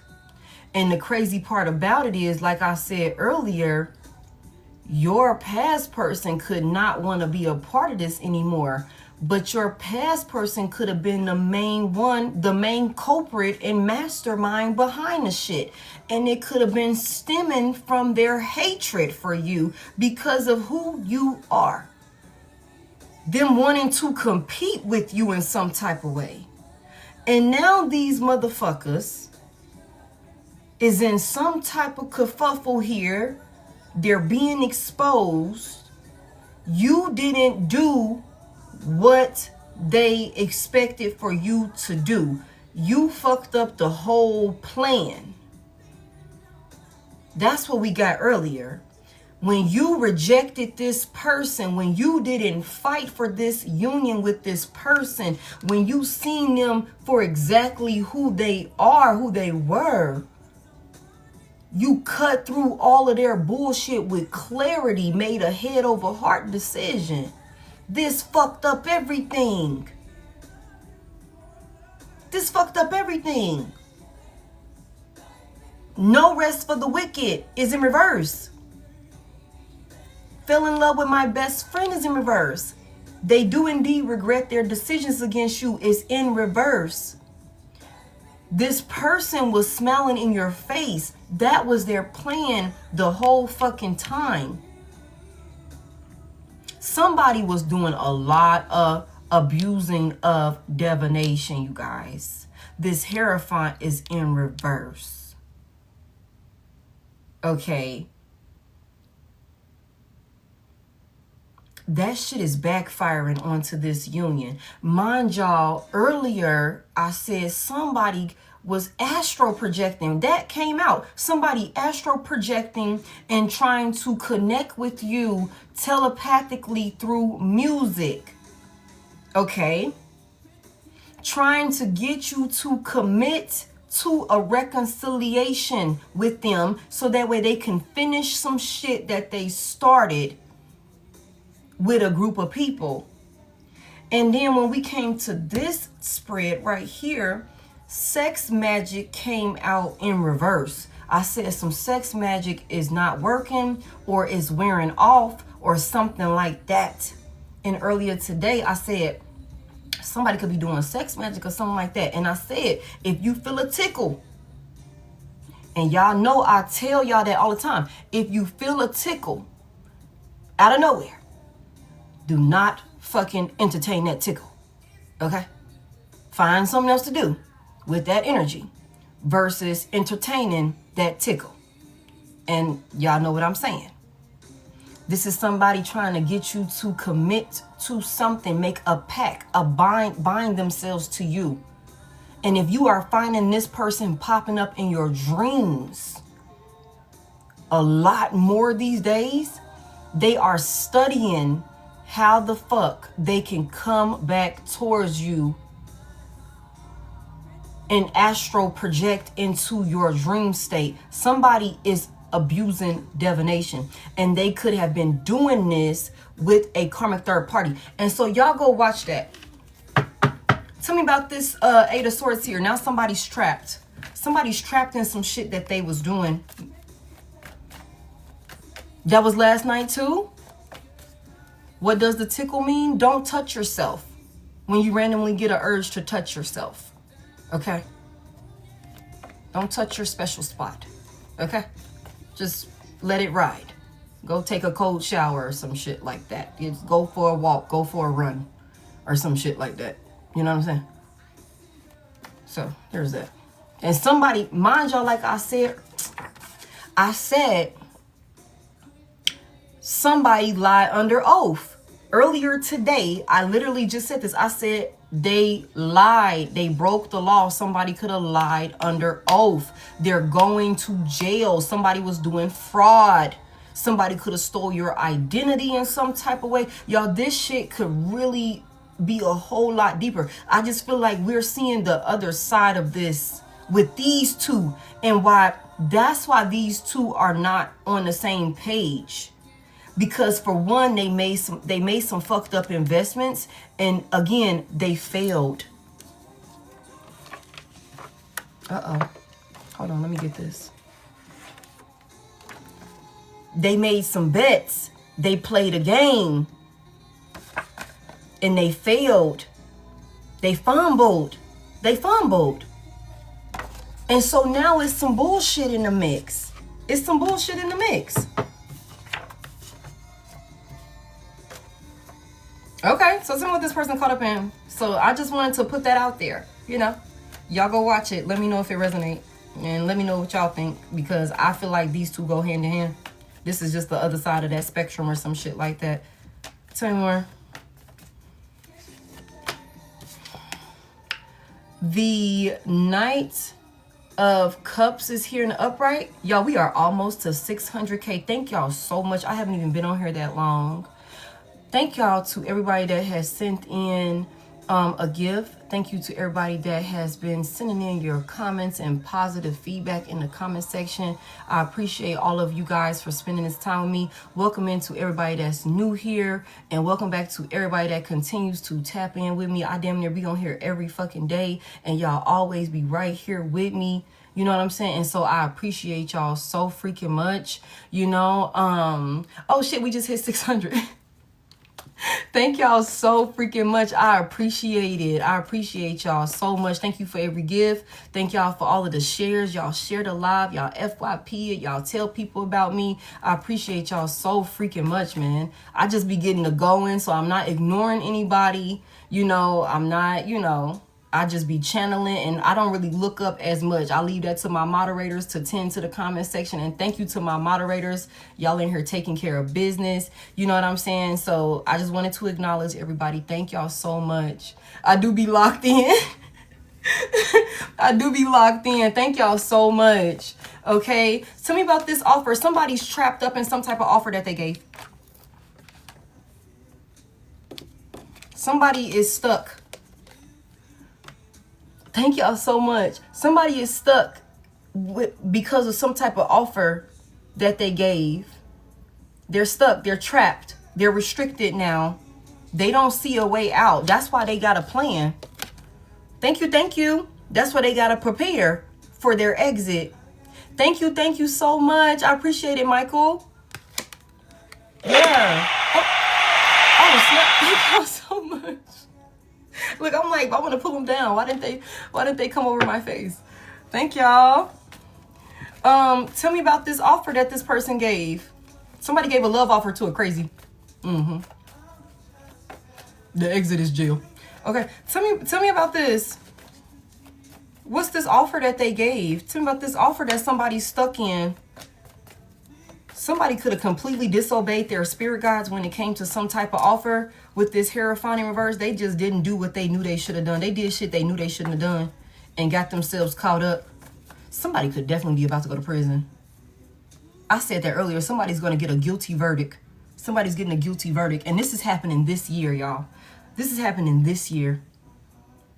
And the crazy part about it is, like I said earlier, your past person could not want to be a part of this anymore. But your past person could have been the main one, the main culprit and mastermind behind the shit. And it could have been stemming from their hatred for you because of who you are. Them wanting to compete with you in some type of way. And now these motherfuckers is in some type of kerfuffle here. They're being exposed. You didn't do what they expected for you to do. You fucked up the whole plan. That's what we got earlier. When you rejected this person, when you didn't fight for this union with this person, when you seen them for exactly who they are, who they were, you cut through all of their bullshit with clarity, made a head over heart decision. This fucked up everything. This fucked up everything. No rest for the wicked is in reverse. Fell in love with my best friend is in reverse. They do indeed regret their decisions against you is in reverse. This person was smiling in your face. That was their plan the whole fucking time. Somebody was doing a lot of abusing of divination, you guys. This Hierophant is in reverse. Okay. That shit is backfiring onto this union. Mind y'all, earlier I said somebody was astral projecting. That came out. Somebody astral projecting and trying to connect with you telepathically through music. Okay? Trying to get you to commit to a reconciliation with them so that way they can finish some shit that they started with a group of people. And then when we came to this spread right here, sex magic came out in reverse. I said some sex magic is not working or is wearing off or something like that. And earlier today I said somebody could be doing sex magic or something like that. And I said, if you feel a tickle, and y'all know I tell y'all that all the time, if you feel a tickle out of nowhere, do not fucking entertain that tickle, okay? Find something else to do with that energy versus entertaining that tickle. And y'all know what I'm saying. This is somebody trying to get you to commit to something, make a pact, bind themselves to you. And if you are finding this person popping up in your dreams a lot more these days, they are studying how the fuck they can come back towards you and astral project into your dream state. Somebody is abusing divination, and they could have been doing this with a karmic third party. And so y'all go watch that. Tell me about this Eight of Swords here. Now somebody's trapped. Somebody's trapped in some shit that they was doing. That was last night too. What does the tickle mean? Don't touch yourself when you randomly get an urge to touch yourself. Okay? Don't touch your special spot. Okay? Just let it ride. Go take a cold shower or some shit like that. Just go for a walk. Go for a run. Or some shit like that. You know what I'm saying? So, there's that. And somebody, mind y'all, like I said somebody lied under oath. Earlier today, I literally just said this. I said they lied. They broke the law. Somebody could have lied under oath. They're going to jail. Somebody was doing fraud. Somebody could have stole your identity in some type of way. Y'all, this shit could really be a whole lot deeper. I just feel like we're seeing the other side of this with these two, and that's why these two are not on the same page. Because for one, they made some fucked up investments, and again, they failed. Hold on, let me get this. They made some bets. They played a game, and they failed. They fumbled. And so now it's some bullshit in the mix. Okay, so tell me what this person caught up in. So I just wanted to put that out there. You know, y'all go watch it. Let me know if it resonates. And let me know what y'all think. Because I feel like these two go hand in hand. This is just the other side of that spectrum or some shit like that. Tell me more. The Knight of Cups is here in the upright. Y'all, we are almost to 600K. Thank y'all so much. I haven't even been on here that long. Thank y'all to everybody that has sent in a gift. Thank you to everybody that has been sending in your comments and positive feedback in the comment section. I appreciate all of you guys for spending this time with me. Welcome into everybody that's new here, and welcome back to everybody that continues to tap in with me. I damn near be on here every fucking day, and y'all always be right here with me. You know what I'm saying? And so I appreciate y'all so freaking much. You know, oh shit, we just hit 600. Thank y'all so freaking much. I appreciate it. I appreciate y'all so much. Thank you for every gift. Thank y'all for all of the shares. Y'all share the live. Y'all FYP it. Y'all tell people about me. I appreciate y'all so freaking much, man. I just be getting to going, so I'm not ignoring anybody. You know, I'm not, you know, I just be channeling, and I don't really look up as much. I leave that to my moderators to tend to the comment section. And thank you to my moderators. Y'all in here taking care of business. You know what I'm saying? So I just wanted to acknowledge everybody. Thank y'all so much. I do be locked in. I do be locked in. Thank y'all so much. Okay. Tell me about this offer. Somebody's trapped up in some type of offer that they gave. Somebody is stuck. Thank y'all so much. Somebody is stuck because of some type of offer that they gave. They're stuck. They're trapped. They're restricted now. They don't see a way out. That's why they got a plan. Thank you. Thank you. That's why they got to prepare for their exit. Thank you. Thank you so much. I appreciate it, Michael. Yeah. Oh snap. Thank y'all so much. Look, I'm like, I want to pull them down. Why didn't they come over my face? Thank y'all. Tell me about this offer that this person gave. Somebody gave a love offer to a crazy. The exit is jail. Okay, tell me about this. What's this offer that they gave? Tell me about this offer that somebody's stuck in. Somebody could have completely disobeyed their spirit guides when it came to some type of offer with this Hierophant in reverse. They just didn't do what they knew they should have done. They did shit they knew they shouldn't have done and got themselves caught up. Somebody could definitely be about to go to prison. I said that earlier. Somebody's going to get a guilty verdict. Somebody's getting a guilty verdict. And this is happening this year, y'all. This is happening this year.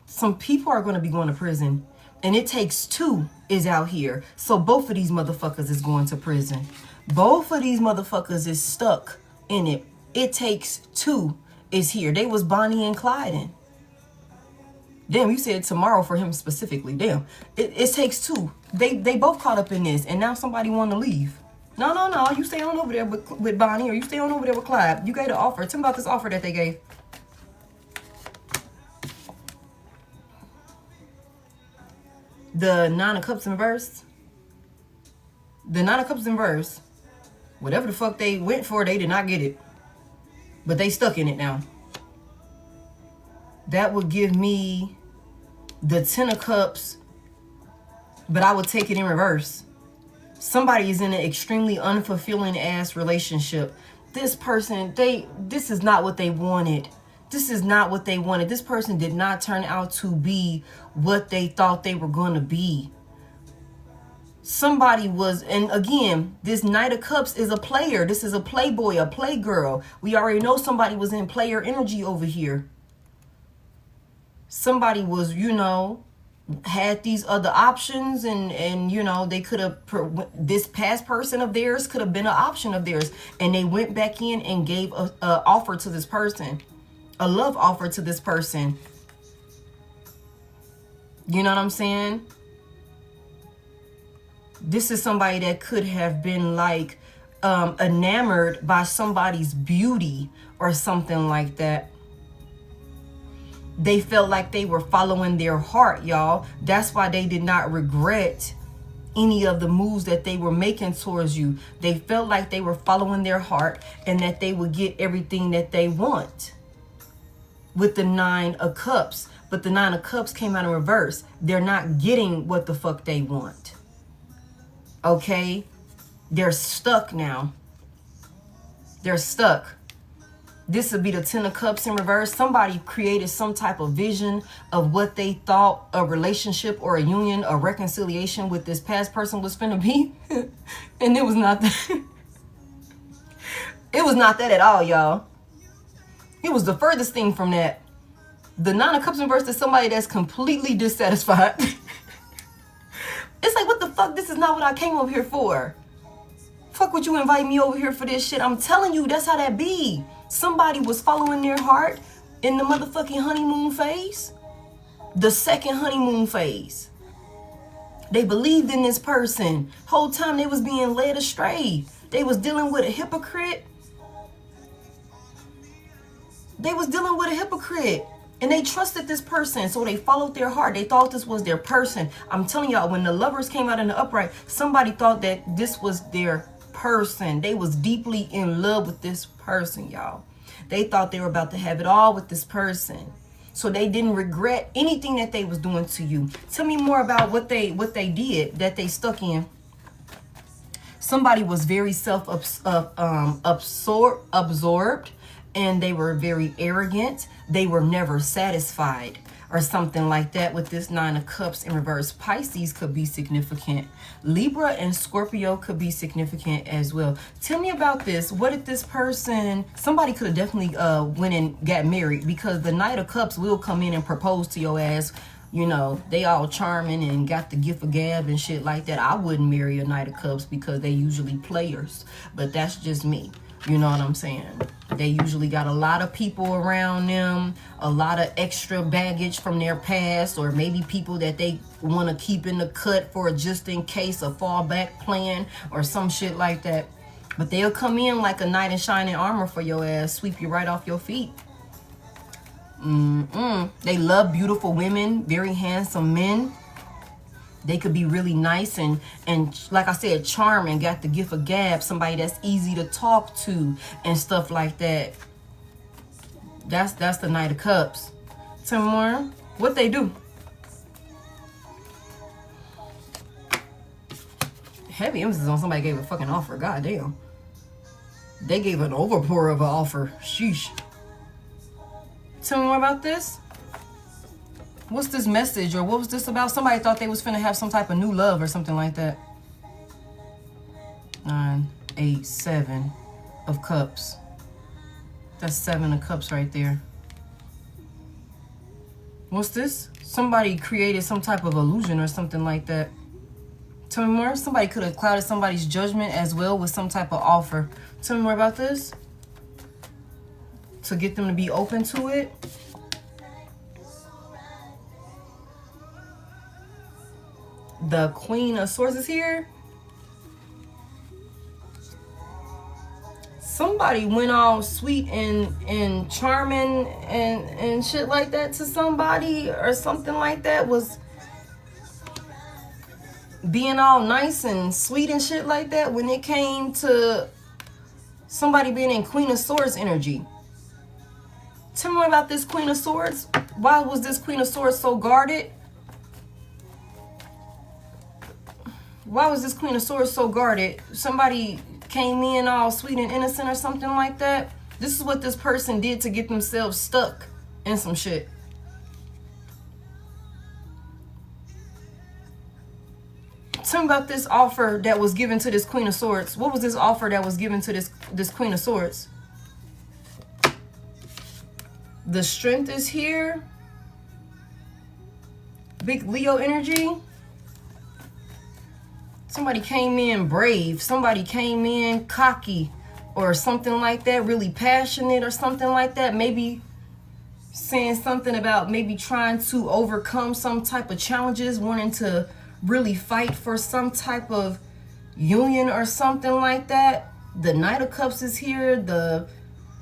Some people are going to be going to prison. And It Takes Two is out here. So both of these motherfuckers is going to prison. Both of these motherfuckers is stuck in it. It Takes Two is here. They was Bonnie and Clyde. Damn, you said tomorrow for him specifically. Damn. It Takes Two. They both caught up in this, and now somebody want to leave. No. You stay on over there with Bonnie, or you stay on over there with Clyde. You gave the offer. Tell me about this offer that they gave. The Nine of Cups in reverse. The Nine of Cups in reverse. Whatever the fuck they went for, they did not get it. But they stuck in it now. That would give me the Ten of Cups, but I would take it in reverse. Somebody is in an extremely unfulfilling ass relationship. This person, this is not what they wanted. This is not what they wanted. This person did not turn out to be what they thought they were going to be. Somebody was, and again, this Knight of Cups is a player. This is a playboy, a playgirl. We already know somebody was in player energy over here. Somebody was, you know, had these other options, and you know, they could have, this past person of theirs could have been an option of theirs, and they went back in and gave a offer to this person, a love offer to this person. You know what I'm saying? This is somebody that could have been like enamored by somebody's beauty or something like that. They felt like they were following their heart, y'all. That's why they did not regret any of the moves that they were making towards you. They felt like they were following their heart and that they would get everything that they want with the Nine of Cups. But the Nine of Cups came out in reverse. They're not getting what the fuck they want. Okay? They're stuck now. They're stuck. This would be the Ten of Cups in reverse. Somebody created some type of vision of what they thought a relationship or a union, a reconciliation with this past person was finna be. And it was not that. It was not that at all, y'all. It was the furthest thing from that. The Nine of Cups in reverse is somebody that's completely dissatisfied. It's like, what the fuck? This is not what I came over here for. Fuck would you invite me over here for this shit? I'm telling you, that's how that be. Somebody was following their heart in the motherfucking honeymoon phase. The second honeymoon phase. They believed in this person. Whole time they was being led astray. They was dealing with a hypocrite. They was dealing with a hypocrite. And they trusted this person, so they followed their heart. They thought this was their person. I'm telling y'all, when the Lovers came out in the upright, somebody thought that this was their person. They was deeply in love with this person, y'all. They thought they were about to have it all with this person. So they didn't regret anything that they was doing to you. Tell me more about what they did that they stuck in. Somebody was very absorbed, and they were very arrogant. They were never satisfied or something like that with this Nine of Cups in reverse. Pisces could be significant. Libra and Scorpio could be significant as well. Tell me about this. What did this person, somebody could have definitely went and got married, because the Knight of Cups will come in and propose to your ass. You know, they all charming and got the gift of gab and shit like that. I wouldn't marry a Knight of Cups because they usually players, but that's just me. You know what I'm saying? They usually got a lot of people around them, a lot of extra baggage from their past, or maybe people that they want to keep in the cut for just in case, a fallback plan or some shit like that. But they'll come in like a knight in shining armor for your ass, sweep you right off your feet. They love beautiful women, very handsome men. They could be really nice and like I said, charming, got the gift of gab, somebody that's easy to talk to and stuff like that. That's the Knight of Cups. Tell me more. What they do? Heavy emphasis on somebody gave a fucking offer. God damn. They gave an overpour of an offer. Sheesh. Tell me more about this. What's this message, or what was this about? Somebody thought they was finna have some type of new love or something like that. 9, 8, 7 of Cups. That's 7 of Cups right there. What's this? Somebody created some type of illusion or something like that. Tell me more. Somebody could have clouded somebody's judgment as well with some type of offer. Tell me more about this. To get them to be open to it. The Queen of Swords is here. Somebody went all sweet and charming and shit like that to somebody, or something like that, was being all nice and sweet and shit like that when it came to somebody being in Queen of Swords energy. Tell me more about this Queen of Swords. Why was this Queen of Swords so guarded? Why was this Queen of Swords so guarded? Somebody came in all sweet and innocent or something like that. This is what this person did to get themselves stuck in some shit. Tell me about this offer that was given to this Queen of Swords. What was this offer that was given to this Queen of Swords? The Strength is here. Big Leo energy. Somebody came in brave. Somebody came in cocky or something like that. Really passionate or something like that. Maybe saying something about maybe trying to overcome some type of challenges. Wanting to really fight for some type of union or something like that. The Knight of Cups is here. The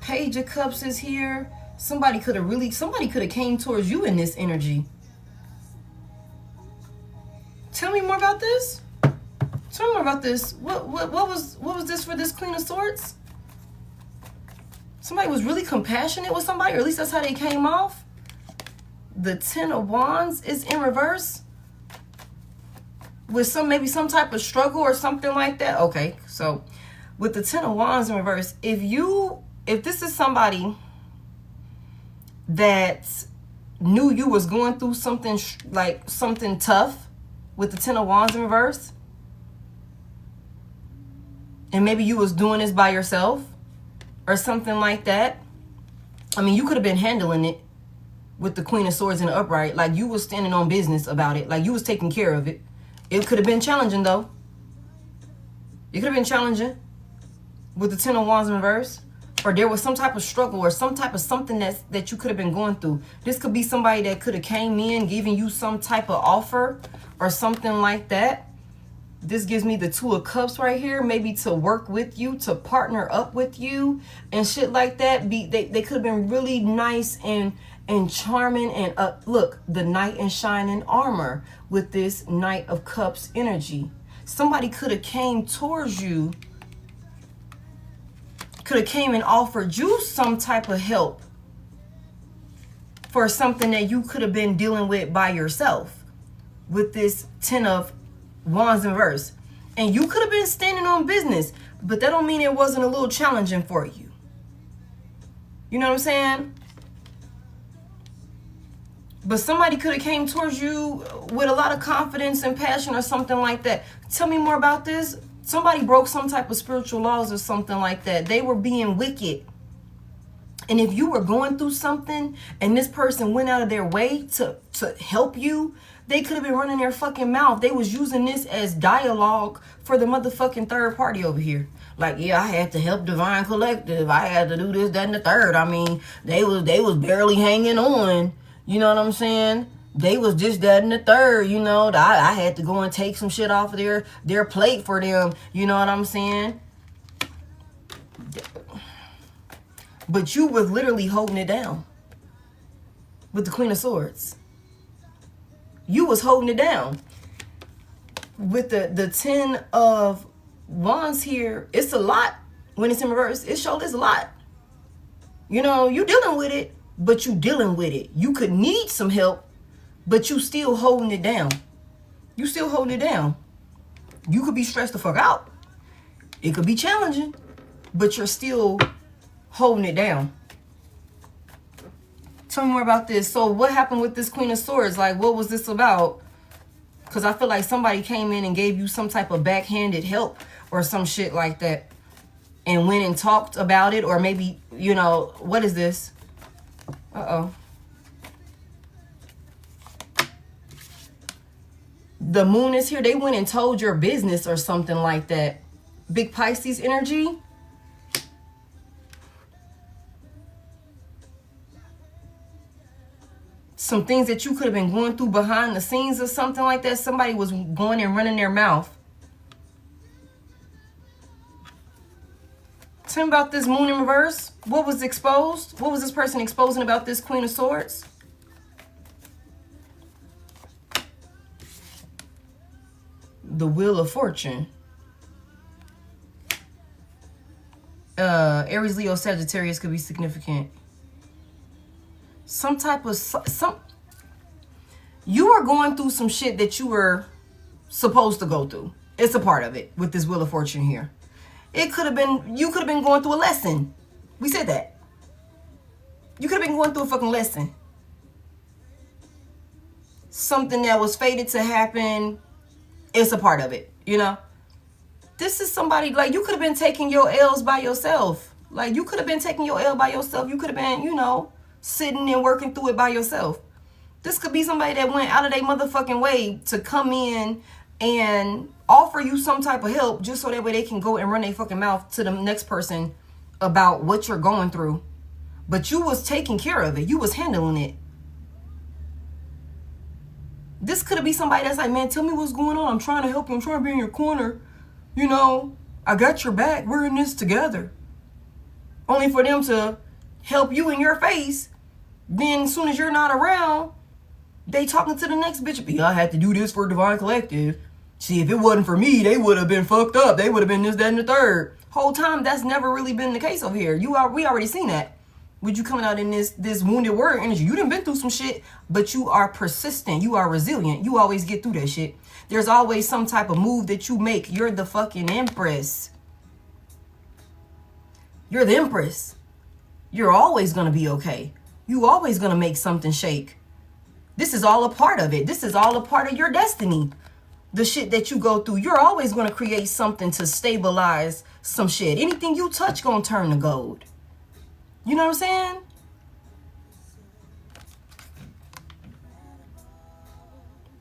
Page of Cups is here. Somebody could have came towards you in this energy. Tell me more about this. Tell me more about this. What was this for this Queen of Swords? Somebody was really compassionate with somebody, or at least that's how they came off. The Ten of Wands is in reverse. With maybe some type of struggle or something like that. Okay, so with the Ten of Wands in reverse, if you if this is somebody that knew you was going through something like something tough with the Ten of Wands in reverse, and maybe you was doing this by yourself or something like that. I mean, you could have been handling it with the Queen of Swords in the upright. Like, you was standing on business about it. Like, you was taking care of it. It could have been challenging, though. It could have been challenging with the Ten of Wands in reverse. Or there was some type of struggle or some type of something that you could have been going through. This could be somebody that could have came in giving you some type of offer or something like that. This gives me the Two of Cups right here. Maybe to work with you, to partner up with you and shit like that. They could have been really nice and charming. And look, the Knight in shining armor with this Knight of Cups energy. Somebody could have came towards you, could have came and offered you some type of help for something that you could have been dealing with by yourself with this Ten of Wands in reverse. And you could have been standing on business, but that don't mean it wasn't a little challenging for you. You know what I'm saying? But somebody could have came towards you with a lot of confidence and passion or something like that. Tell me more about this. Somebody broke some type of spiritual laws or something like that. They were being wicked. And if you were going through something and this person went out of their way to help you, they could have been running their fucking mouth. They was using this as dialogue for the motherfucking third party over here. Like, yeah, I had to help Divine Collective. I had to do this, that, and the third. I mean, they was barely hanging on. You know what I'm saying? They was just that and the third, you know. I had to go and take some shit off of their plate for them. You know what I'm saying? But you was literally holding it down with the Queen of Swords. You was holding it down. With the Ten of Wands here, it's a lot. When it's in reverse, it shows it's a lot. You know, you dealing with it, but you dealing with it. You could need some help, but you still holding it down. You still holding it down. You could be stressed the fuck out. It could be challenging, but you're still holding it down. Tell me more about this. So what happened with this Queen of Swords? Like, what was this about? Because I feel like somebody came in and gave you some type of backhanded help or some shit like that. And went and talked about it. Or maybe, you know, what is this? Uh-oh. The Moon is here. They went and told your business or something like that. Big Pisces energy. Some things that you could have been going through behind the scenes or something like that. Somebody was going and running their mouth. Tell me about this Moon in reverse. What was exposed? What was this person exposing about this Queen of Swords? The Wheel of Fortune. Aries, Leo, Sagittarius could be significant. Some type of you are going through some shit that you were supposed to go through. It's a part of it with this Wheel of Fortune here. It could have been, you could have been going through a lesson. We said that. You could have been going through a fucking lesson. Something that was fated to happen. It's a part of it, you know. This is somebody, like, you could have been taking your L's by yourself. Like, you could have been taking your L by yourself. You could have been, you know, sitting and working through it by yourself. This could be somebody that went out of their motherfucking way to come in and offer you some type of help just so that way they can go and run their fucking mouth to the next person about what you're going through. But you was taking care of it. You was handling it. This could be somebody that's like, man, tell me what's going on. I'm trying to help you. I'm trying to be in your corner. You know, I got your back. We're in this together. Only for them to help you in your face. Then as soon as you're not around, they talking to the next bitch. Yeah, I had to do this for Divine Collective. See, if it wasn't for me, they would have been fucked up. They would have been this, that, and the third. Whole time, that's never really been the case over here. We already seen that. With you coming out in this wounded warrior energy. You done been through some shit, but you are persistent. You are resilient. You always get through that shit. There's always some type of move that you make. You're the fucking Empress. You're the Empress. You're always going to be okay. You always going to make something shake. This is all a part of it. This is all a part of your destiny. The shit that you go through, you're always going to create something to stabilize some shit. Anything you touch going to turn to gold. You know what I'm saying?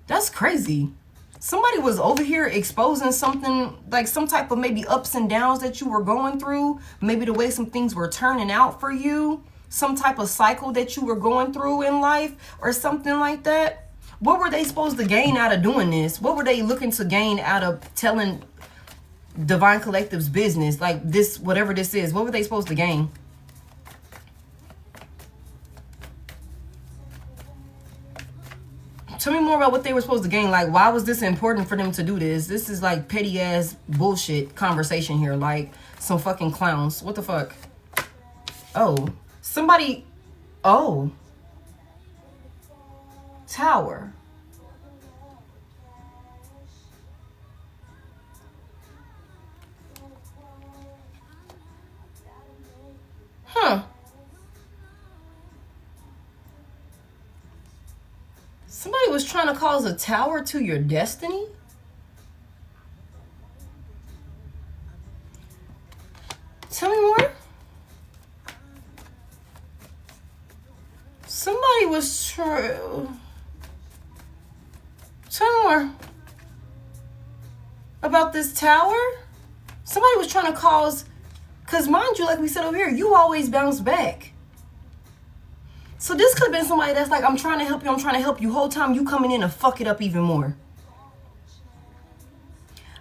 That's crazy. Somebody was over here exposing something, like some type of maybe ups and downs that you were going through. Maybe the way some things were turning out for you. Some type of cycle that you were going through in life or something like that. What were they supposed to gain out of doing this? What were they looking to gain out of telling Divine Collective's business? Like this, whatever this is, what were they supposed to gain? Tell me more about what they were supposed to gain. Like, why was this important for them to do this? This is like petty ass bullshit conversation here. Like some fucking clowns. What the fuck? Oh, somebody. Oh. Tower. Huh. Somebody was trying to cause a tower to your destiny? Tell me more. Somebody was trying... Tell me more. About this tower? Somebody was trying to cause... Because mind you, like we said over here, you always bounce back. So this could have been somebody that's like, I'm trying to help you, I'm trying to help you. Whole time you coming in and fuck it up even more.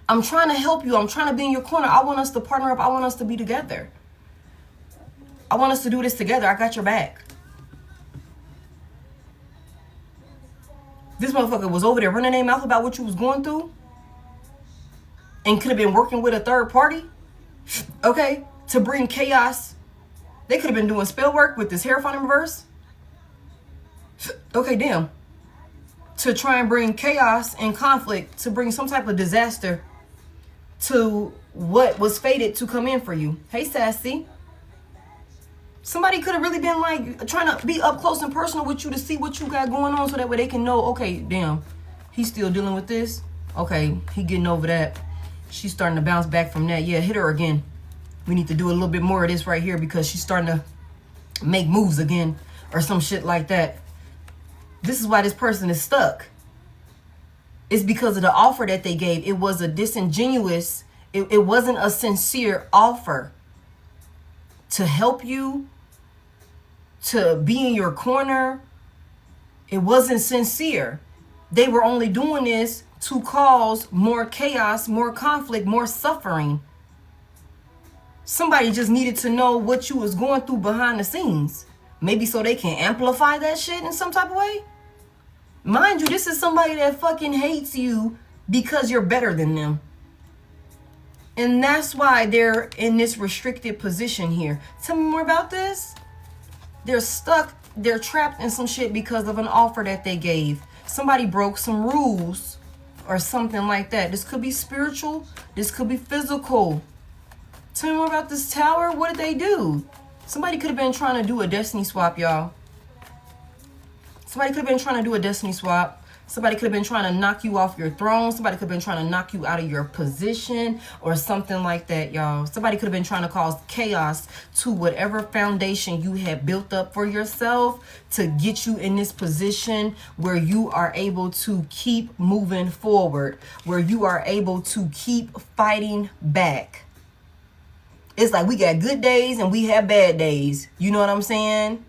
I'm trying to help you. I'm trying to be in your corner. I want us to partner up. I want us to be together. I want us to do this together. I got your back. This motherfucker was over there running their mouth about what you was going through. And could have been working with a third party. Okay. To bring chaos. They could have been doing spell work with this Hierophant in reverse. Okay, damn. To try and bring chaos and conflict, to bring some type of disaster to what was fated to come in for you. Hey, Sassy. Somebody could have really been like trying to be up close and personal with you to see what you got going on so that way they can know, okay, damn, he's still dealing with this. Okay, he getting over that. She's starting to bounce back from that. Yeah, hit her again. We need to do a little bit more of this right here because she's starting to make moves again or some shit like that. This is why this person is stuck. It's because of the offer that they gave. It was a disingenuous, it wasn't a sincere offer to help you, to be in your corner. It wasn't sincere. They were only doing this to cause more chaos, more conflict, more suffering. Somebody just needed to know what you was going through behind the scenes. Maybe so they can amplify that shit in some type of way. Mind you, this is somebody that fucking hates you because you're better than them. And that's why they're in this restricted position here. Tell me more about this. They're stuck. They're trapped in some shit because of an offer that they gave. Somebody broke some rules or something like that. This could be spiritual. This could be physical. Tell me more about this tower. What did they do? Somebody could have been trying to do a destiny swap, y'all. Somebody could have been trying to do a destiny swap. Somebody could have been trying to knock you off your throne. Somebody could have been trying to knock you out of your position or something like that, y'all. Somebody could have been trying to cause chaos to whatever foundation you had built up for yourself to get you in this position where you are able to keep moving forward, where you are able to keep fighting back. It's like we got good days and we have bad days. You know what I'm saying?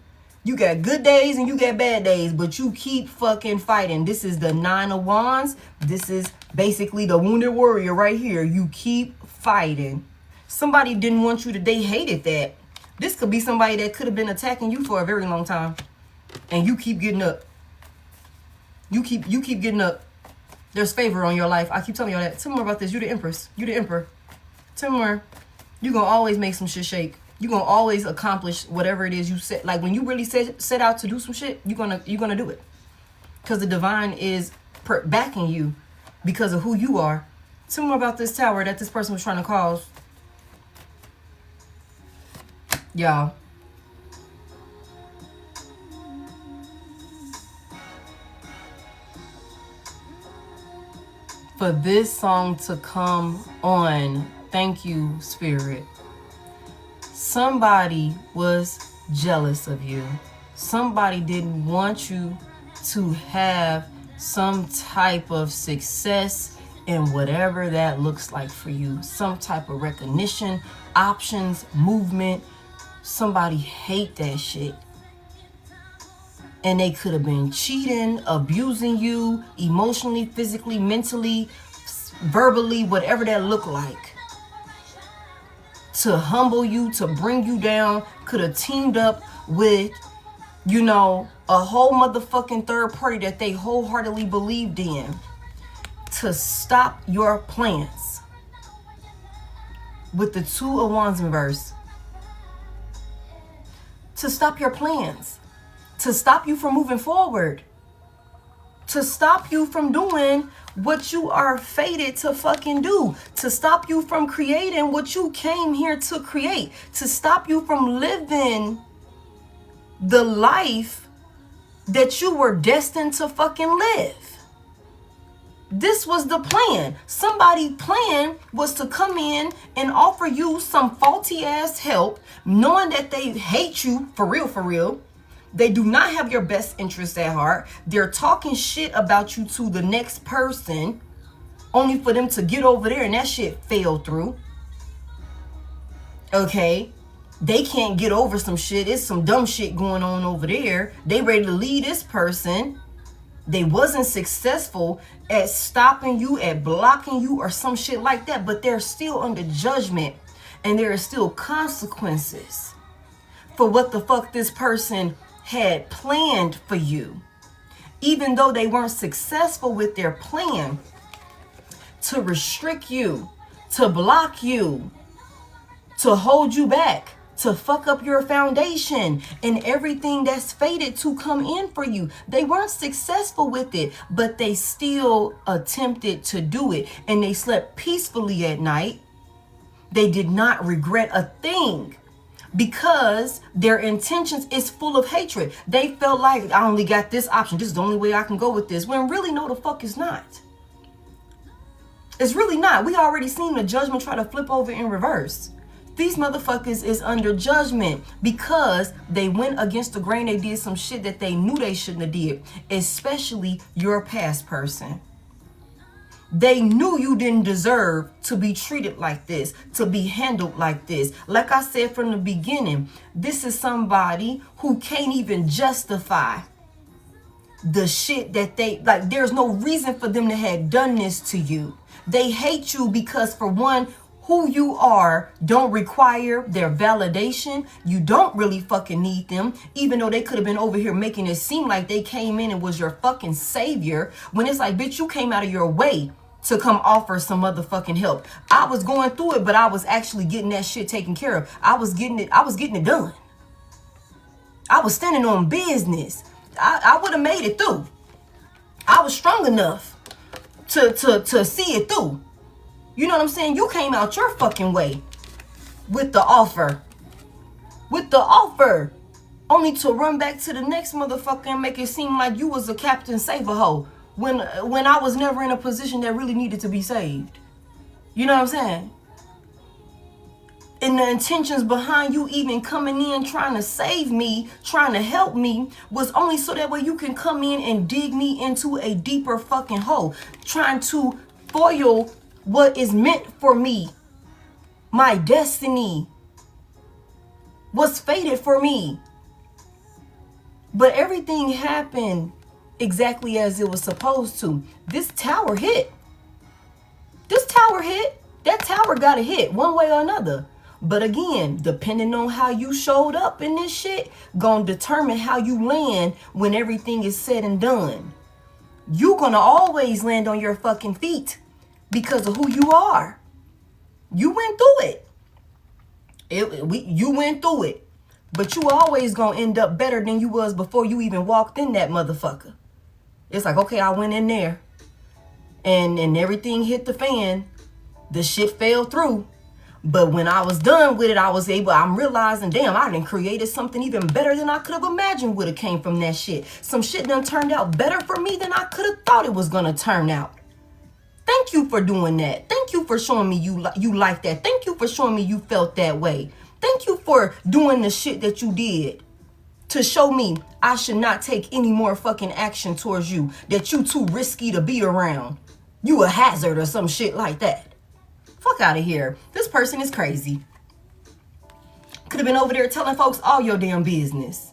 You got good days and you got bad days, but you keep fucking fighting. This is the 9 of Wands. This is basically the wounded warrior right here. You keep fighting. Somebody didn't want you to, they hated that. This could be somebody that could have been attacking you for a very long time. And you keep getting up. You keep getting up. There's favor on your life. I keep telling y'all that. Tell me more about this. You the Empress. You the Emperor. Tell me more. You're going to always make some shit shake. You're going to always accomplish whatever it is you set. Like when you really set out to do some shit, you're gonna do it. Because the divine is backing you because of who you are. Tell me more about this tower that this person was trying to cause. Y'all. for this song to come on. Thank you, Spirit. Somebody was jealous of you. Somebody didn't want you to have some type of success in whatever that looks like for you. Some type of recognition, options, movement. Somebody hate that shit. And they could have been cheating, abusing you, emotionally, physically, mentally, verbally, whatever that looked like. To humble you, to bring you down, could have teamed up with, you know, a whole motherfucking third party that they wholeheartedly believed in to stop your plans. With the 2 of Wands in verse. To stop your plans. To stop you from moving forward. To stop you from doing what you are fated to fucking do. To stop you from creating what you came here to create. To stop you from living the life that you were destined to fucking live. This was the plan. Somebody's plan was to come in and offer you some faulty ass help, knowing that they hate you for real, for real. They do not have your best interest at heart. They're talking shit about you to the next person, only for them to get over there and that shit fell through. Okay? They can't get over some shit. It's some dumb shit going on over there. They ready to leave this person. They wasn't successful at stopping you, at blocking you or some shit like that, but they're still under judgment and there are still consequences for what the fuck this person had planned for you. Even though they weren't successful with their plan to restrict you, to block you, to hold you back, to fuck up your foundation and everything that's fated to come in for you. They weren't successful with it, but they still attempted to do it. And they slept peacefully at night. They did not regret a thing because their intentions is full of hatred. They felt like, I only got this option. This is the only way I can go with this. When really, no, the fuck is not. It's really not. We already seen the judgment try to flip over in reverse. These motherfuckers is under judgment because they went against the grain. They did some shit that they knew they shouldn't have did, especially your past person. They knew you didn't deserve to be treated like this, to be handled like this. Like I said from the beginning, this is somebody who can't even justify the shit that they, like, there's no reason for them to have done this to you. They hate you because, for one, who you are don't require their validation. You don't really fucking need them, even though they could have been over here making it seem like they came in and was your fucking savior, when it's like, bitch, you came out of your way to come offer some motherfucking help. I was going through it, but I was actually getting that shit taken care of. I was getting it done. I was standing on business. I would have made it through. I was strong enough to see it through. You know what I'm saying? You came out your fucking way with the offer. With the offer. Only to run back to the next motherfucker and make it seem like you was a Captain Save-A-Ho. When I was never in a position that really needed to be saved. You know what I'm saying? And the intentions behind you even coming in trying to save me, trying to help me, was only so that way you can come in and dig me into a deeper fucking hole. Trying to foil what is meant for me. My destiny. What's fated for me. But everything happened exactly as it was supposed to. This tower hit. This tower hit. That tower got a hit one way or another. But again, depending on how you showed up in this shit, gonna determine how you land when everything is said and done. You gonna always land on your fucking feet because of who you are. You went through it. You went through it. But you always gonna end up better than you was before you even walked in that motherfucker. It's like, okay, I went in there and everything hit the fan. The shit fell through. But when I was done with it, I'm realizing, damn, I done created something even better than I could have imagined would have came from that shit. Some shit done turned out better for me than I could have thought it was going to turn out. Thank you for doing that. Thank you for showing me you like that. Thank you for showing me you felt that way. Thank you for doing the shit that you did to show me I should not take any more fucking action towards you, that you too risky to be around. You a hazard or some shit like that. Fuck out of here. This person is crazy. Could have been over there telling folks all your damn business.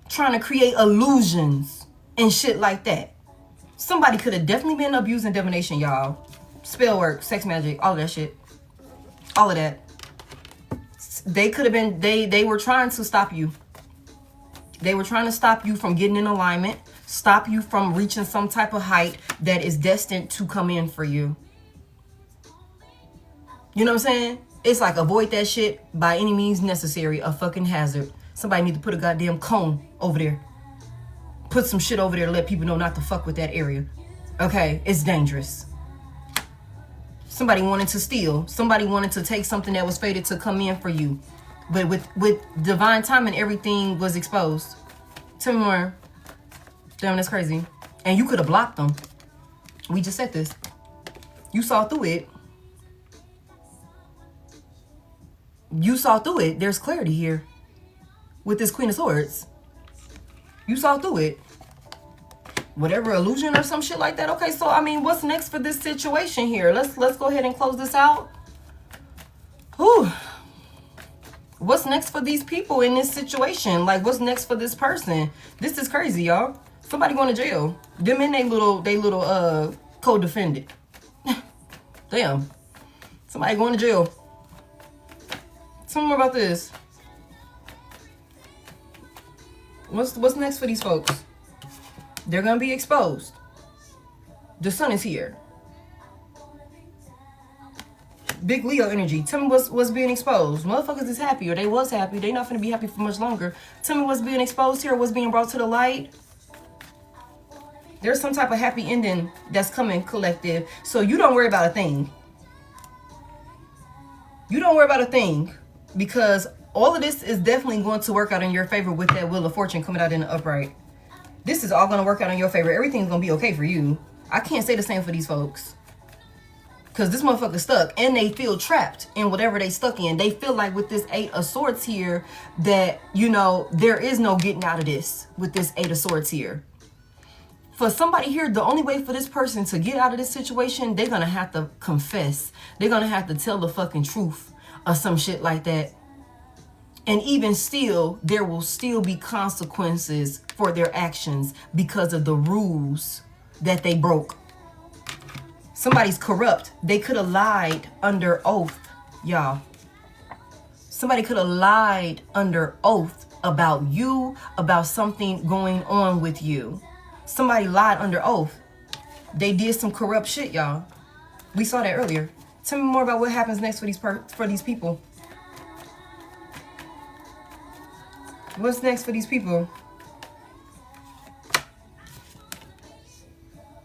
Trying to create illusions and shit like that. Somebody could have definitely been abusing divination, y'all. Spell work, sex magic, all of that shit. All of that. They could have been, they were trying to stop you. They were trying to stop you from getting in alignment. Stop you from reaching some type of height that is destined to come in for you. You know what I'm saying? It's like avoid that shit by any means necessary. A fucking hazard. Somebody need to put a goddamn cone over there. Put some shit over there to let people know not to fuck with that area. Okay, it's dangerous. Somebody wanted to steal. Somebody wanted to take something that was fated to come in for you. But with divine timing, everything was exposed. Tell me more. Damn, that's crazy. And you could have blocked them. We just said this. You saw through it. You saw through it. There's clarity here. With this Queen of Swords. You saw through it. Whatever illusion or some shit like that. Okay, so I mean, what's next for this situation here? Let's go ahead and close this out. Whew. What's next for these people in this situation? Like, what's next for this person? This is crazy, y'all. Somebody going to jail. Them and they little co-defendant. Damn. Somebody going to jail. Tell me more about this. What's next for these folks? They're gonna be exposed. The sun is here. Big Leo energy. Tell me what's being exposed. Motherfuckers is happy, or they was happy. They not gonna be happy for much longer. Tell me what's being exposed here, what's being brought to the light. There's some type of happy ending that's coming, collective. So you don't worry about a thing. You don't worry about a thing. Because all of this is definitely going to work out in your favor with that Wheel of Fortune coming out in the upright. This is all going to work out in your favor. Everything's going to be okay for you. I can't say the same for these folks. Because this motherfucker's stuck. And they feel trapped in whatever they stuck in. They feel like with this 8 of Swords here that, you know, there is no getting out of this with this 8 of Swords here. For somebody here, the only way for this person to get out of this situation, they're going to have to confess. They're going to have to tell the fucking truth. Or some shit like that. And even still, there will still be consequences for their actions because of the rules that they broke. Somebody's corrupt. They could have lied under oath, y'all. Somebody could have lied under oath about you, about something going on with you. Somebody lied under oath. They did some corrupt shit, y'all. We saw that earlier. Tell me more about what happens next for these people. What's next for these people?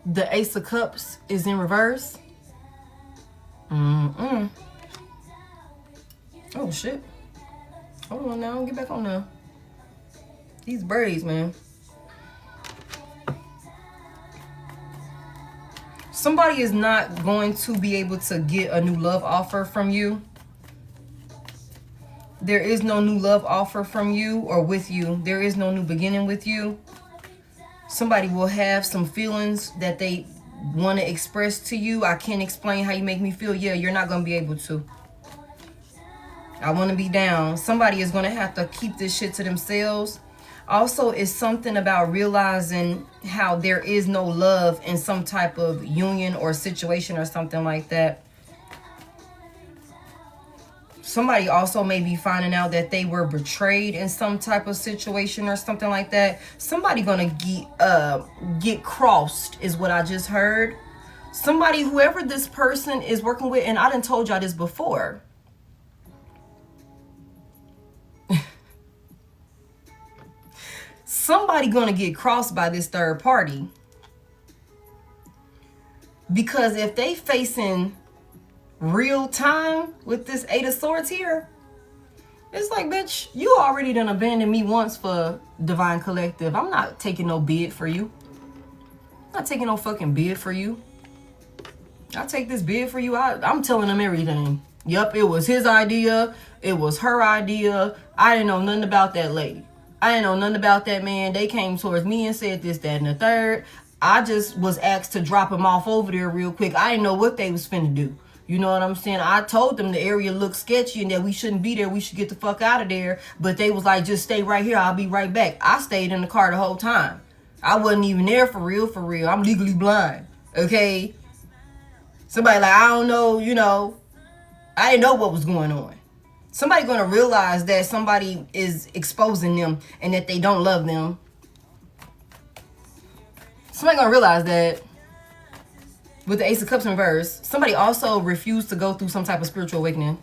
The Ace of Cups is in reverse. Oh, shit. Hold on now. Get back on now. These braids, man. Somebody is not going to be able to get a new love offer from you. There is no new love offer from you or with you. There is no new beginning with you. Somebody will have some feelings that they want to express to you. I can't explain how you make me feel. Yeah, you're not going to be able to. I want to be down. Somebody is going to have to keep this shit to themselves. Also, it's something about realizing how there is no love in some type of union or situation or something like that. Somebody also may be finding out that they were betrayed in some type of situation or something like that. Somebody gonna get crossed is what I just heard. Somebody, whoever this person is working with, and I done told y'all this before. Somebody gonna get crossed by this third party. Because if they facing real time with this 8 of Swords here, it's like, bitch, you already done abandoned me once for Divine Collective. I'm not taking no bid for you. not taking no fucking bid for you. I take this bid for you. I'm telling them everything. Yup, it was his idea. It was her idea. I didn't know nothing about that lady. I didn't know nothing about that man. They came towards me and said this, that, and the third. I just was asked to drop him off over there real quick. I didn't know what they was finna do. You know what I'm saying? I told them the area looked sketchy and that we shouldn't be there. We should get the fuck out of there. But they was like, just stay right here. I'll be right back. I stayed in the car the whole time. I wasn't even there for real, for real. I'm legally blind. Okay? Somebody like, I don't know, you know. I didn't know what was going on. Somebody going to realize that somebody is exposing them and that they don't love them. Somebody going to realize that with the Ace of Cups in reverse, somebody also refused to go through some type of spiritual awakening.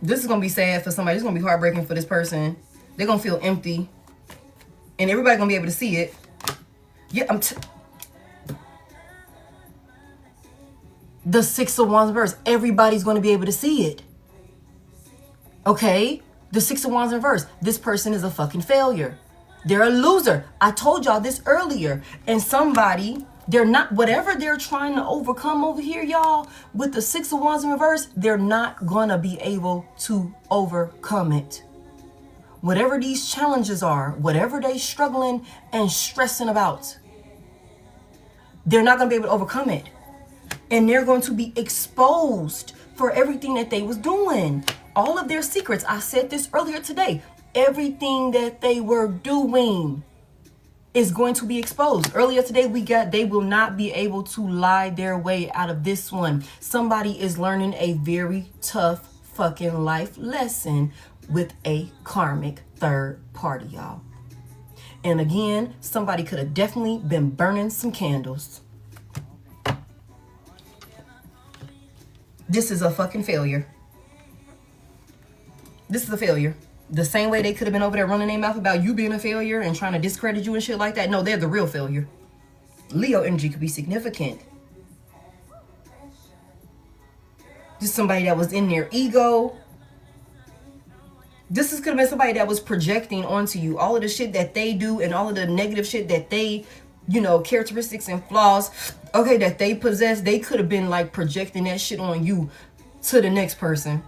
This is going to be sad for somebody. It's going to be heartbreaking for this person. They're going to feel empty. And everybody's going to be able to see it. Yeah, the Six of Wands reverse. Everybody's going to be able to see it. Okay? The Six of Wands reverse. This person is a fucking failure. They're a loser. I told y'all this earlier. And somebody, they're not, whatever they're trying to overcome over here, y'all, with the Six of Wands in reverse, they're not going to be able to overcome it. Whatever these challenges are, whatever they struggling and stressing about, they're not going to be able to overcome it. And they're going to be exposed for everything that they was doing. All of their secrets. I said this earlier today. Everything that they were doing is going to be exposed. Earlier today, they will not be able to lie their way out of this one. Somebody is learning a very tough fucking life lesson with a karmic third party, y'all. And again, somebody could have definitely been burning some candles. This is a fucking failure. This is a failure. The same way they could have been over there running their mouth about you being a failure and trying to discredit you and shit like that. No, they're the real failure. Leo energy could be significant. Just somebody that was in their ego. This could have been somebody that was projecting onto you all of the shit that they do and all of the negative shit that they, you know, characteristics and flaws, okay, that they possess. They could have been like projecting that shit on you to the next person.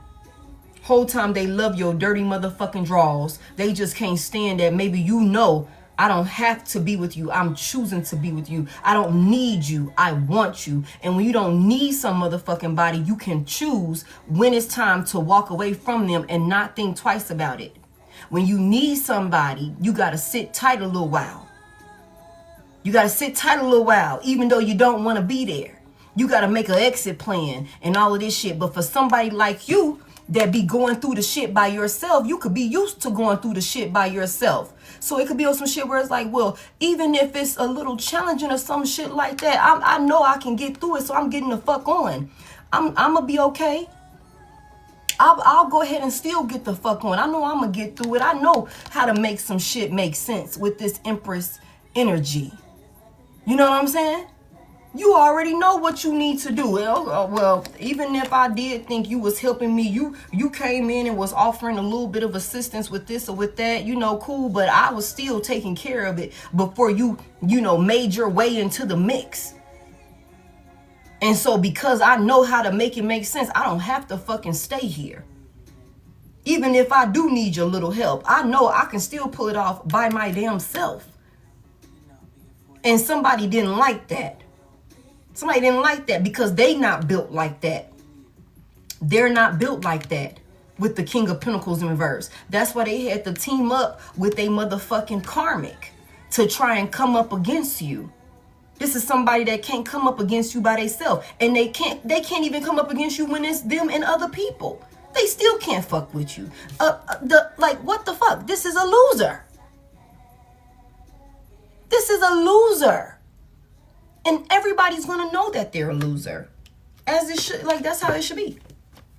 Whole time they love your dirty motherfucking draws. They just can't stand that. Maybe you know, I don't have to be with you. I'm choosing to be with you. I don't need you. I want you. And when you don't need some motherfucking body, you can choose when it's time to walk away from them and not think twice about it. When you need somebody, you got to sit tight a little while. You got to sit tight a little while, even though you don't want to be there. You got to make an exit plan and all of this shit. But for somebody like you, that be going through the shit by yourself, you could be used to going through the shit by yourself. So it could be on some shit where it's like, well, even if it's a little challenging or some shit like that, I know I can get through it, so I'm getting the fuck on. I'm gonna be okay. I'll go ahead and still get the fuck on. I know I'm gonna get through it. I know how to make some shit make sense with this Empress energy. You know what I'm saying? You already know what you need to do. Well, even if I did think you was helping me, you came in and was offering a little bit of assistance with this or with that, you know, cool. But I was still taking care of it before you know, made your way into the mix. And so because I know how to make it make sense, I don't have to fucking stay here. Even if I do need your little help, I know I can still pull it off by my damn self. And somebody didn't like that. Somebody didn't like that because they not built like that. They're not built like that with the King of Pentacles in reverse. That's why they had to team up with a motherfucking karmic to try and come up against you. This is somebody that can't come up against you by themselves. And they can't even come up against you when it's them and other people. They still can't fuck with you. Like, what the fuck? This is a loser. This is a loser. And everybody's going to know that they're a loser. As it should, like, that's how it should be.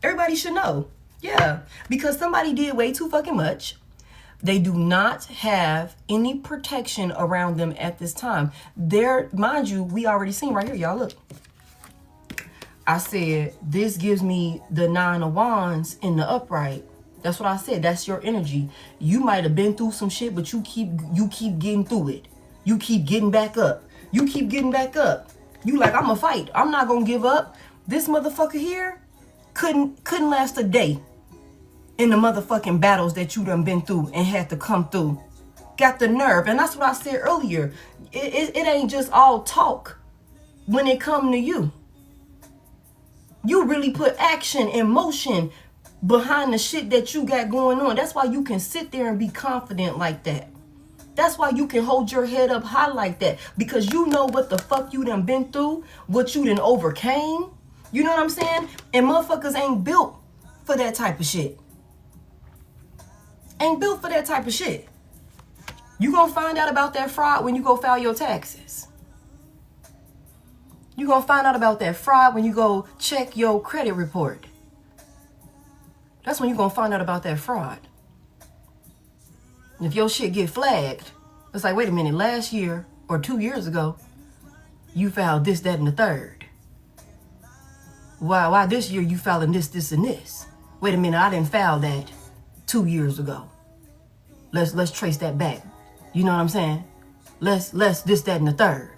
Everybody should know. Yeah. Because somebody did way too fucking much. They do not have any protection around them at this time. There, mind you, we already seen right here, y'all, look. I said, this gives me the 9 of Wands in the upright. That's what I said. That's your energy. You might have been through some shit, but you keep getting through it. You keep getting back up. You keep getting back up. You like, I'm going to fight. I'm not going to give up. This motherfucker here couldn't last a day in the motherfucking battles that you done been through and had to come through. Got the nerve. And that's what I said earlier. It ain't just all talk when it come to you. You really put action and motion behind the shit that you got going on. That's why you can sit there and be confident like that. That's why you can hold your head up high like that. Because you know what the fuck you done been through. What you done overcame. You know what I'm saying? And motherfuckers ain't built for that type of shit. Ain't built for that type of shit. You gonna find out about that fraud when you go file your taxes. You gonna find out about that fraud when you go check your credit report. That's when you gonna find out about that fraud. If your shit get flagged, it's like, wait a minute, last year or 2 years ago, you filed this, that, and the third. Why this year you filing this, this, and this? Wait a minute, I didn't file that 2 years ago. Let's trace that back. You know what I'm saying? Let's this, that, and the third.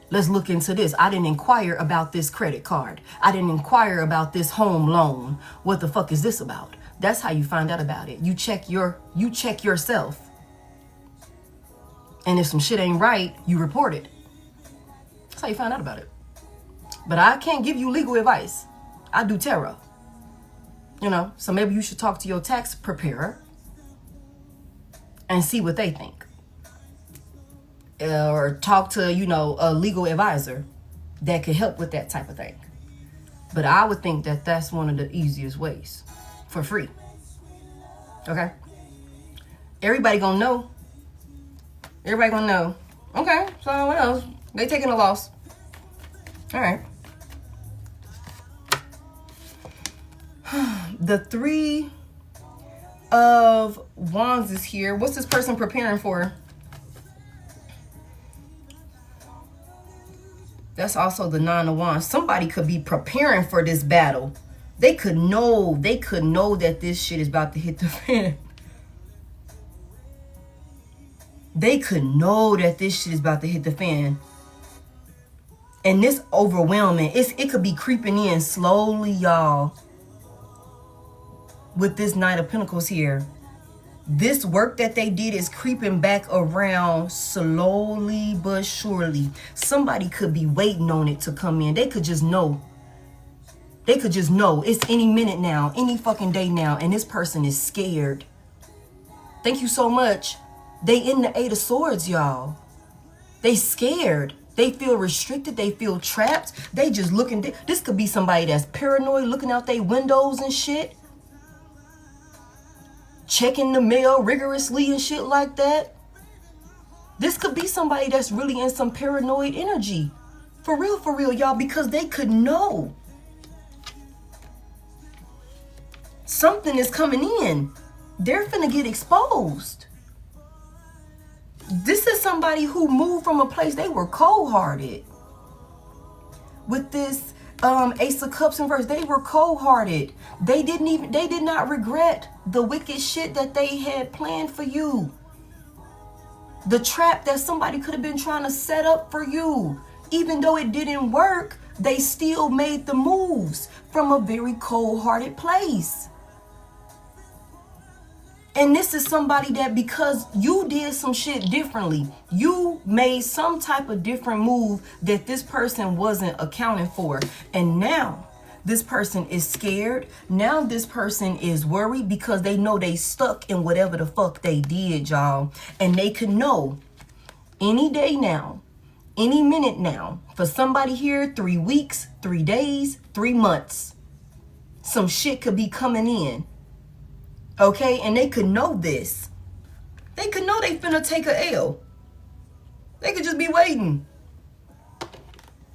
Let's look into this. I didn't inquire about this credit card. I didn't inquire about this home loan. What the fuck is this about? That's how you find out about it. You check yourself. And if some shit ain't right, you report it. That's how you find out about it. But I can't give you legal advice. I do tarot. You know, so maybe you should talk to your tax preparer and see what they think. Or talk to, you know, a legal advisor that could help with that type of thing. But I would think that that's one of the easiest ways for free. Okay? Everybody gonna know. Everybody gonna know. Okay, so what else? They taking a loss. All right. The 3 of Wands is here. What's this person preparing for? That's also the 9 of Wands. Somebody could be preparing for this battle. They could know that this shit is about to hit the fan. They could know that this shit is about to hit the fan. And this overwhelming, it could be creeping in slowly, y'all. With this Knight of Pentacles here. This work that they did is creeping back around slowly but surely. Somebody could be waiting on it to come in. They could just know. They could just know. It's any minute now, any fucking day now, and this person is scared. Thank you so much. They in the 8 of Swords, y'all. They scared. They feel restricted. They feel trapped. They just looking. This could be somebody that's paranoid, looking out their windows and shit. Checking the mail rigorously and shit like that. This could be somebody that's really in some paranoid energy. For real, y'all, because they could know. Something is coming in. They're finna get exposed. This is somebody who moved from a place they were cold-hearted. With this Ace of Cups in reverse, they were cold-hearted. They did not regret the wicked shit that they had planned for you. The trap that somebody could have been trying to set up for you. Even though it didn't work, they still made the moves from a very cold-hearted place. And this is somebody that, because you did some shit differently, you made some type of different move that this person wasn't accounting for. And now this person is scared. Now this person is worried because they know they stuck in whatever the fuck they did, y'all. And they could know any day now, any minute now, for somebody here, 3 weeks, 3 days, 3 months, some shit could be coming in. Okay, and they could know this. They could know they finna take a L. They could just be waiting.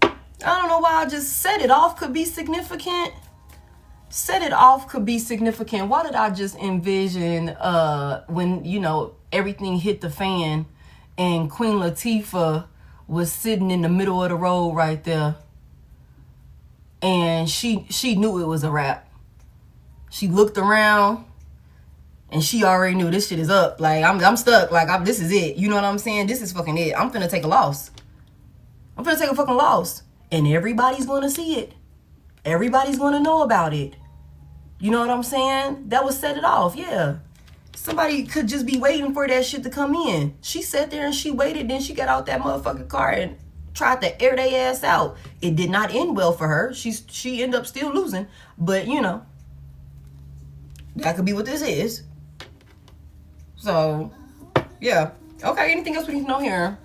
I don't know why I just set it off could be significant. Set it off could be significant. Why did I just envision when, you know, everything hit the fan and Queen Latifah was sitting in the middle of the road right there. And she knew it was a wrap. She looked around. And she already knew this shit is up. Like, I'm stuck. Like, this is it. You know what I'm saying? This is fucking it. I'm finna take a loss. I'm finna take a fucking loss. And everybody's gonna see it. Everybody's gonna know about it. You know what I'm saying? That would set it off, yeah. Somebody could just be waiting for that shit to come in. She sat there and she waited, then she got out that motherfucking car and tried to air their ass out. It did not end well for her. She ended up still losing. But, you know, that could be what this is. So, yeah. Okay, anything else we need to know here?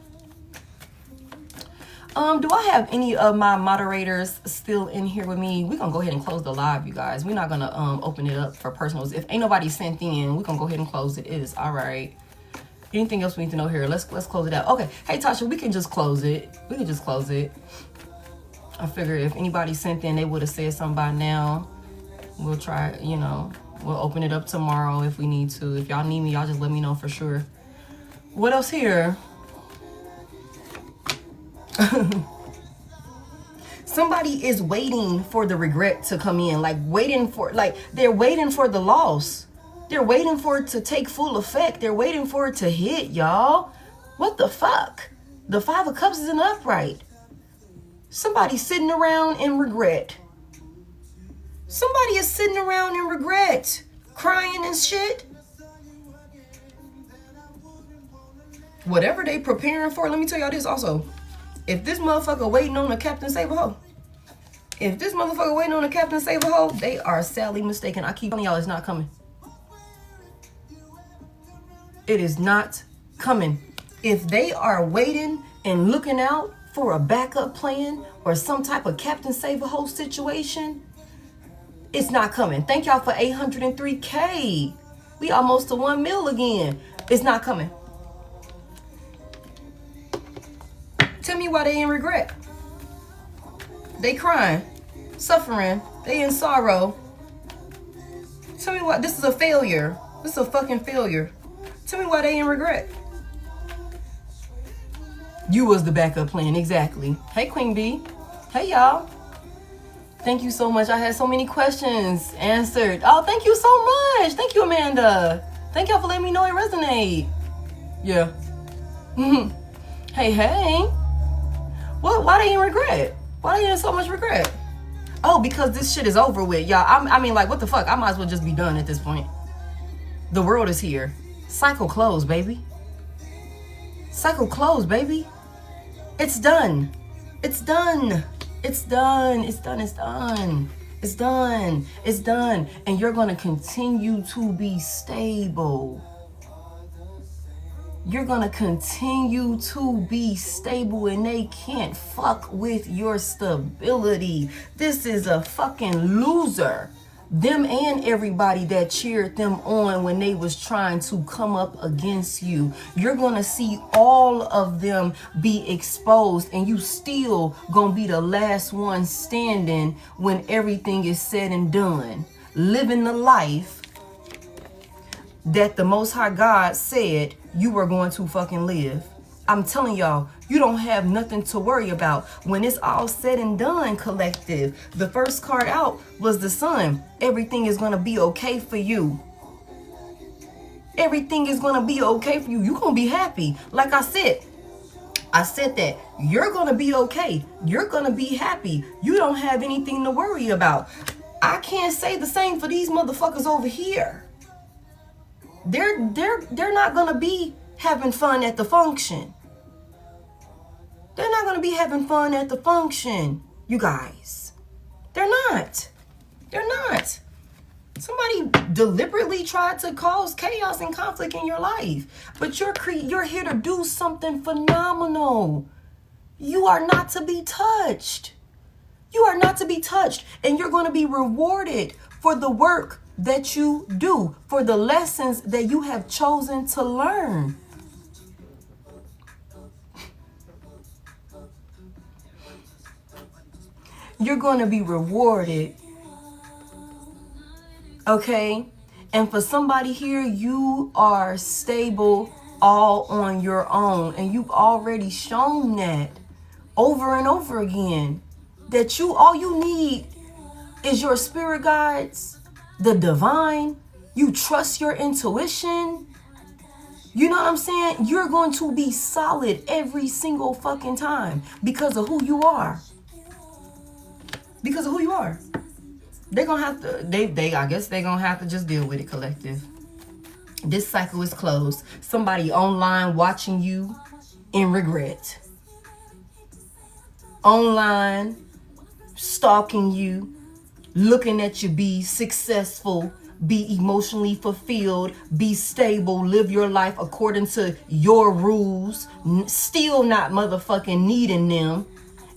Do I have any of my moderators still in here with me? We're gonna go ahead and close the live, you guys. We're not gonna open it up for personals. If ain't nobody sent in, we're gonna go ahead and close it. It is all right. Anything else we need to know here? Let's close it out. Okay. Hey Tasha, we can just close it. We can just close it. I figure if anybody sent in, they would have said something by now. We'll try, you know, we'll open it up tomorrow if we need to. If y'all need me, y'all just let me know for sure. What else here? Somebody is waiting for the regret to come in, like they're waiting for the loss. They're waiting for it to take full effect. They're waiting for it to hit, y'all. What the fuck? The Five of Cups is in upright. Somebody's sitting around in regret. Somebody is sitting around in regret, crying and shit. Whatever they preparing for, let me tell y'all this also. If this motherfucker waiting on the Captain Save-A-Ho, they are sadly mistaken. I keep telling y'all it's not coming. It is not coming. If they are waiting and looking out for a backup plan or some type of Captain Save-A-Ho situation, it's not coming. Thank y'all for 803K. We almost to 1 mil again. It's not coming. Tell me why they in regret. They crying, suffering, they in sorrow. Tell me why this is a failure. This is a fucking failure. Tell me why they in regret. You was the backup plan, exactly. Hey Queen B. Hey y'all. Thank you so much. I had so many questions answered. Oh, thank you so much. Thank you, Amanda. Thank y'all for letting me know it resonate. Yeah. Hey. What? Why they in regret? Why they in so much regret? Oh, because this shit is over with, y'all. I mean, like, what the fuck? I might as well just be done at this point. The world is here. Cycle closed, baby. Cycle closed, baby. It's done. It's done. It's done. It's done. It's done. It's done. It's done. And you're going to continue to be stable. You're going to continue to be stable and they can't fuck with your stability. This is a fucking loser. Them and everybody that cheered them on when they was trying to come up against you. You're going to see all of them be exposed and you still going to be the last one standing when everything is said and done. Living the life that the Most High God said you were going to fucking live. I'm telling y'all, you don't have nothing to worry about. When it's all said and done, collective, the first card out was the Sun. Everything is going to be okay for you. Everything is going to be okay for you. You're going to be happy. Like I said that you're going to be okay. You're going to be happy. You don't have anything to worry about. I can't say the same for these motherfuckers over here. They're not going to be having fun at the function. They're not going to be having fun at the function, you guys. They're not. They're not. Somebody deliberately tried to cause chaos and conflict in your life. But you're here to do something phenomenal. You are not to be touched. You are not to be touched. And you're going to be rewarded for the work that you do, for the lessons that you have chosen to learn. You're going to be rewarded. Okay? And for somebody here, you are stable all on your own. And you've already shown that over and over again. That all you need is your spirit guides, the divine. You trust your intuition. You know what I'm saying? You're going to be solid every single fucking time because of who you are. Because of who you are. They're going to have to, I guess they're going to have to just deal with it, collective. This cycle is closed. Somebody online watching you in regret. Online stalking you, looking at you be successful, be emotionally fulfilled, be stable, live your life according to your rules, still not motherfucking needing them,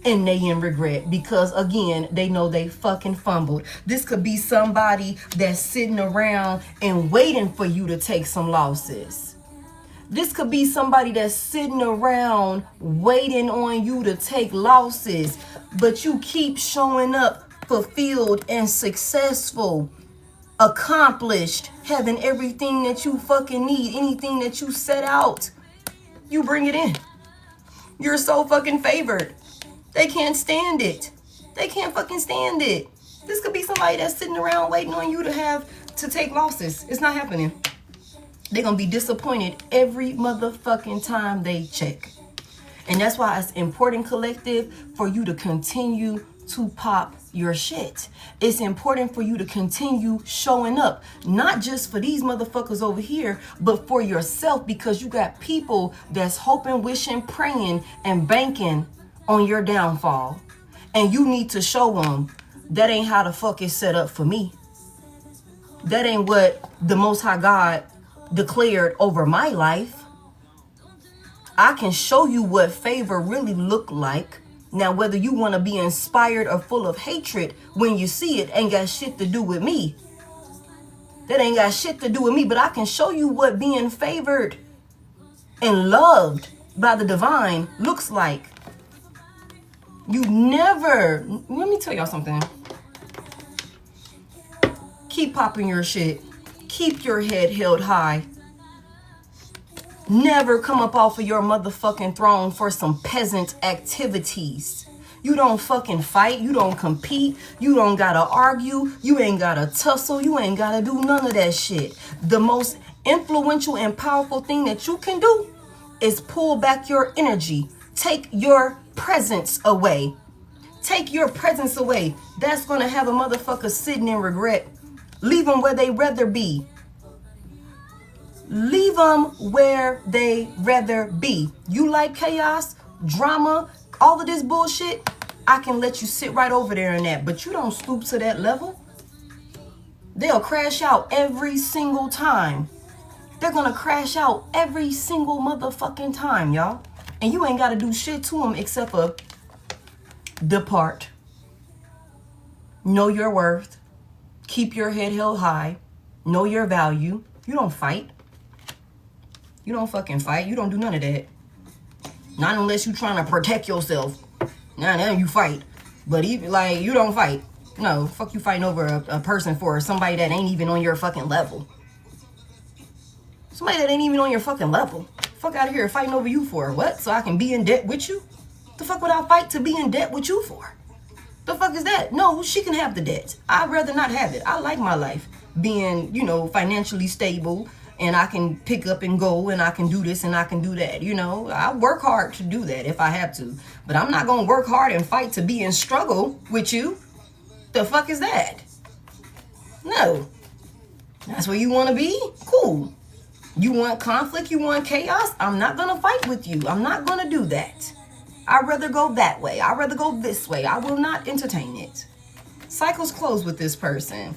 and they in regret because, again, they know they fucking fumbled. This could be somebody that's sitting around and waiting for you to take some losses. This could be somebody that's sitting around waiting on you to take losses, but you keep showing up fulfilled and successful, accomplished, having everything that you fucking need, anything that you set out, you bring it in. You're so fucking favored. They can't stand it. They can't fucking stand it. This could be somebody that's sitting around waiting on you to take losses. It's not happening. They're going to be disappointed every motherfucking time they check. And that's why it's important, collective, for you to continue to pop your shit. It's important for you to continue showing up, not just for these motherfuckers over here, but for yourself, because you got people that's hoping, wishing, praying, and banking on your downfall. And you need to show them that ain't how the fuck it's set up for me. That ain't what the Most High God declared over my life. I can show you what favor really look like. Now, whether you want to be inspired or full of hatred when you see it ain't got shit to do with me. That ain't got shit to do with me, but I can show you what being favored and loved by the divine looks like. You never, let me tell y'all something. Keep popping your shit. Keep your head held high. Never come up off of your motherfucking throne for some peasant activities. You don't fucking fight. You don't compete. You don't gotta argue. You ain't gotta tussle. You ain't gotta do none of that shit. The most influential and powerful thing that you can do is pull back your energy. Take your presence away. Take your presence away. That's gonna have a motherfucker sitting in regret. Leave them where they rather be. Leave them where they rather be. You like chaos, drama, all of this bullshit? I can let you sit right over there in that, but you don't stoop to that level. They'll crash out every single time. They're gonna crash out every single motherfucking time, y'all. And you ain't gotta do shit to them except for depart. Know your worth. Keep your head held high. Know your value. You don't fight. You don't fucking fight. You don't do none of that. Not unless you're trying to protect yourself. Now you fight. But even like you don't fight. No, fuck you fighting over a person for somebody that ain't even on your fucking level. Somebody that ain't even on your fucking level. Fuck out of here fighting over you for what? So I can be in debt with you? The fuck would I fight to be in debt with you for? The fuck is that? No, she can have the debt. I'd rather not have it. I like my life being, financially stable, and I can pick up and go, and I can do this and I can do that. I work hard to do that if I have to, but I'm not gonna work hard and fight to be in struggle with you. The fuck is that? No. That's where you want to be? Cool. You want conflict? You want chaos? I'm not gonna fight with you. I'm not gonna do that. I'd rather go that way. I'd rather go this way. I will not entertain it. Cycle's closed with this person.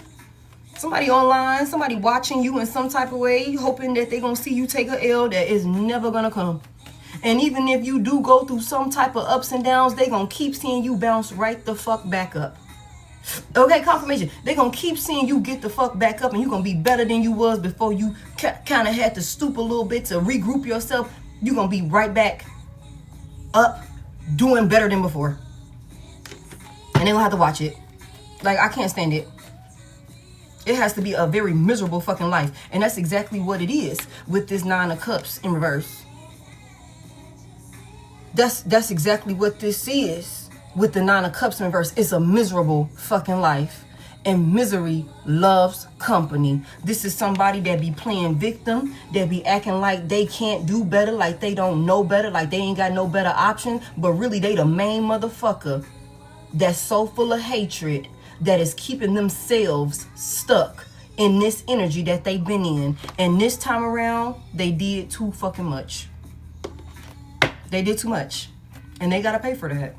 Somebody online, somebody watching you in some type of way, hoping that they're going to see you take a L that is never going to come. And even if you do go through some type of ups and downs, they're going to keep seeing you bounce right the fuck back up. Okay, confirmation. They're going to keep seeing you get the fuck back up, and you're going to be better than you was before you kind of had to stoop a little bit to regroup yourself. You're going to be right back up, doing better than before. And they're going to have to watch it. Like, I can't stand it. It has to be a very miserable fucking life. And that's exactly what it is with this 9 of Cups in reverse. That's exactly what this is with the 9 of Cups in reverse. It's a miserable fucking life. And misery loves company. This is somebody that be playing victim, that be acting like they can't do better, like they don't know better, like they ain't got no better option, but really they the main motherfucker that's so full of hatred that is keeping themselves stuck in this energy that they've been in. And this time around, they did too fucking much. They did too much. And they gotta pay for that.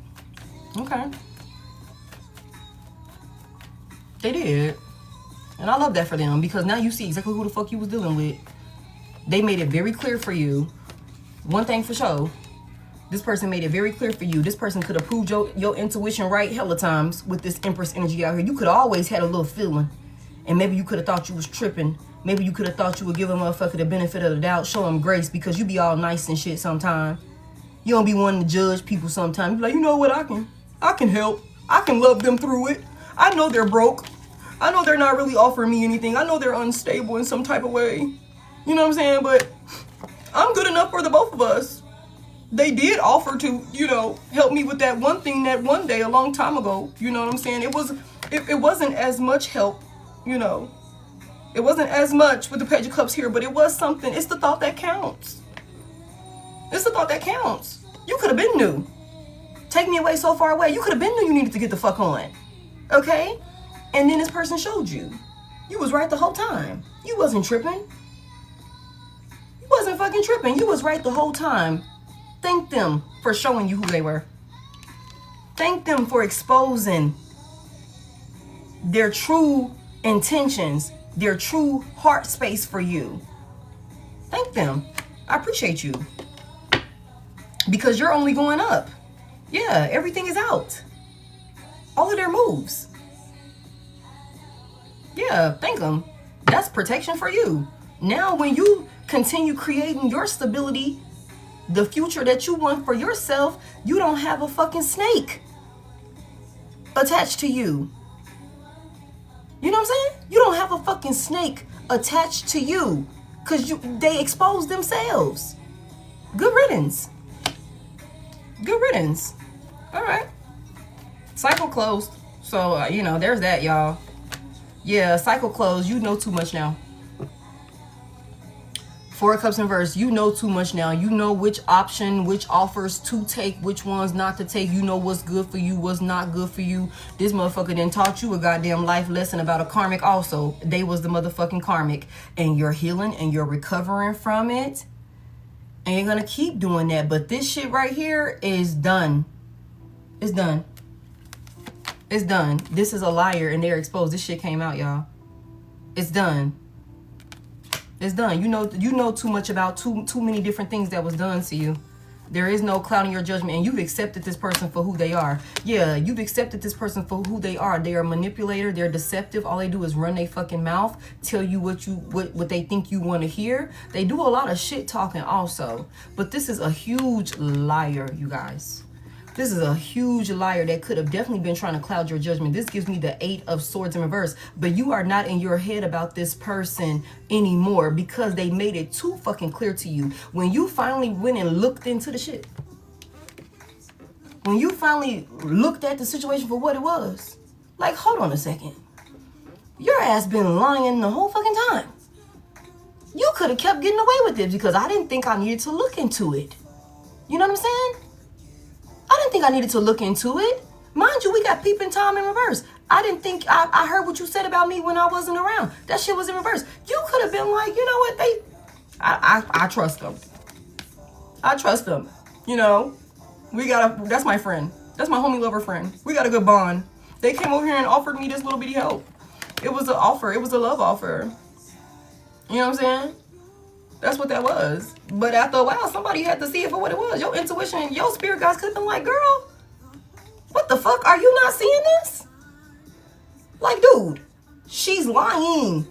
Okay. They did. And I love that for them, because now you see exactly who the fuck you was dealing with. They made it very clear for you. One thing for sure, this person made it very clear for you. This person could have proved your intuition right hella times with this Empress energy out here. You could have always had a little feeling. And maybe you could have thought you was tripping. Maybe you could have thought you would give a motherfucker the benefit of the doubt, show them grace, because you be all nice and shit sometimes. You don't be wanting to judge people sometimes. You be like, you know what, I can help. I can love them through it. I know they're broke. I know they're not really offering me anything. I know they're unstable in some type of way. You know what I'm saying? But I'm good enough for the both of us. They did offer to, you know, help me with that one thing that one day a long time ago. You know what I'm saying? It wasn't as much help, you know. It wasn't as much with the Page of Cups here, but it was something. It's the thought that counts. It's the thought that counts. You could have been new. Take me away so far away. You could have been new you needed to get the fuck on. Okay? And then this person showed you. You was right the whole time. You wasn't tripping. You wasn't fucking tripping. You was right the whole time. Thank them for showing you who they were. Thank them for exposing their true intentions, their true heart space for you. Thank them. I appreciate you. Because you're only going up. Yeah, everything is out. All of their moves. Yeah, thank them. That's protection for you. Now when you continue creating your stability, the future that you want for yourself, you don't have a fucking snake attached to you. You know what I'm saying? You don't have a fucking snake attached to you, because they expose themselves. Good riddance. Good riddance. All right. Cycle closed. So, you know, there's that, y'all. Yeah, cycle closed. You know too much now. Four of Cups in reverse. You know too much now. You know which option, which offers to take, which ones not to take. You know what's good for you, what's not good for you. This motherfucker then taught you a goddamn life lesson about a karmic also. They was the motherfucking karmic. And you're healing and you're recovering from it. And you're going to keep doing that. But this shit right here is done. It's done. It's done. This is a liar and they're exposed. This shit came out, y'all. It's done. It's done. You know too much about too many different things that was done to you. There is no clouding your judgment, and you've accepted this person for who they are. Yeah, you've accepted this person for who they are. They are a manipulator. They're deceptive. All they do is run their fucking mouth, tell you what they think you want to hear. They do a lot of shit talking also. But this is a huge liar, you guys. This is a huge liar that could have definitely been trying to cloud your judgment. This gives me the 8 of Swords in reverse. But you are not in your head about this person anymore because they made it too fucking clear to you. When you finally went and looked into the shit. When you finally looked at the situation for what it was. Like, hold on a second. Your ass been lying the whole fucking time. You could have kept getting away with it because I didn't think I needed to look into it. You know what I'm saying? I didn't think I needed to look into it. Mind you, we got peeping Tom in reverse. I didn't think I heard what you said about me when I wasn't around. That shit was in reverse. You could have been like, you know what, I trust them. I trust them. You know, that's my friend. That's my homie lover friend. We got a good bond. They came over here and offered me this little bitty help. It was an offer. It was a love offer. You know what I'm saying? That's what that was. But after a while, somebody had to see it for what it was. Your intuition, your spirit guys could have been like, girl, what the fuck? Are you not seeing this? Like, dude, she's lying.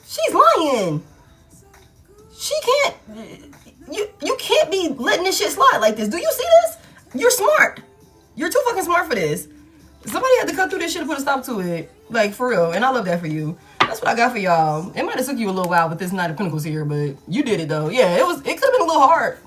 She's lying. She can't, you can't be letting this shit slide like this. Do you see this? You're smart. You're too fucking smart for this. Somebody had to cut through this shit and put a stop to it. Like, for real. And I love that for you. That's what I got for y'all. It might have took you a little while with this Knight of Pentacles here, but you did it though. Yeah, it could have been a little hard.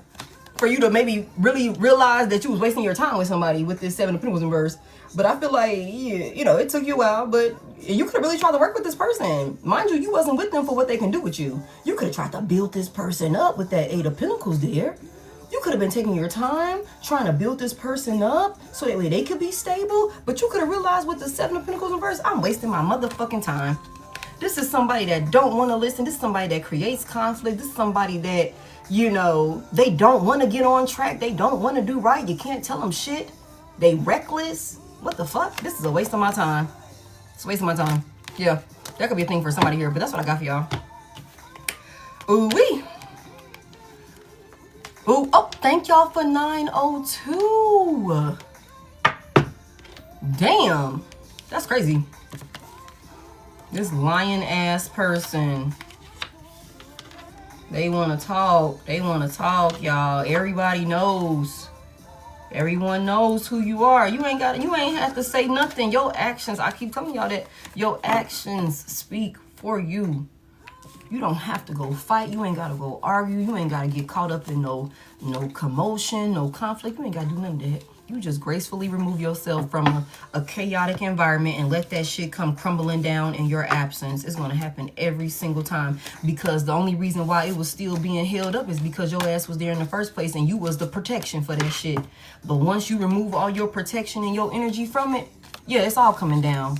for you to maybe really realize that you was wasting your time with somebody with this 7 of Pentacles in reverse. But I feel like, you know, it took you a while, but you could have really tried to work with this person. Mind you, you wasn't with them for what they can do with you. You could have tried to build this person up with that 8 of Pentacles there. You could have been taking your time trying to build this person up so that way they could be stable. But you could have realized with the 7 of Pentacles in reverse, I'm wasting my motherfucking time. This is somebody that don't want to listen. This is somebody that creates conflict. This is somebody that, you know, they don't want to get on track. They don't want to do right. You can't tell them shit. They reckless. What the fuck? This is a waste of my time. It's a waste of my time. Yeah, that could be a thing for somebody here, but that's what I got for y'all. Ooh-wee. Ooh, oh, thank y'all for 902. Damn, that's crazy. This lion ass person. They want to talk. They want to talk, y'all. Everybody knows. Everyone knows who you are. You ain't have to say nothing. Your actions, I keep telling y'all that your actions speak for you. You don't have to go fight. You ain't got to go argue. You ain't got to get caught up in no commotion, no conflict. You ain't got to do none of that. You just gracefully remove yourself from a chaotic environment and let that shit come crumbling down in your absence. It's going to happen every single time, because the only reason why it was still being held up is because your ass was there in the first place and you was the protection for that shit. But once you remove all your protection and your energy from it, yeah, it's all coming down.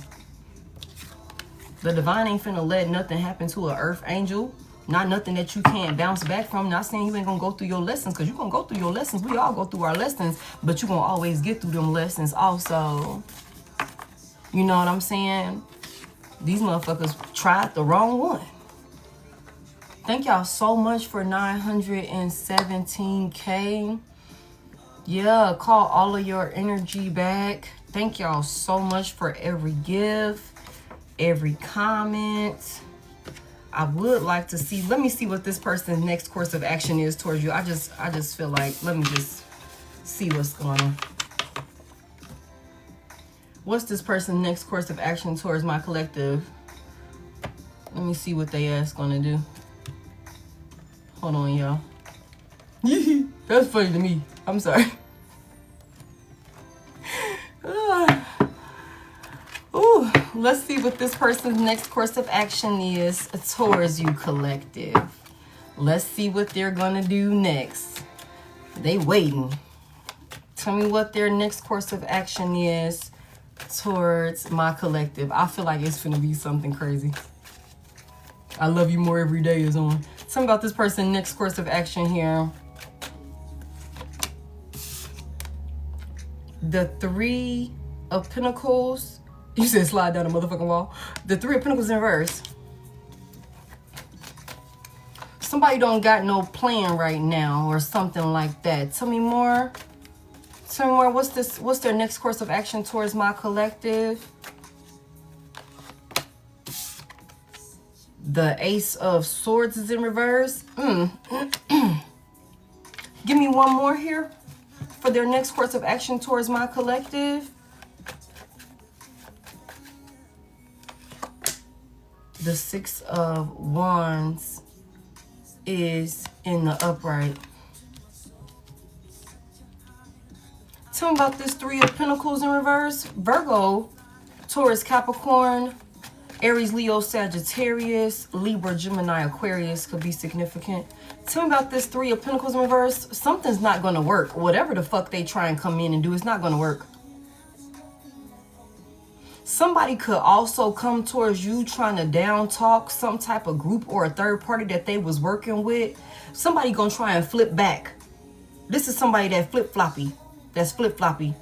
The divine ain't finna let nothing happen to an earth angel. Not nothing that you can't bounce back from. Not saying you ain't gonna go through your lessons, because you're gonna go through your lessons. We all go through our lessons, but you're gonna always get through them lessons also. You know what I'm saying? These motherfuckers tried the wrong one. Thank y'all so much for 917K. Yeah, call all of your energy back. Thank y'all so much for every gift, every comment. I would like to see, let me see what this person's next course of action is towards you. I just feel like, let me just see what's going on. What's this person's next course of action towards my collective? Let me see what they ass gonna do. Hold on, y'all. That's funny to me. I'm sorry. Ooh, let's see what this person's next course of action is towards you, collective. Let's see what they're gonna do next. They waiting. Tell me what their next course of action is towards my collective. I feel like it's gonna be something crazy. I love you more every day is on. Tell me about this person's next course of action here. The 3 of Pentacles. You said slide down the motherfucking wall. The 3 of Pentacles in reverse. Somebody don't got no plan right now or something like that. Tell me more. Tell me more. What's their next course of action towards my collective? The Ace of Swords is in reverse. Give me one more here for their next course of action towards my collective. The 6 of Wands is in the upright. Tell me about this 3 of Pentacles in reverse. Virgo, Taurus, Capricorn, Aries, Leo, Sagittarius, Libra, Gemini, Aquarius could be significant. Tell me about this 3 of Pentacles in reverse. Something's not going to work. Whatever the fuck they try and come in and do, it's not going to work. Somebody could also come towards you trying to down talk some type of group or a third party that they was working with. Somebody gonna try and flip back. This is somebody that flip-floppy. That's flip-floppy.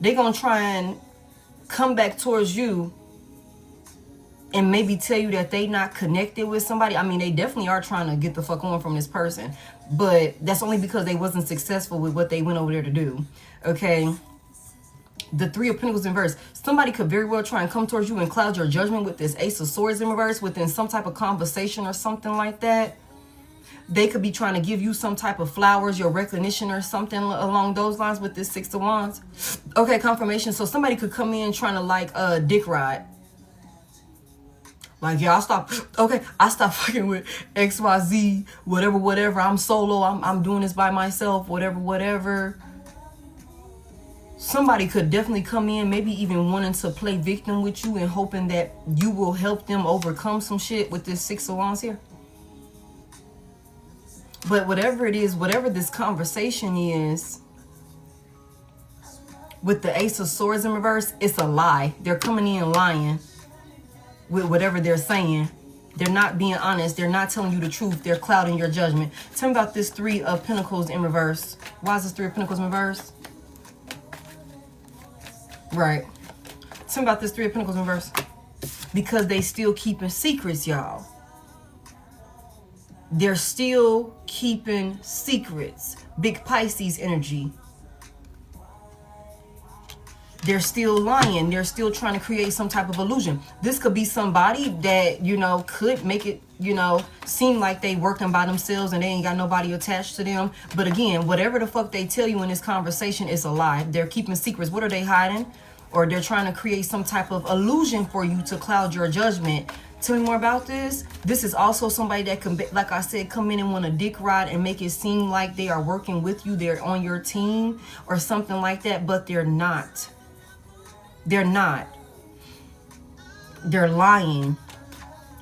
They gonna try and come back towards you and maybe tell you that they not connected with somebody. I mean, they definitely are trying to get the fuck on from this person, but that's only because they wasn't successful with what they went over there to do. Okay. The 3 of Pentacles in reverse. Somebody could very well try and come towards you and cloud your judgment with this Ace of Swords in reverse within some type of conversation or something like that. They could be trying to give you some type of flowers, your recognition or something along those lines with this 6 of Wands. Okay, confirmation. So somebody could come in trying to like dick ride. Like, yeah, I stopped fucking with XYZ, whatever. I'm solo. I'm doing this by myself, whatever. Somebody could definitely come in, maybe even wanting to play victim with you and hoping that you will help them overcome some shit with this 6 of Wands here. But whatever it is, whatever this conversation is, with the Ace of Swords in reverse, it's a lie. They're coming in lying with whatever they're saying. They're not being honest. They're not telling you the truth. They're clouding your judgment. Tell me about this 3 of Pentacles in reverse. Why is this 3 of Pentacles in reverse? Right. Tell me about this 3 of Pentacles in reverse. Because they still keeping secrets, y'all. They're still keeping secrets. Big Pisces energy. They're still lying. They're still trying to create some type of illusion. This could be somebody that, you know, could make it, you know, seem like they working by themselves and they ain't got nobody attached to them. But again, whatever the fuck they tell you in this conversation is a lie. They're keeping secrets. What are they hiding? Or they're trying to create some type of illusion for you to cloud your judgment. Tell me more about this. This is also somebody that can, like I said, come in and want a dick ride and make it seem like they are working with you. They're on your team or something like that, but they're not. They're not. They're lying.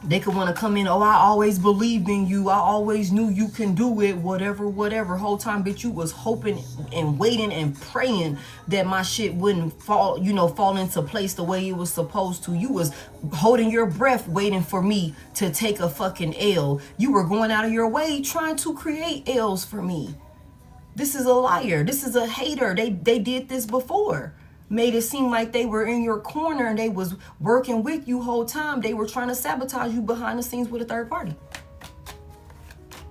They could want to come in, oh, I always believed in you. I always knew you can do it. Whatever. Whole time, bitch, you was hoping and waiting and praying that my shit wouldn't fall, you know, fall into place the way it was supposed to. You was holding your breath waiting for me to take a fucking L. You were going out of your way trying to create L's for me. This is a liar. This is a hater. They did this before. Made it seem like they were in your corner and they was working with you whole time. They were trying to sabotage you behind the scenes with a third party.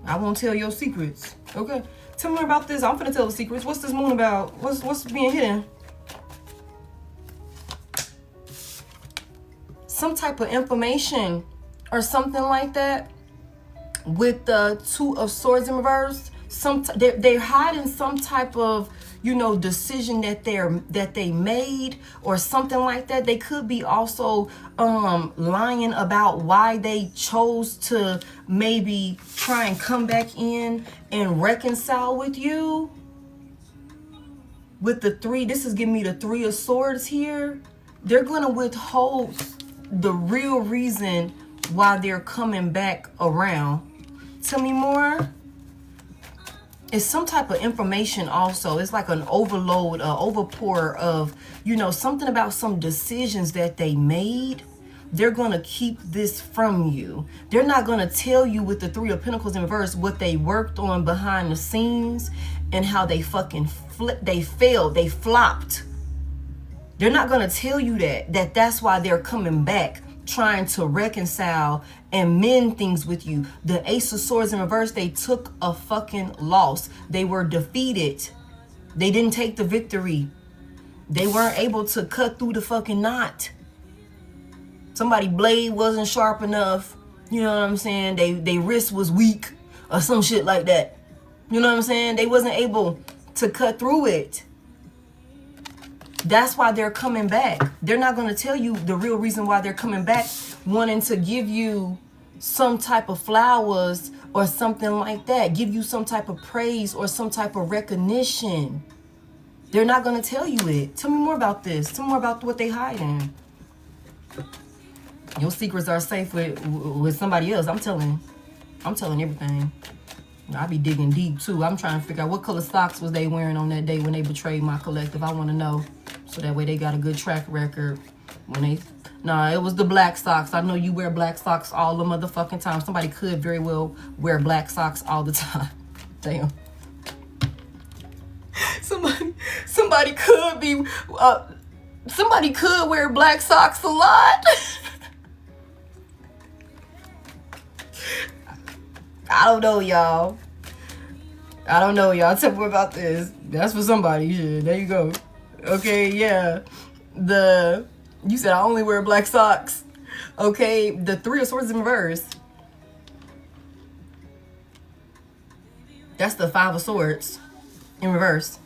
I won't tell your secrets. Okay. Tell me about this. I'm finna tell the secrets. What's this moon about? What's being hidden? Some type of information or something like that. With the 2 of Swords in reverse. They're hiding some type of, you know, decision that they made or something like that. They could be also lying about why they chose to maybe try and come back in and reconcile with you. With the 3, this is giving me the 3 of Swords here. They're gonna withhold the real reason why they're coming back around. Tell me more. It's some type of information also. It's like an overload, overpour of, you know, something about some decisions that they made. They're going to keep this from you. They're not going to tell you with the 3 of Pentacles in reverse what they worked on behind the scenes and how they fucking they failed, they flopped. They're not going to tell you that's why they're coming back, trying to reconcile and mend things with you. The Ace of Swords in reverse, they took a fucking loss. They were defeated. They didn't take the victory. They weren't able to cut through the fucking knot. Somebody blade wasn't sharp enough. You know what I'm saying? They wrist was weak or some shit like that. You know what I'm saying? They wasn't able to cut through it. That's why they're coming back. They're not going to tell you the real reason why they're coming back, wanting to give you some type of flowers or something like that. Give you some type of praise or some type of recognition. They're not going to tell you it. Tell me more about this. Tell me more about what they hiding. Your secrets are safe with somebody else. I'm telling everything. I be digging deep too. I'm trying to figure out what color socks was they wearing on that day when they betrayed my collective. I want to know. So that way they got a good track record when they... Nah, it was the black socks. I know you wear black socks all the motherfucking time. Somebody could very well wear black socks all the time. Damn. Somebody could be... somebody could wear black socks a lot. I don't know, y'all. Tell me more about this. That's for somebody. Yeah, there you go. Okay, yeah. You said I only wear black socks. Okay, the 3 of Swords in reverse. That's the 5 of Swords in reverse.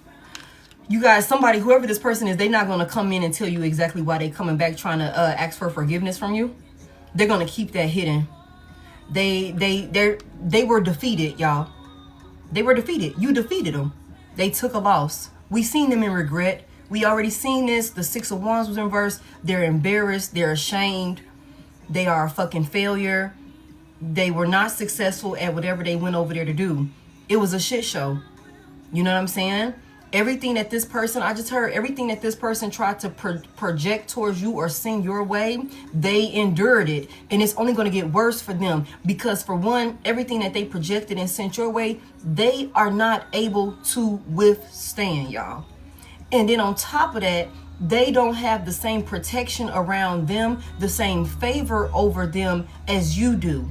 You guys, whoever this person is, they're not going to come in and tell you exactly why they coming back trying to ask for forgiveness from you. They're going to keep that hidden. They were defeated, y'all. They were defeated. You defeated them. They took a loss. We seen them in regret. We already seen this. The 6 of Wands was reversed. They're embarrassed. They're ashamed. They are a fucking failure. They were not successful at whatever they went over there to do. It was a shit show. You know what I'm saying? Everything that this person, I just heard, everything that this person tried to project towards you or send your way, they endured it. And it's only going to get worse for them. Because for one, everything that they projected and sent your way, they are not able to withstand, y'all. And then on top of that, they don't have the same protection around them, the same favor over them as you do.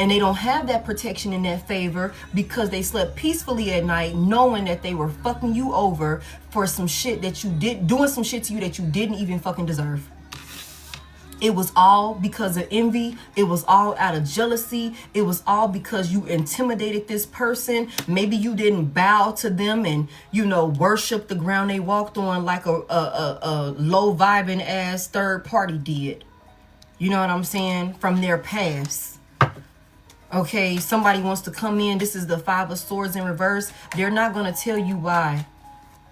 And they don't have that protection and that favor because they slept peacefully at night knowing that they were fucking you over for some shit that you did, doing some shit to you that you didn't even fucking deserve. It was all because of envy. It was all out of jealousy. It was all because you intimidated this person. Maybe you didn't bow to them and, you know, worship the ground they walked on like a low vibing ass third party did. You know what I'm saying? From their past. Okay, somebody wants to come in. This is the 5 of Swords in reverse. They're not going to tell you why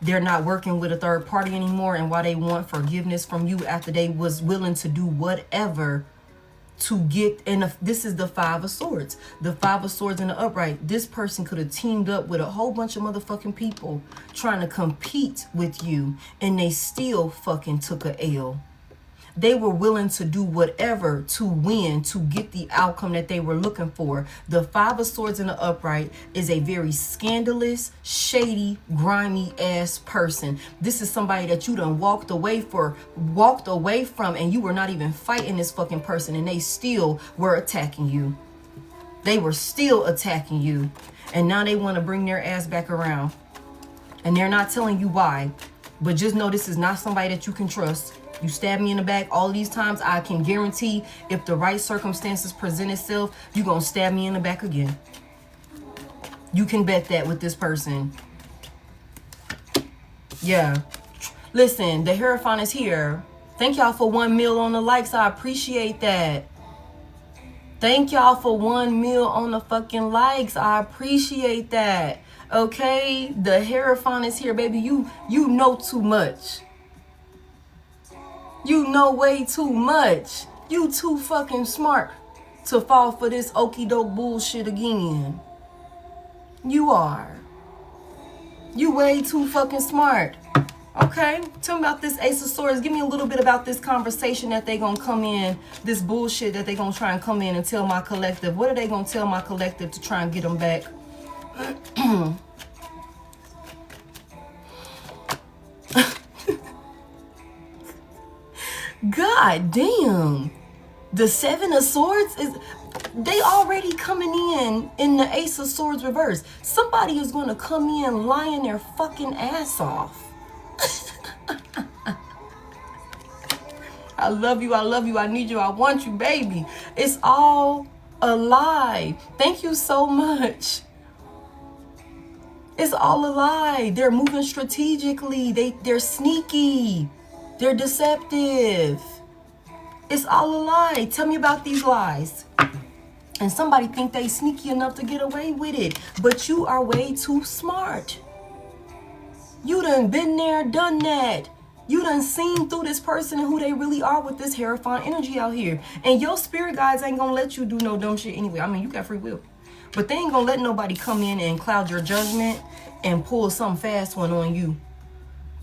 they're not working with a third party anymore and why they want forgiveness from you after they was willing to do whatever to get. And this is the 5 of Swords. The 5 of Swords in the upright. This person could have teamed up with a whole bunch of motherfucking people trying to compete with you, and they still fucking took a L. They were willing to do whatever to win, to get the outcome that they were looking for. The 5 of Swords in the upright is a very scandalous, shady, grimy ass person. This is somebody that you done walked away from, and you were not even fighting this fucking person, and they still were attacking you. They were still attacking you. And now they want to bring their ass back around. And they're not telling you why. But just know this is not somebody that you can trust. You stab me in the back all these times, I can guarantee if the right circumstances present itself, you're going to stab me in the back again. You can bet that with this person. Yeah. Listen, the Hierophant is here. Thank y'all for 1 mil on the likes. I appreciate that. Thank y'all for 1 mil on the fucking likes. I appreciate that. Okay? The Hierophant is here, baby. You know too much. You know way too much. You too fucking smart to fall for this okie doke bullshit again. You are. You way too fucking smart. Okay? Tell me about this Ace of Swords. Give me a little bit about this conversation that they gonna come in, this bullshit that they gonna try and come in and tell my collective. What are they gonna tell my collective to try and get them back? God damn. The 7 of Swords is, they already coming in the Ace of Swords reverse. Somebody is going to come in lying their fucking ass off. I love you, I love you, I need you, I want you, baby. It's all a lie. Thank you so much. It's all a lie. They're moving strategically. They're sneaky. They're deceptive. It's all a lie. Tell me about these lies. And somebody think they sneaky enough to get away with it. But you are way too smart. You done been there, done that. You done seen through this person and who they really are with this Hierophant energy out here. And your spirit guides ain't gonna let you do no dumb shit anyway. I mean, you got free will. But they ain't gonna let nobody come in and cloud your judgment and pull some fast one on you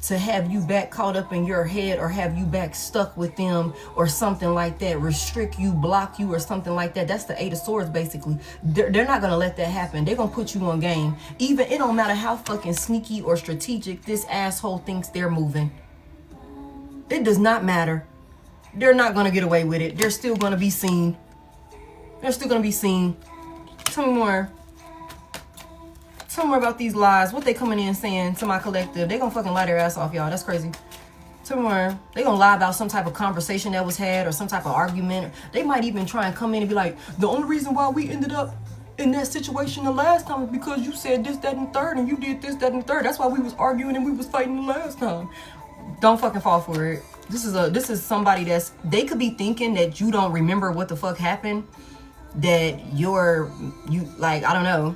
to have you back caught up in your head or have you back stuck with them or something like that, restrict you, block you or something like that. That's the 8 of Swords basically. They're not gonna let that happen. They're gonna put you on game. Even, it don't matter how fucking sneaky or strategic this asshole thinks they're moving. It does not matter. They're not gonna get away with it. They're still gonna be seen. They're still gonna be seen. Tell me more. Tell me more about these lies. What they coming in saying to my collective? They gonna fucking lie their ass off, y'all. That's crazy. Tell me more. They gonna lie about some type of conversation that was had or some type of argument. They might even try and come in and be like, the only reason why we ended up in that situation the last time is because you said this, that, and third, and you did this, that, and third. That's why we was arguing and we was fighting the last time. Don't fucking fall for it. This is somebody they could be thinking that you don't remember what the fuck happened, that you like, I don't know,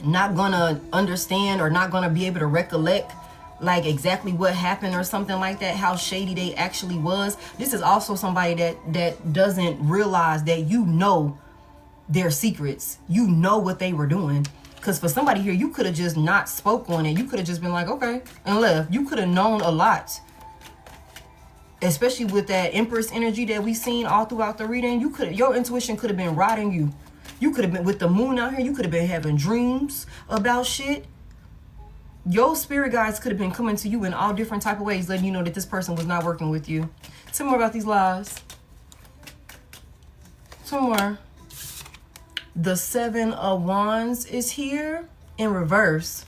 not gonna understand or not gonna be able to recollect like exactly what happened or something like that, how shady they actually was. This is also somebody that doesn't realize that you know their secrets, you know what they were doing. Because for somebody here, you could have just not spoke on it. You could have just been like, okay, and left. You could have known a lot. Especially with that Empress energy that we seen all throughout the reading. Your intuition could have been riding you. You could have been, with the moon out here, you could have been having dreams about shit. Your spirit guides could have been coming to you in all different type of ways, letting you know that this person was not working with you. Tell me more about these lies. Tell me more. The 7 of Wands is here in reverse.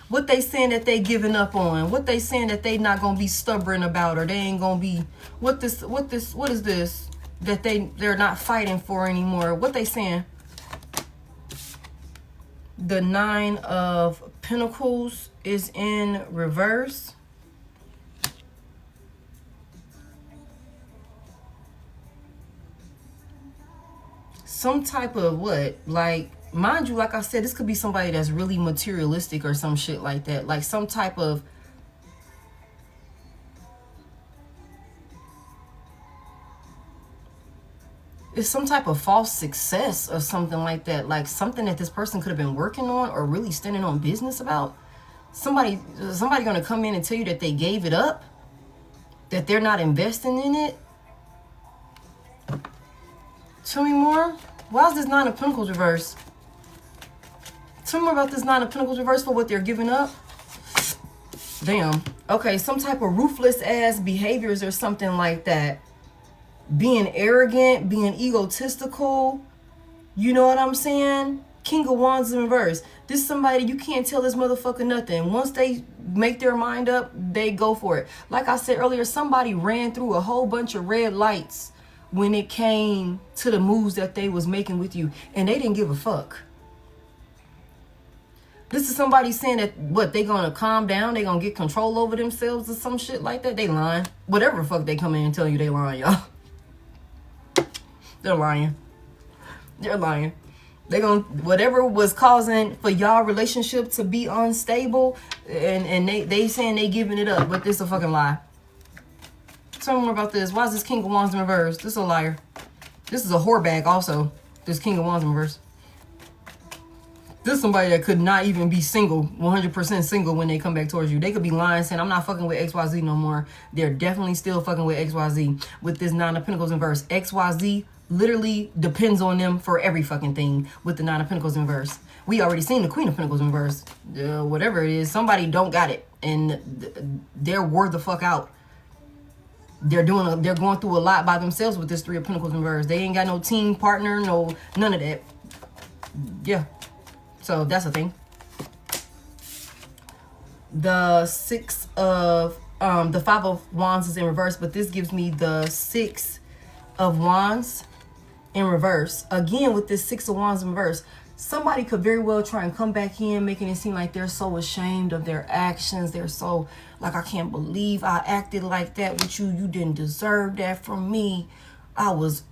What they saying that they giving up on? What they saying that they not gonna be stubborn about, or they ain't gonna be what is this that they're not fighting for anymore? What they saying? The 9 of Pentacles is in reverse. Some type of what? Like, mind you, like I said, this could be somebody that's really materialistic or some shit like that. Like some type of, it's some type of false success or something like that. Like something that this person could have been working on or really standing on business about. Somebody gonna come in and tell you that they gave it up, that they're not investing in it. Tell me more. Why is this 9 of Pentacles reverse? Tell me more about this 9 of Pentacles reverse for what they're giving up. Damn. Okay, some type of ruthless ass behaviors or something like that. Being arrogant, being egotistical. You know what I'm saying? King of Wands in reverse. This is somebody, you can't tell this motherfucker nothing. Once they make their mind up, they go for it. Like I said earlier, somebody ran through a whole bunch of red lights when it came to the moves that they was making with you, and they didn't give a fuck. This is somebody saying that, what, they gonna calm down, they gonna get control over themselves or some shit like that. They lying. Whatever the fuck they come in and tell you, they lying, y'all. They're lying. They're lying. They gonna, whatever was causing for y'all relationship to be unstable, and they saying they giving it up, but this is a fucking lie. Tell me more about this. Why is this King of Wands in reverse? This is a liar. This is a whore bag also. This King of Wands in reverse. This is somebody that could not even be single, 100% single when they come back towards you. They could be lying, saying, I'm not fucking with XYZ no more. They're definitely still fucking with XYZ. With this 9 of Pentacles in reverse. XYZ literally depends on them for every fucking thing with the 9 of Pentacles in reverse. We already seen the Queen of Pentacles in reverse. Whatever it is, somebody don't got it. And they're wore the fuck out. They're going through a lot by themselves with this 3 of Pentacles in reverse. They ain't got no team partner, none of that. Yeah. So that's a thing. The 6 of the 5 of Wands is in reverse, but this gives me the 6 of Wands in reverse. Again, with this 6 of Wands in reverse, somebody could very well try and come back in, making it seem like they're so ashamed of their actions. They're so like, I can't believe I acted like that with you. You didn't deserve that from me. I was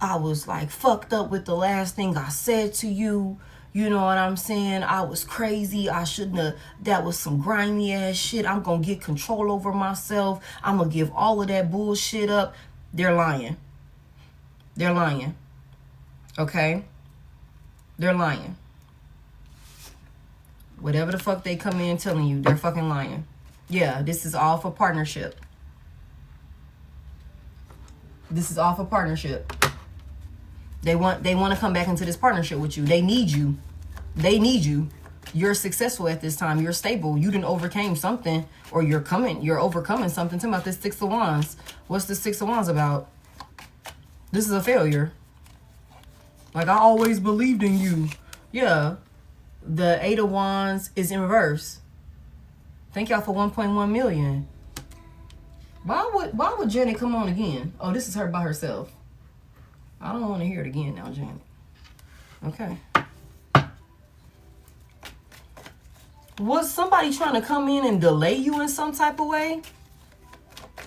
like fucked up with the last thing I said to you. You know what I'm saying? I was crazy. I shouldn't have. That was some grimy ass shit. I'm going to get control over myself. I'm going to give all of that bullshit up. They're lying. They're lying. Okay? They're lying. Whatever the fuck they come in telling you, they're fucking lying. Yeah, this is all for partnership. This is all for partnership. They want to come back into this partnership with you. They need you. They need you. You're successful at this time. You're stable. You done overcame something, or you're overcoming something. Tell me about this 6 of Wands. What's the 6 of Wands about? This is a failure. Like, I always believed in you. Yeah. The 8 of Wands is in reverse. Thank y'all for 1.1 million. Why would Janet come on again? Oh, this is her by herself. I don't want to hear it again now, Janet. Okay. Was somebody trying to come in and delay you in some type of way?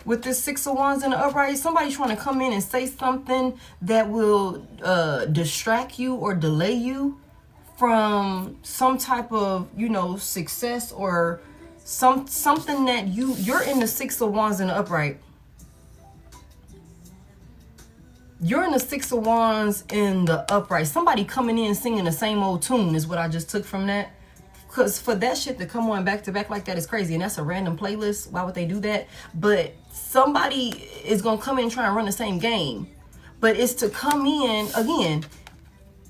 With this Six of Wands in the upright, somebody trying to come in and say something that will distract you or delay you from some type of, you know, success or something that you're in the Six of Wands in the upright. You're in the Six of Wands in the upright. Somebody coming in singing the same old tune is what I just took from that. Because for that shit to come on back to back like that is crazy. And that's a random playlist. Why would they do that? But somebody is going to come in and try and run the same game. But it's to come in again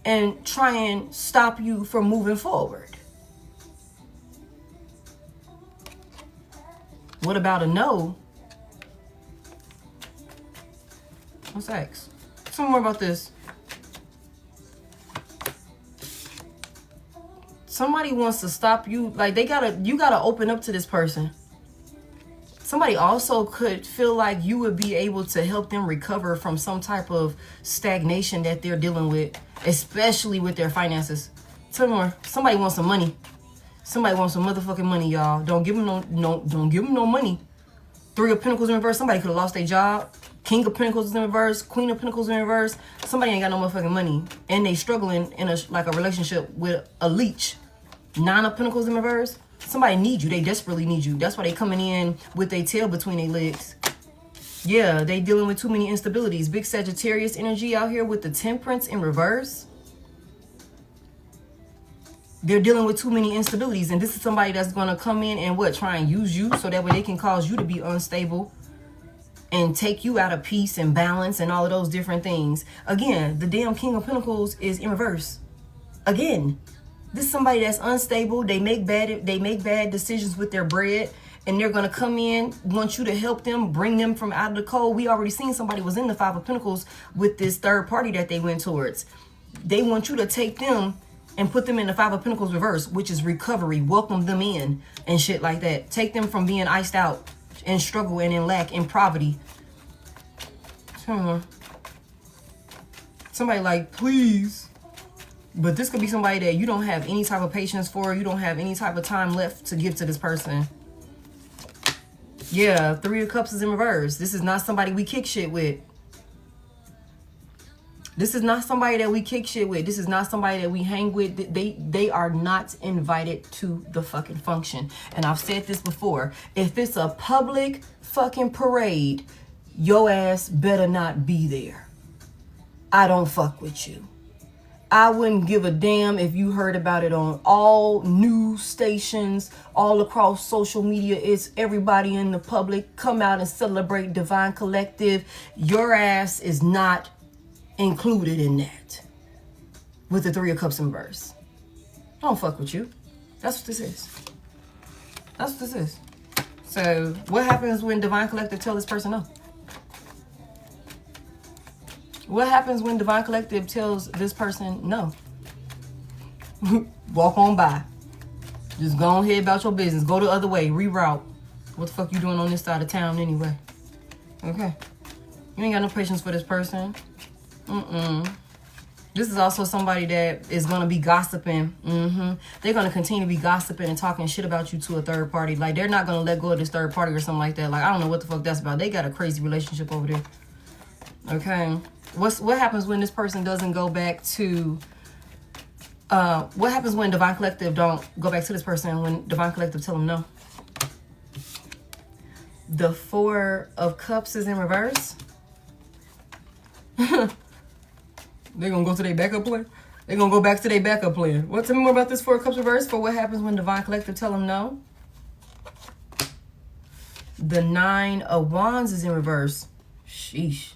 and try and stop you from moving forward. What about a no? What's X? Tell me more about this. Somebody wants to stop you. Like you gotta open up to this person. Somebody also could feel like you would be able to help them recover from some type of stagnation that they're dealing with, especially with their finances. Tell me more. Somebody wants some money. Somebody wants some motherfucking money, y'all. Don't give them don't give them no money. Three of Pentacles in reverse. Somebody could have lost their job. King of Pentacles in reverse. Queen of Pentacles in reverse. Somebody ain't got no motherfucking money, and they struggling in a relationship with a leech. Nine of Pentacles in reverse. Somebody needs you. They desperately need you. That's why they coming in with their tail between their legs. Yeah, they dealing with too many instabilities. Big Sagittarius energy out here with the Temperance in reverse. They're dealing with too many instabilities, and this is somebody that's going to come in and try and use you so that way they can cause you to be unstable and take you out of peace and balance and all of those different things. Again, the damn King of Pentacles is in reverse. Again, this is somebody that's unstable. They make bad decisions with their bread, and they're going to come in, want you to help them, bring them from out of the cold. We already seen somebody was in the Five of Pentacles with this third party that they went towards. They want you to take them and put them in the Five of Pentacles reverse, which is recovery. Welcome them in and shit like that. Take them from being iced out and struggle and in lack and poverty. Somebody like, please. But this could be somebody that you don't have any type of patience for. You don't have any type of time left to give to this person. Yeah, Three of Cups is in reverse. This is not somebody we kick shit with. This is not somebody that we kick shit with. This is not somebody that we hang with. They are not invited to the fucking function. And I've said this before. If it's a public fucking parade, your ass better not be there. I don't fuck with you. I wouldn't give a damn if you heard about it on all news stations, all across social media. It's everybody in the public. Come out and celebrate Divine Collective. Your ass is not included in that with the Three of Cups in reverse. I don't fuck with you. That's what this is. That's what this is. So what happens when Divine Collective tell this person no? What happens when Divine Collective tells this person no? Walk on by. Just go ahead about your business. Go the other way. Reroute. What the fuck you doing on this side of town anyway? Okay. You ain't got no patience for this person. This is also somebody that is going to be gossiping. They're going to continue to be gossiping and talking shit about you to a third party. Like, they're not going to let go of this third party or something like that. Like, I don't know what the fuck that's about. They got a crazy relationship over there. Okay. What happens when this person doesn't go back to... what happens when Divine Collective don't go back to this person when Divine Collective tell them no? The Four of Cups is in reverse. They're going to go to their backup plan? They're going to go back to their backup plan. What? Tell me more about this Four of Cups reverse for what happens when Divine Collective tell them no. The Nine of Wands is in reverse. Sheesh.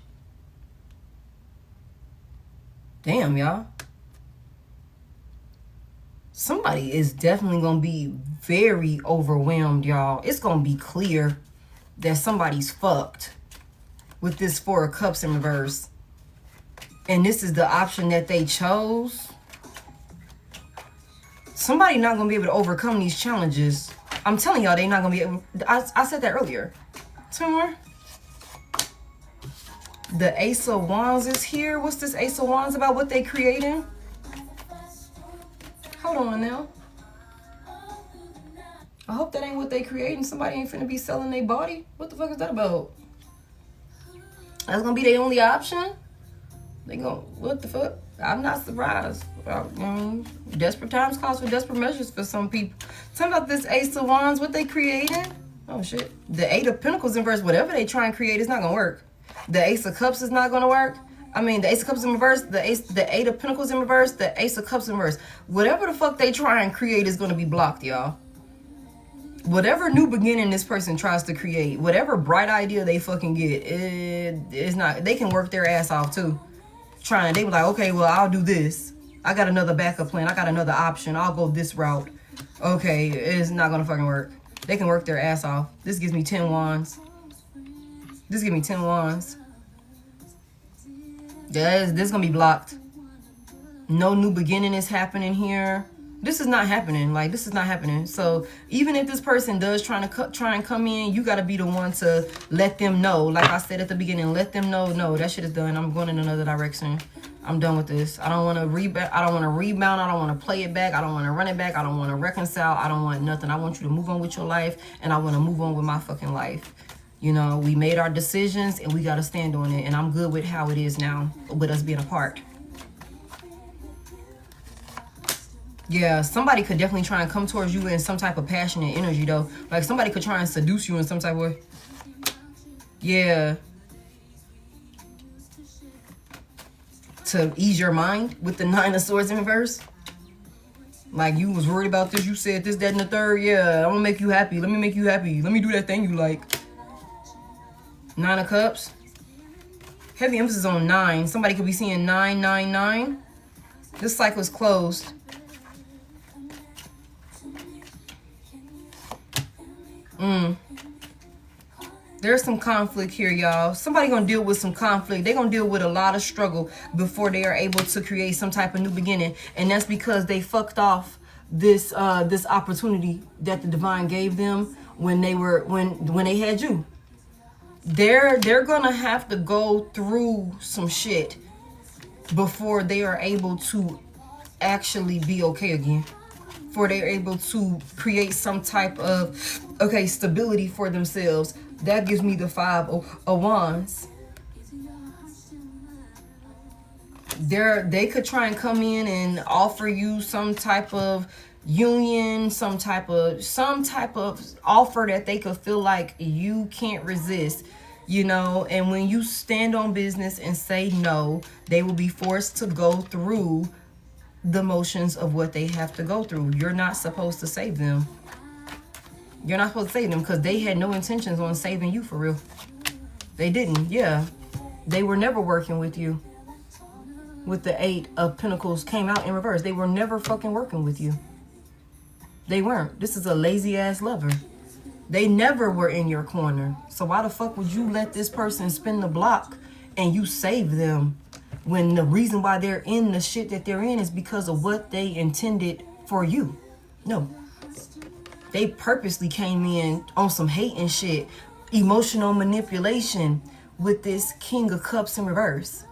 Damn, y'all. Somebody is definitely going to be very overwhelmed, y'all. It's going to be clear that somebody's fucked with this Four of Cups in reverse. And this is the option that they chose. Somebody not going to be able to overcome these challenges. I'm telling y'all, they not going to be able... I said that earlier. Two more. The Ace of Wands is here. What's this Ace of Wands about? What they creating? Hold on now. I hope that ain't what they creating. Somebody ain't finna be selling their body. What the fuck is that about? That's gonna be their only option. They go, what the fuck? I'm not surprised. Desperate times calls for desperate measures for some people. Tell me about this Ace of Wands, what they creating? Oh shit. The Eight of Pentacles in reverse, whatever they try and create is not gonna work. The Ace of Cups is not gonna work. I mean, the Ace of Cups in reverse, the Eight of Pentacles in reverse, the Ace of Cups in reverse. Whatever the fuck they try and create is gonna be blocked, y'all. Whatever new beginning this person tries to create, whatever bright idea they fucking get, it's not. They can work their ass off too. They were like, okay, well, I'll do this. I got another backup plan. I got another option. I'll go this route. Okay, it's not gonna fucking work. They can work their ass off. This gives me 10 wands. This gives me 10 wands. This gonna be blocked. No new beginning is happening here. This is not happening. Like, this is not happening. So even if this person does try and come in, you got to be the one to let them know. Like I said at the beginning, let them know, no, that shit is done. I'm going in another direction. I'm done with this. I don't want to rebound. I don't want to rebound. I don't want to play it back. I don't want to run it back. I don't want to reconcile. I don't want nothing. I want you to move on with your life, and I want to move on with my fucking life. You know, we made our decisions, and we got to stand on it. And I'm good with how it is now, with us being apart. Yeah, somebody could definitely try and come towards you in some type of passionate energy, though. Like, somebody could try and seduce you in some type of way. Yeah. To ease your mind with the Nine of Swords in reverse. Like, you was worried about this. You said this, that, and the third. Yeah, I'm gonna make you happy. Let me make you happy. Let me do that thing you like. Nine of Cups. Heavy emphasis on 9. Somebody could be seeing 999. This cycle is closed. There's some conflict here, y'all. Somebody gonna deal with some conflict. They're gonna deal with a lot of struggle before they are able to create some type of new beginning. And that's because they fucked off this this opportunity that the divine gave them when they were when they had you. They're gonna have to go through some shit before they are able to actually be okay again. Before they're able to create some type of stability for themselves. That gives me the 5 of Wands. They could try and come in and offer you some type of union, some type of offer that they could feel like you can't resist, you know. And when you stand on business and say no, they will be forced to go through the motions of what they have to go through. You're not supposed to save them. You're not supposed to save them because they had no intentions on saving you for real. They didn't, yeah. They were never working with you. With the 8 of Pentacles came out in reverse. They were never fucking working with you. They weren't. This is a lazy ass lover. They never were in your corner. So why the fuck would you let this person spin the block and you save them when the reason why they're in the shit that they're in is because of what they intended for you? No. They purposely came in on some hate and shit. Emotional manipulation with this King of Cups in reverse.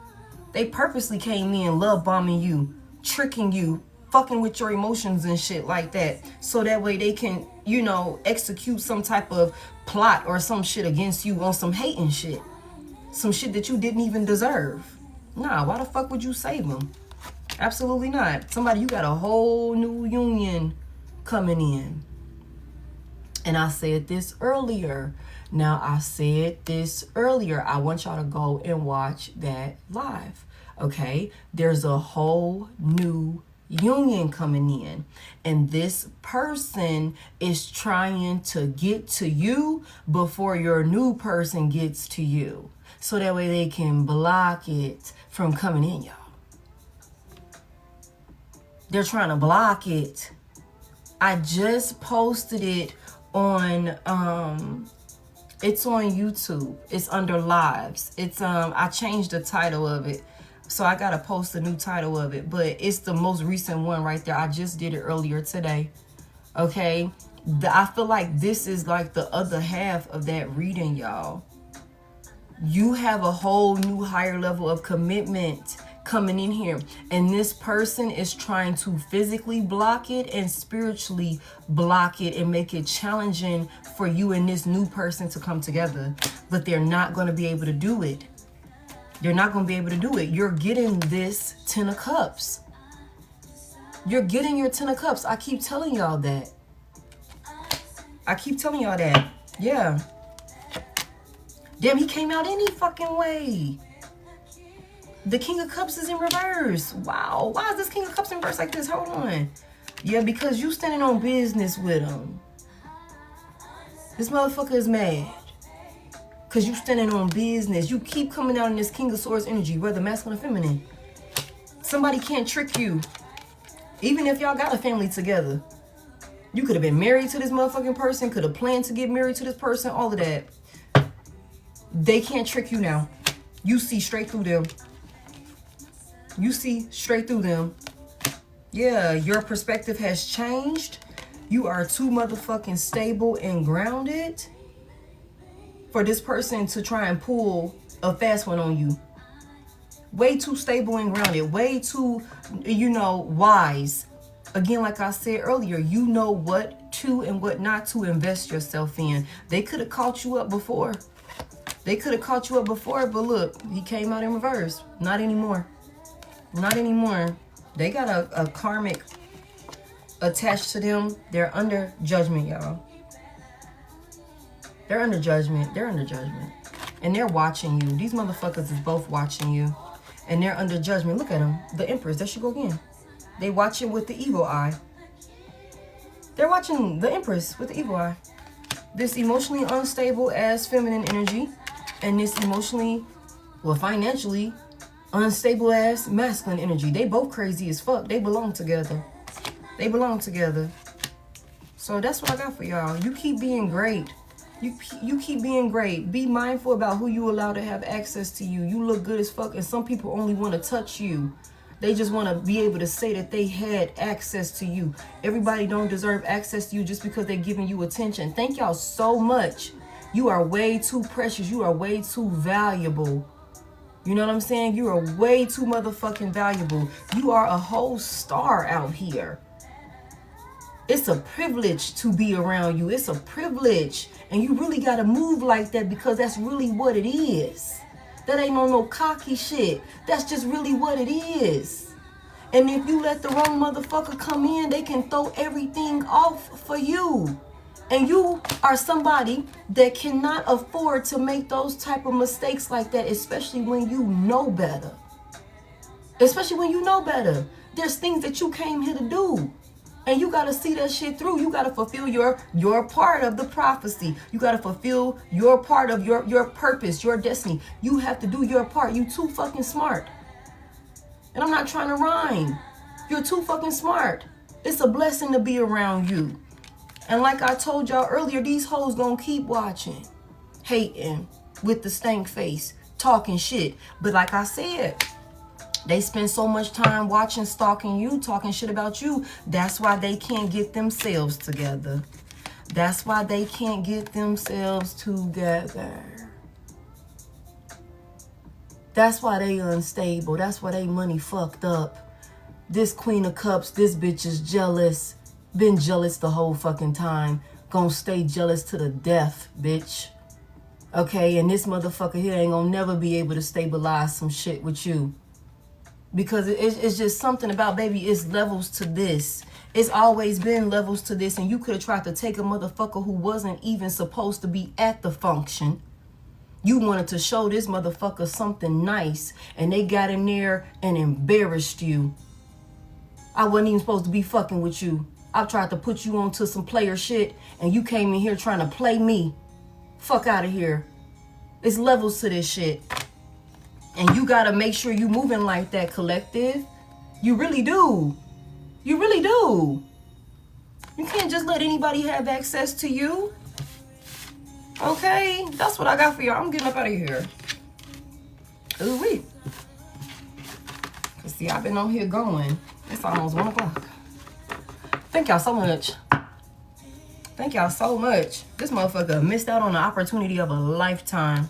They purposely came in love bombing you, tricking you, fucking with your emotions and shit like that. So that way they can, you know, execute some type of plot or some shit against you on some hate and shit. Some shit that you didn't even deserve. Nah, why the fuck would you save them? Absolutely not. Somebody, you got a whole new union coming in. And I said this earlier. I want y'all to go and watch that live. Okay? There's a whole new union coming in. And this person is trying to get to you before your new person gets to you. So that way they can block it from coming in, y'all. They're trying to block it. I just posted it on it's on YouTube. It's under lives. It's I changed the title of it, so I gotta post a new title of it, but it's the most recent one right there. I just did it earlier today. Okay, I feel like this is like the other half of that reading, y'all. You have a whole new higher level of commitment coming in here, and this person is trying to physically block it and spiritually block it and make it challenging for you and this new person to come together, but they're not going to be able to do it They're not going to be able to do it. You're getting this 10 of Cups. You're getting your 10 of Cups. I keep telling y'all that. I keep telling y'all that. Yeah. Damn, he came out any fucking way. The King of Cups is in reverse. Wow. Why is this King of Cups in reverse like this? Hold on. Yeah, because you standing on business with him. This motherfucker is mad. Because you standing on business. You keep coming out in this King of Swords energy, whether masculine or feminine. Somebody can't trick you. Even if y'all got a family together. You could have been married to this motherfucking person. Could have planned to get married to this person. All of that. They can't trick you now. You see straight through them. You see straight through them. Yeah, your perspective has changed. You are too motherfucking stable and grounded for this person to try and pull a fast one on you. Way too stable and grounded. Way too, wise. Again, like I said earlier, you know what to and what not to invest yourself in. They could have caught you up before. But look, he came out in reverse. Not anymore. Not anymore. They got a karmic attached to them. They're under judgment, y'all. They're under judgment. And they're watching you. These motherfuckers is both watching you. And they're under judgment. Look at them. The Empress. There she go again. They watch it with the evil eye. They're watching the Empress with the evil eye. This emotionally unstable as feminine energy. And this emotionally, financially unstable ass masculine energy. They both crazy as fuck. They belong together. So that's what I got for y'all. You keep being great. You keep being great. Be mindful about who you allow to have access to you. You look good as fuck, and some people only want to touch you. They just want to be able to say that they had access to you. Everybody don't deserve access to you just because they're giving you attention. Thank y'all so much. You are way too precious. You are way too valuable. You know what I'm saying? You are way too motherfucking valuable. You are a whole star out here. It's a privilege to be around you. It's a privilege. And you really got to move like that because that's really what it is. That ain't no cocky shit. That's just really what it is. And if you let the wrong motherfucker come in, they can throw everything off for you. And you are somebody that cannot afford to make those type of mistakes like that, especially when you know better. There's things that you came here to do. And you got to see that shit through. You got to fulfill your part of the prophecy. You got to fulfill your part of your purpose, your destiny. You have to do your part. You too fucking smart. And I'm not trying to rhyme. You're too fucking smart. It's a blessing to be around you. And like I told y'all earlier, these hoes gonna keep watching, hating with the stank face, talking shit. But like I said, they spend so much time watching, stalking you, talking shit about you. That's why they can't get themselves together. That's why they unstable. That's why they money fucked up. This Queen of Cups, this bitch is jealous. Been jealous the whole fucking time. Gonna stay jealous to the death, bitch. Okay, and this motherfucker here ain't gonna never be able to stabilize some shit with you. Because it's just something about, baby, it's levels to this. It's always been levels to this. And you could have tried to take a motherfucker who wasn't even supposed to be at the function. You wanted to show this motherfucker something nice. And they got in there and embarrassed you. I wasn't even supposed to be fucking with you. I tried to put you onto some player shit. And you came in here trying to play me. Fuck out of here. It's levels to this shit. And you gotta make sure you moving like that, collective. You really do. You really do. You can't just let anybody have access to you. Okay? That's what I got for y'all. I'm getting up out of here. Ooh-wee. Cause see, I've been on here going. It's almost 1 o'clock. Thank y'all so much. Thank y'all so much. This motherfucker missed out on the opportunity of a lifetime.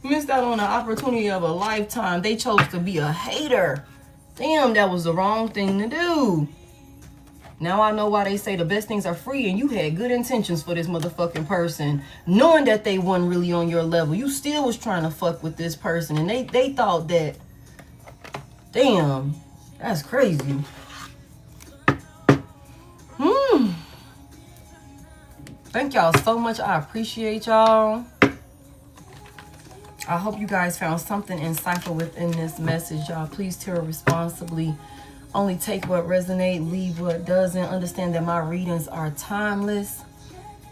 Missed out on the opportunity of a lifetime. They chose to be a hater. Damn, that was the wrong thing to do. Now I know why they say the best things are free, and you had good intentions for this motherfucking person, knowing that they weren't really on your level. You still was trying to fuck with this person, and they thought that, damn, that's crazy. Thank y'all so much. I appreciate y'all. I hope you guys found something insightful within this message, y'all. Please tarot responsibly. Only take what resonates, leave what doesn't. Understand that my readings are timeless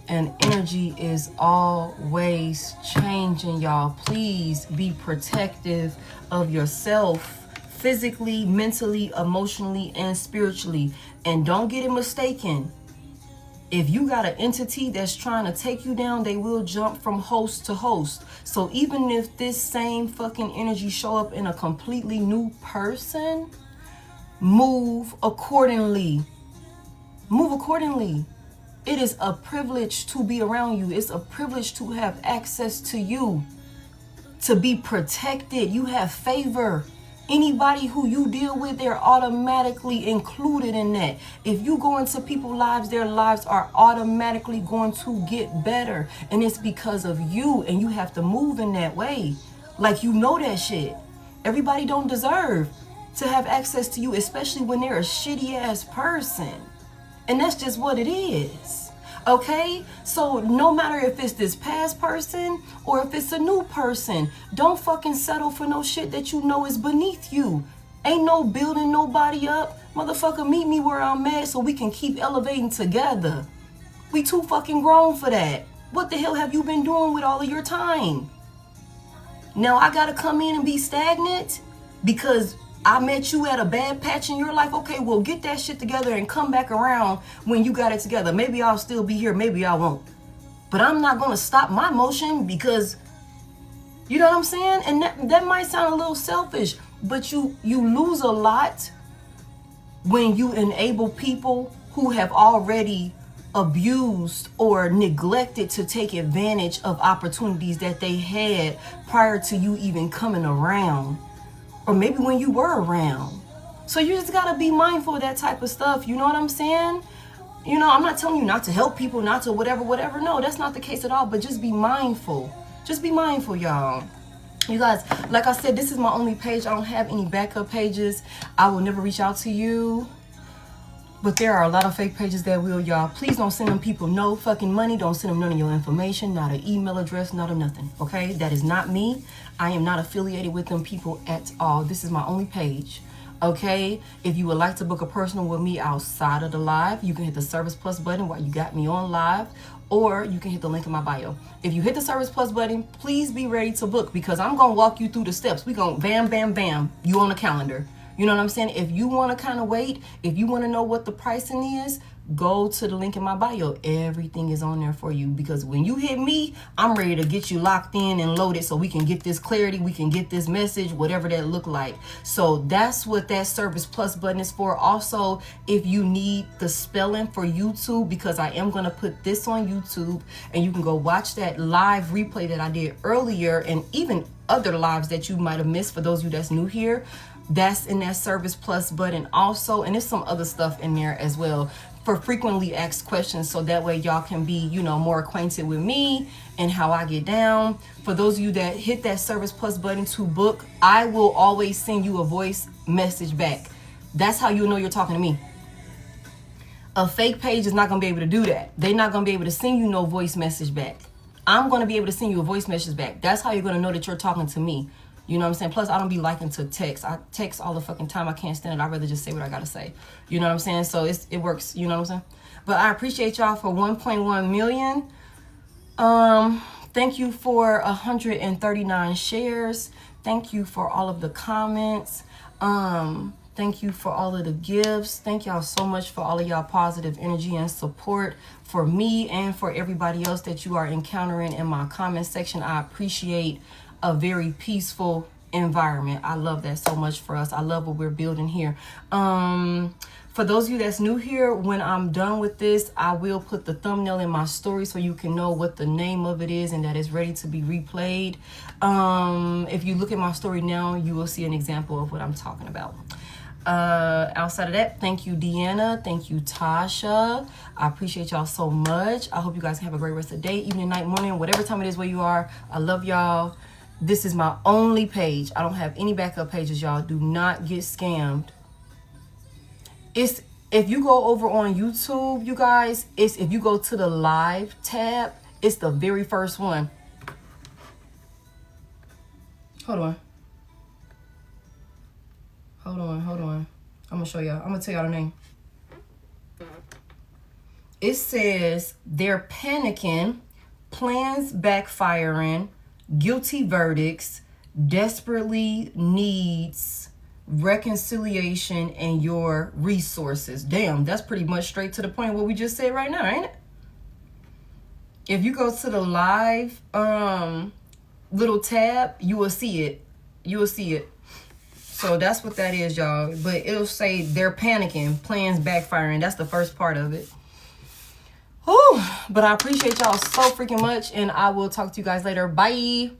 and energy is always changing, y'all. Please be protective of yourself physically, mentally, emotionally, and spiritually. And don't get it mistaken. If you got an entity that's trying to take you down, they will jump from host to host. So even if this same fucking energy show up in a completely new person, move accordingly. Move accordingly. It is a privilege to be around you. It's a privilege to have access to you, to be protected. You have favor. Anybody who you deal with, they're automatically included in that. If you go into people's lives, their lives are automatically going to get better. And it's because of you, and you have to move in that way. Like, you know that shit. Everybody don't deserve to have access to you, especially when they're a shitty ass person. And that's just what it is. Okay, so no matter if it's this past person or if it's a new person, don't fucking settle for no shit that you know is beneath you. Ain't no building nobody up. Motherfucker, meet me where I'm at so we can keep elevating together. We too fucking grown for that. What the hell have you been doing with all of your time? Now I gotta come in and be stagnant because I met you at a bad patch in your life. Okay, well, get that shit together and come back around when you got it together. Maybe I'll still be here, maybe I won't. But I'm not gonna stop my motion because, you know what I'm saying? And that might sound a little selfish, but you lose a lot when you enable people who have already abused or neglected to take advantage of opportunities that they had prior to you even coming around. Or maybe when you were around. So you just gotta be mindful of that type of stuff. You know what I'm saying? You know, I'm not telling you not to help people, not to whatever. No, that's not the case at all. But just be mindful. Just be mindful, y'all. You guys, like I said, this is my only page. I don't have any backup pages. I will never reach out to you. But there are a lot of fake pages that will, y'all. Please don't send them people no fucking money. Don't send them none of your information, not an email address, not a nothing, okay? That is not me. I am not affiliated with them people at all. This is my only page, okay? If you would like to book a personal with me outside of the live, you can hit the Service Plus button while you got me on live, or you can hit the link in my bio. If you hit the Service Plus button, please be ready to book because I'm going to walk you through the steps. We going bam, bam, bam, you on the calendar. You know what I'm saying? If you want to kind of wait, if you want to know what the pricing is, go to the link in my bio. Everything is on there for you because when you hit me, I'm ready to get you locked in and loaded so we can get this clarity, we can get this message, whatever that look like. So that's what that Service Plus button is for. Also, if you need the spelling for YouTube, because I am going to put this on YouTube and you can go watch that live replay that I did earlier and even other lives that you might have missed for those of you that's new here. That's in that Service Plus button also, and there's some other stuff in there as well for frequently asked questions, so that way y'all can be, you know, more acquainted with me and how I get down. For those of you that hit that Service Plus button to book, I will always send you a voice message back. That's how you know you're talking to me. A fake page is not going to be able to do that. They're not going to be able to send you no voice message back. I'm going to be able to send you a voice message back. That's how you're going to know that you're talking to me. You know what I'm saying? Plus, I don't be liking to text. I text all the fucking time. I can't stand it. I'd rather just say what I got to say. You know what I'm saying? So it works. You know what I'm saying? But I appreciate y'all for 1.1 million. Thank you for 139 shares. Thank you for all of the comments. Thank you for all of the gifts. Thank y'all so much for all of y'all positive energy and support for me and for everybody else that you are encountering in my comment section. I appreciate a very peaceful environment. I love that so much for us. I love what we're building here. For those of you that's new here, when I'm done with this, I will put the thumbnail in my story so you can know what the name of it is and that it's ready to be replayed. If you look at my story now, you will see an example of what I'm talking about. Outside of that, thank you, Deanna. Thank you, Tasha. I appreciate y'all so much. I hope you guys have a great rest of the day, evening, night, morning, whatever time it is where you are. I love y'all. This is my only page. I don't have any backup pages, y'all. Do not get scammed. If you go over on YouTube, you guys, if you go to the live tab, it's the very first one. Hold on. I'm gonna show y'all. I'm gonna tell y'all the name. It says they're panicking, plans backfiring, guilty verdicts, desperately needs reconciliation and your resources. Damn, that's pretty much straight to the point what we just said right now, ain't it? If you go to the live little tab, you will see it. So that's what that is, y'all. But it'll say they're panicking, plans backfiring. That's the first part of it. Whew. But I appreciate y'all so freaking much, and I will talk to you guys later. Bye.